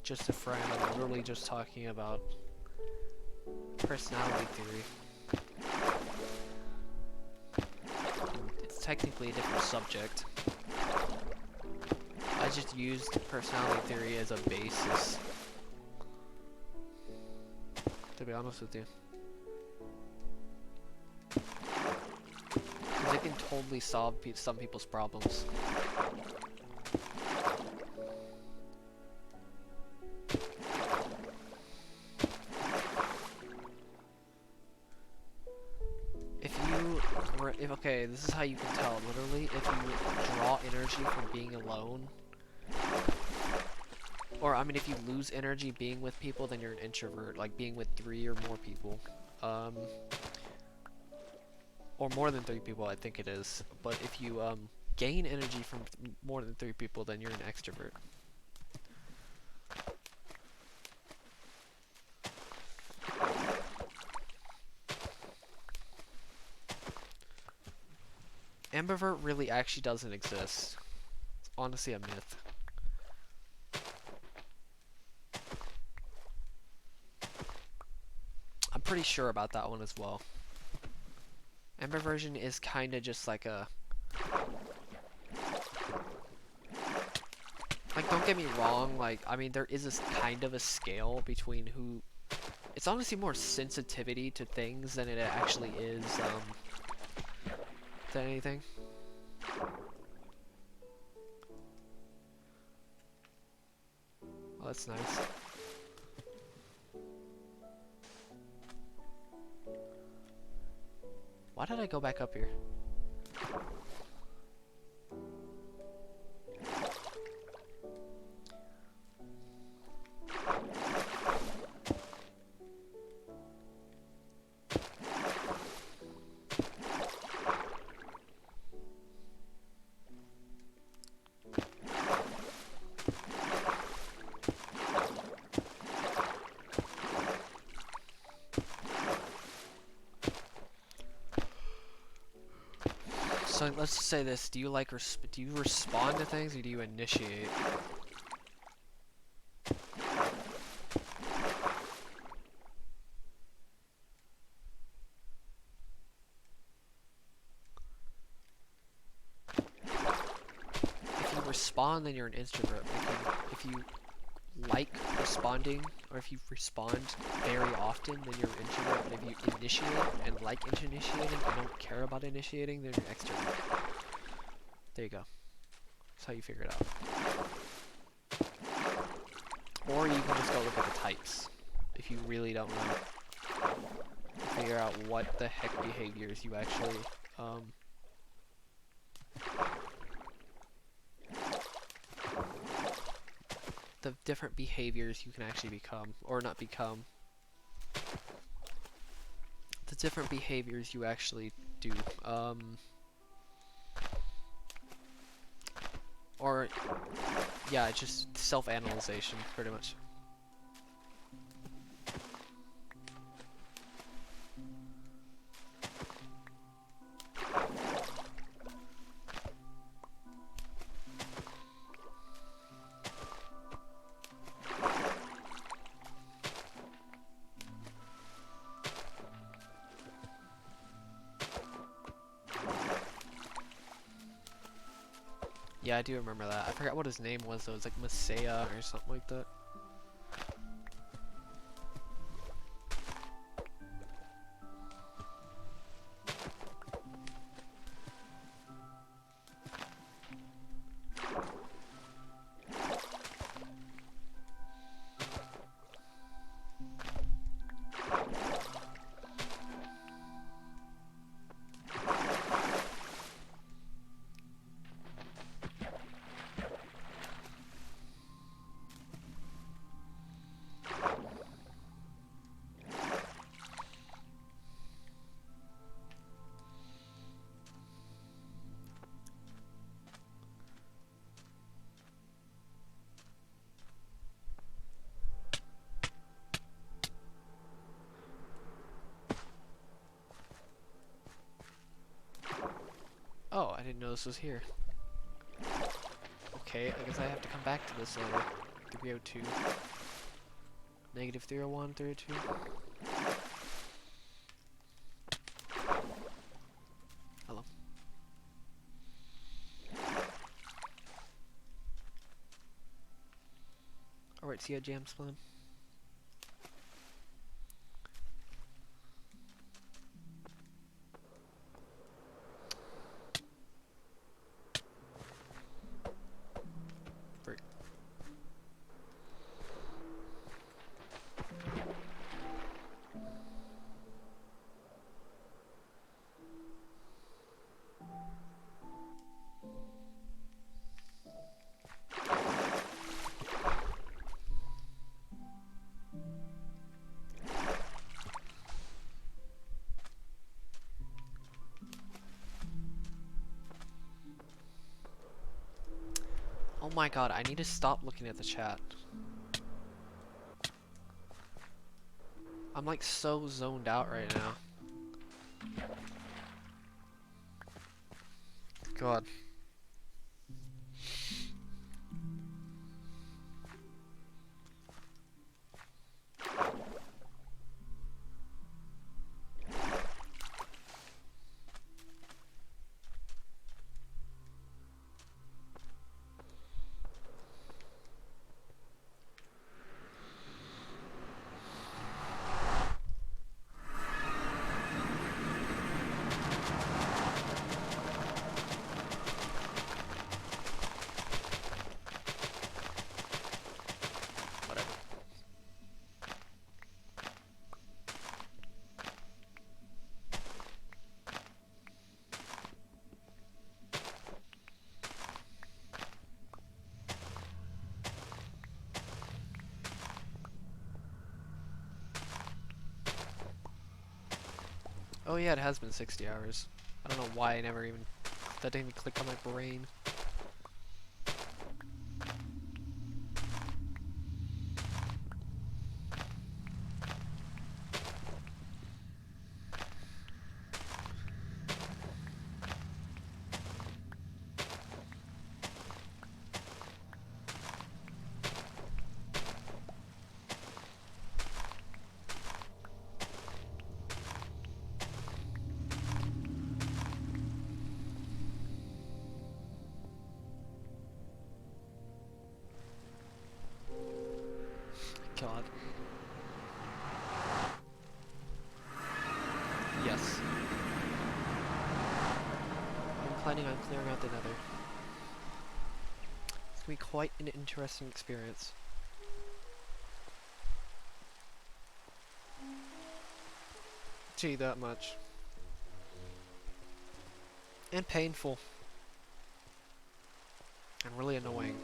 just a friend. I'm literally just talking about personality theory. It's technically a different subject. I just used personality theory as a basis, to be honest with you. Because it can totally solve some people's problems. Okay, this is how you can tell, literally, if you draw energy from being alone, or I mean if you lose energy being with people, then you're an introvert, like being with 3 or more people. Or more than 3 people, I think it is. But if you gain energy from more than 3 people, then you're an extrovert. Ambivert really actually doesn't exist. It's honestly a myth. I'm pretty sure about that one as well. Ambiversion is kind of just like a... Like, don't get me wrong, like, I mean, there is a kind of a scale between who... It's honestly more sensitivity to things than it actually is, to anything. Oh, that's nice. Why did I go back up here? So let's just say this: do you like do you respond to things, or do you initiate? If you respond, then you're an introvert. If you like responding, or if you respond very often, then you're an introvert. But if you initiate and like initiating and don't care about initiating, then you're an extrovert. There you go. That's how you figure it out. Or you can just go look at the types if you really don't know. Figure out what the heck behaviors you actually the different behaviors you can actually become, or not become. The different behaviors you actually do. Or, yeah, just self-analyzation, pretty much. Yeah, I do remember that. I forgot what his name was though. It was like Masaya or something like that. know this was here. Okay, I guess I have to come back to this later. 302. Negative 301, 302. Hello. Alright, see ya, Jams plan. Oh my god, I need to stop looking at the chat. I'm like so zoned out right now. God. Whatever. Oh yeah, it has been 60 hours. I don't know why I never even... That didn't even click on my brain. God. Yes. I'm planning on clearing out the nether. It's gonna be quite an interesting experience. I'll tell you that much. And painful. And really annoying.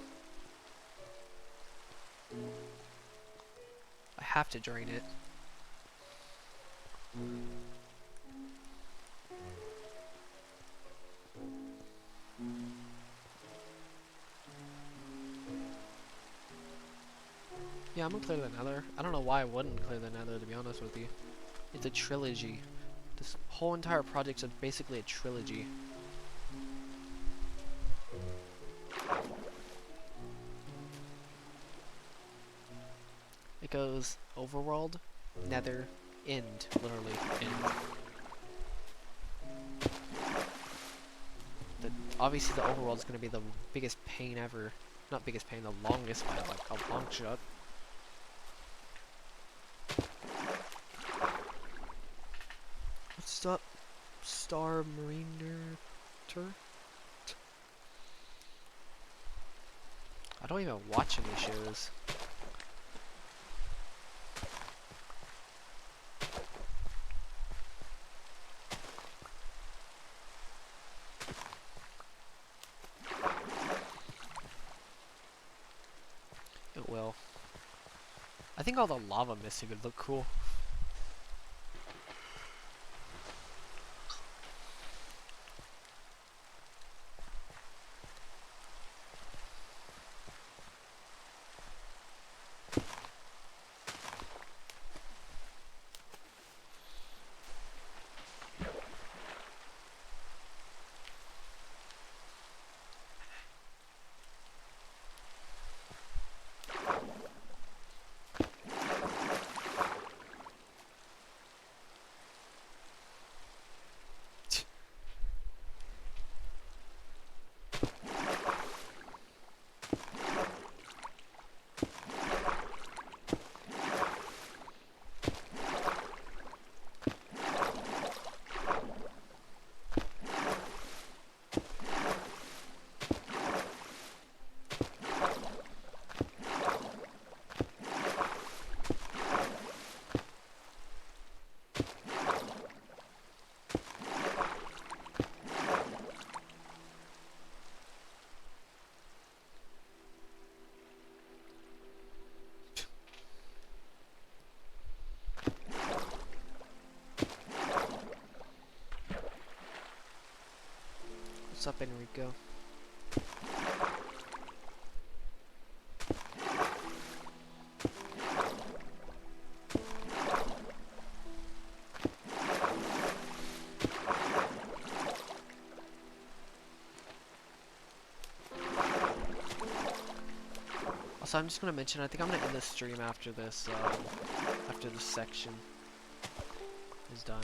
I have to drain it. Yeah, I'm gonna clear the nether. I don't know why I wouldn't clear the nether, to be honest with you. It's a trilogy. This whole entire project is basically a trilogy. It goes overworld, nether, end. Literally, end. Obviously the overworld is going to be the biggest pain ever. Not biggest pain, the longest by like a long shot. What's up, Star Mariner? I don't even watch any shows. It will. I think all the lava missing would look cool. What's up, Enrico? Also, I'm just gonna mention, I think I'm gonna end the stream after this section is done.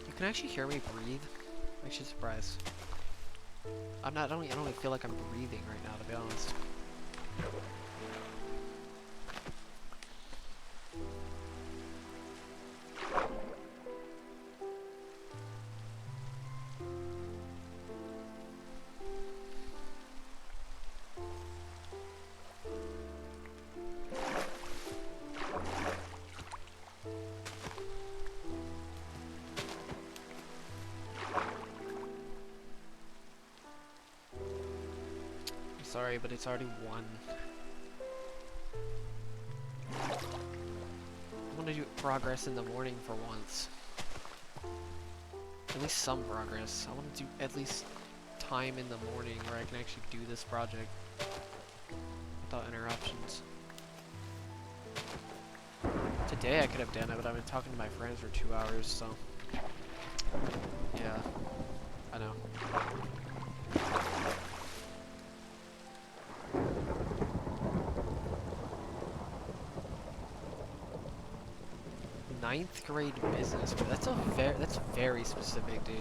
You can actually hear me breathe. I'm actually surprised. I don't even feel like I'm breathing right now, to be honest. Sorry, but it's already 1. I want to do progress in the morning for once. At least some progress. I want to do at least time in the morning where I can actually do this project without interruptions. Today I could have done it, but I've been talking to my friends for 2 hours, so yeah, I know. Ninth grade business. That's very specific, dude.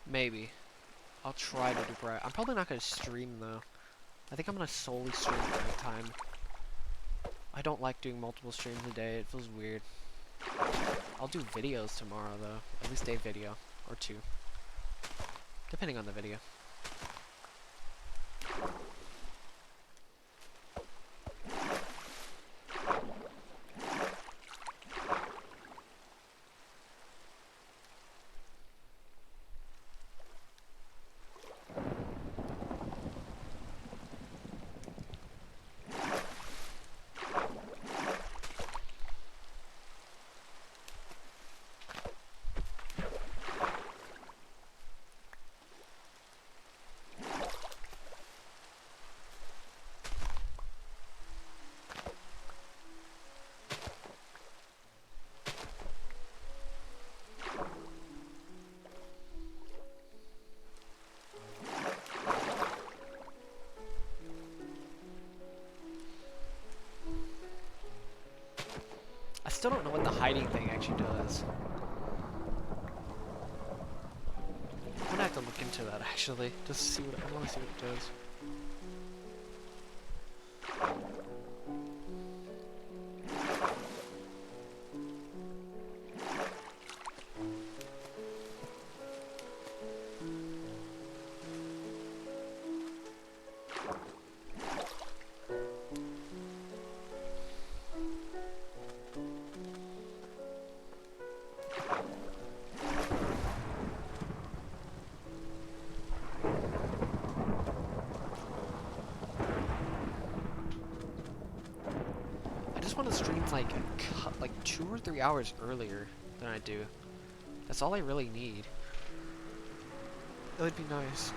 Maybe. I'll try to do bright. I'm probably not going to stream, though. I think I'm going to solely stream at nighttime. I don't like doing multiple streams a day. It feels weird. I'll do videos tomorrow, though. At least a video. Or 2. Depending on the video. I still don't know what the hiding thing actually does. I'm gonna have to look into that actually, just to see what I want to see what it does. Want to stream like 2 or 3 hours earlier than I do. That's all I really need. That would be nice.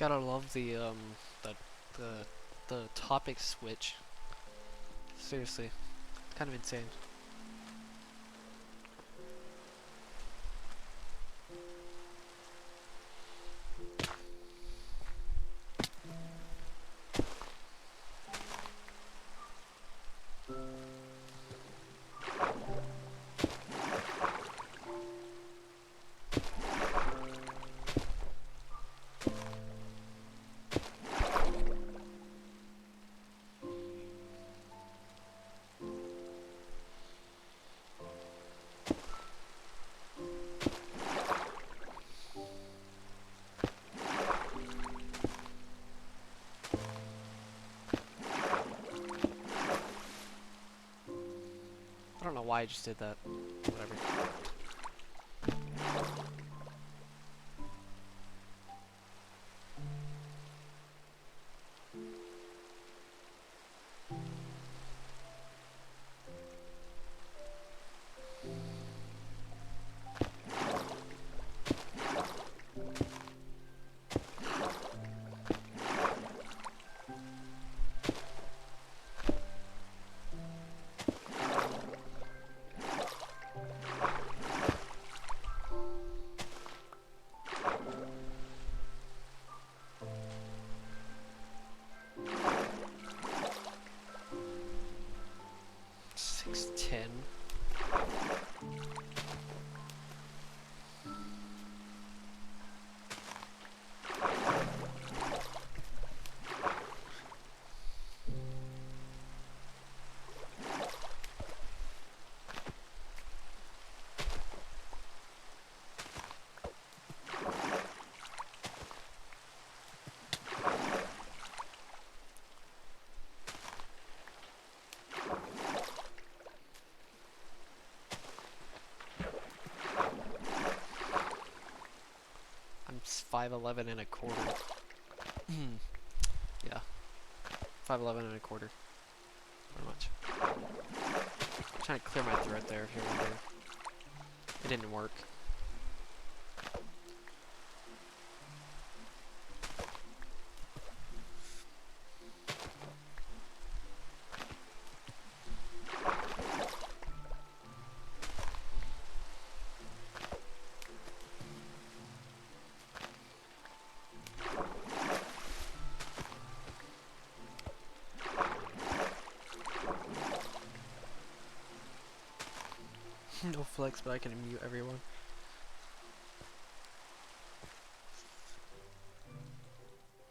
Gotta love the the the topic switch. Seriously, kind of insane. I don't know why I just did that. Whatever. $610. I'm 5'11" and a quarter. Yeah, 5'11" and a quarter. Pretty much. I'm trying to clear my throat there if you're wondering. It didn't work. No flex, but I can mute everyone.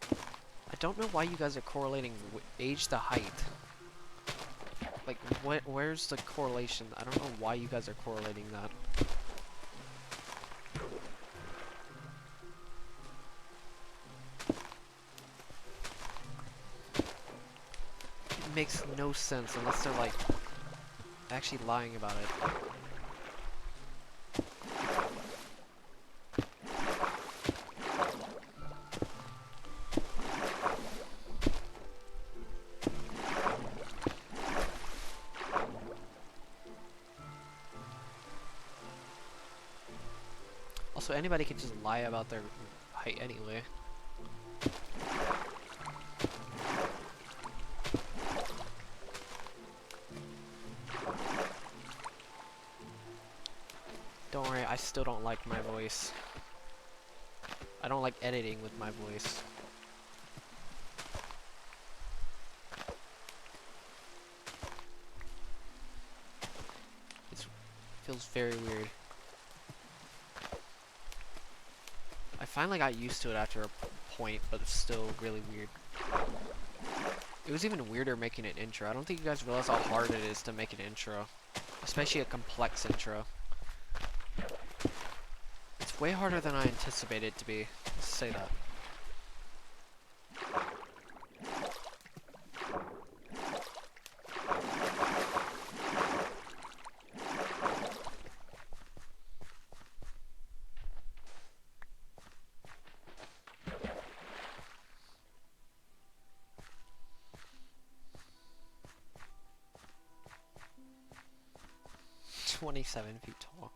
I don't know why you guys are correlating age to height. Like, where's the correlation? I don't know why you guys are correlating that. It makes no sense unless they're, like, actually lying about it. Also, anybody can just lie about their height anyway. Don't worry, I still don't like my voice. I don't like editing with my voice. It feels very weird. I finally got used to it after a point, but it's still really weird. It was even weirder making an intro. I don't think you guys realize how hard it is to make an intro. Especially a complex intro. It's way harder than I anticipated it to be. Let's say that. "27 feet tall."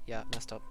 Yeah, messed up.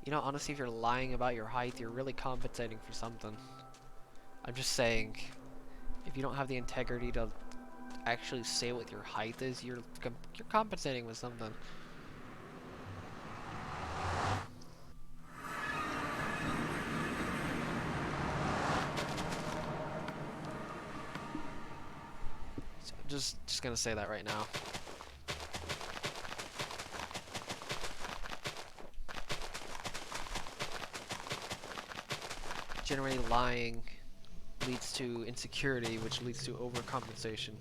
You know, honestly, if you're lying about your height, you're really compensating for something. I'm just saying, if you don't have the integrity to actually say what your height is, you're compensating with something. So just gonna say that right now. Generally, lying leads to insecurity, which leads to overcompensation.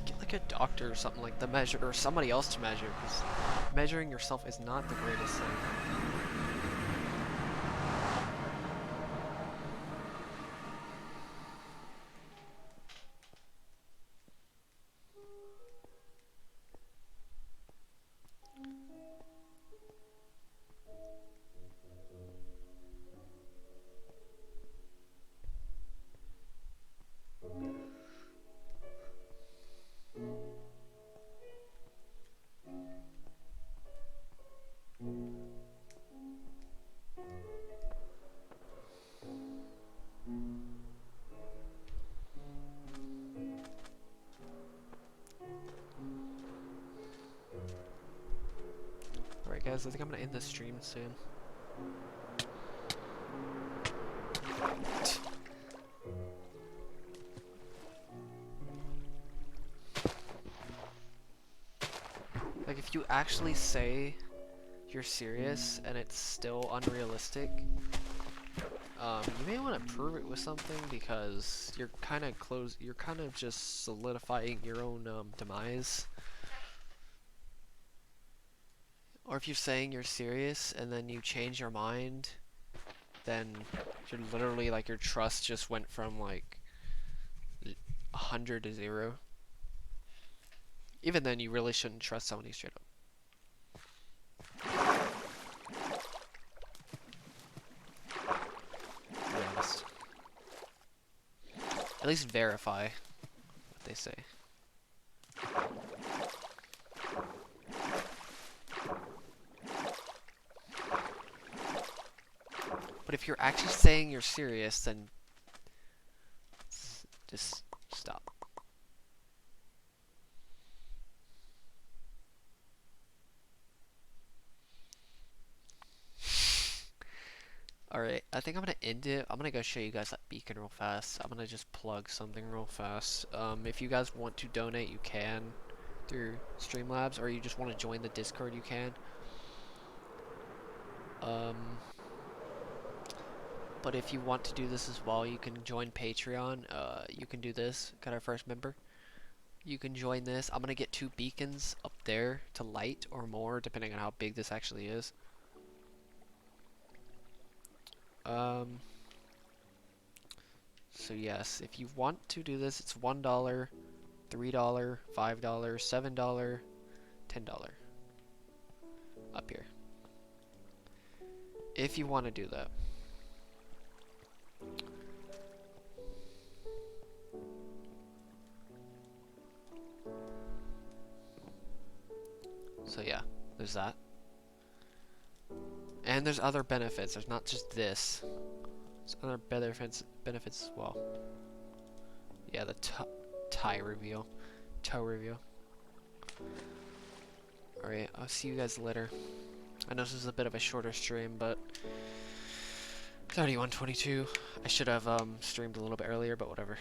Get like a doctor or something like the measure, or somebody else to measure, because measuring yourself is not the greatest thing. Alright guys, I think I'm gonna end this stream soon. Like, if you actually say you're serious and it's still unrealistic, you may want to prove it with something, because you're kind of just solidifying your own demise. Or if you're saying you're serious and then you change your mind, then you're literally, like, your trust just went from like 100 to 0. Even then, you really shouldn't trust somebody straight up. To be honest. At least verify what they say. But if you're actually saying you're serious, then just stop. Alright, I think I'm gonna end it. I'm gonna go show you guys that beacon real fast. I'm gonna just plug something real fast. If you guys want to donate, you can through Streamlabs, or you just want to join the Discord, you can. But if you want to do this as well, you can join Patreon. You can do this. Got our first member. You can join this. I'm gonna get 2 beacons up there to light, or more, depending on how big this actually is. So yes, if you want to do this, it's $1, $3, $5, $7, $10 up here. If you want to do that. So yeah, there's that. And there's other benefits. There's not just this. There's other benefits as well. Yeah, the tie reveal. Toe reveal. Alright, I'll see you guys later. I know this is a bit of a shorter stream, but 31:22. I should have streamed a little bit earlier, but whatever.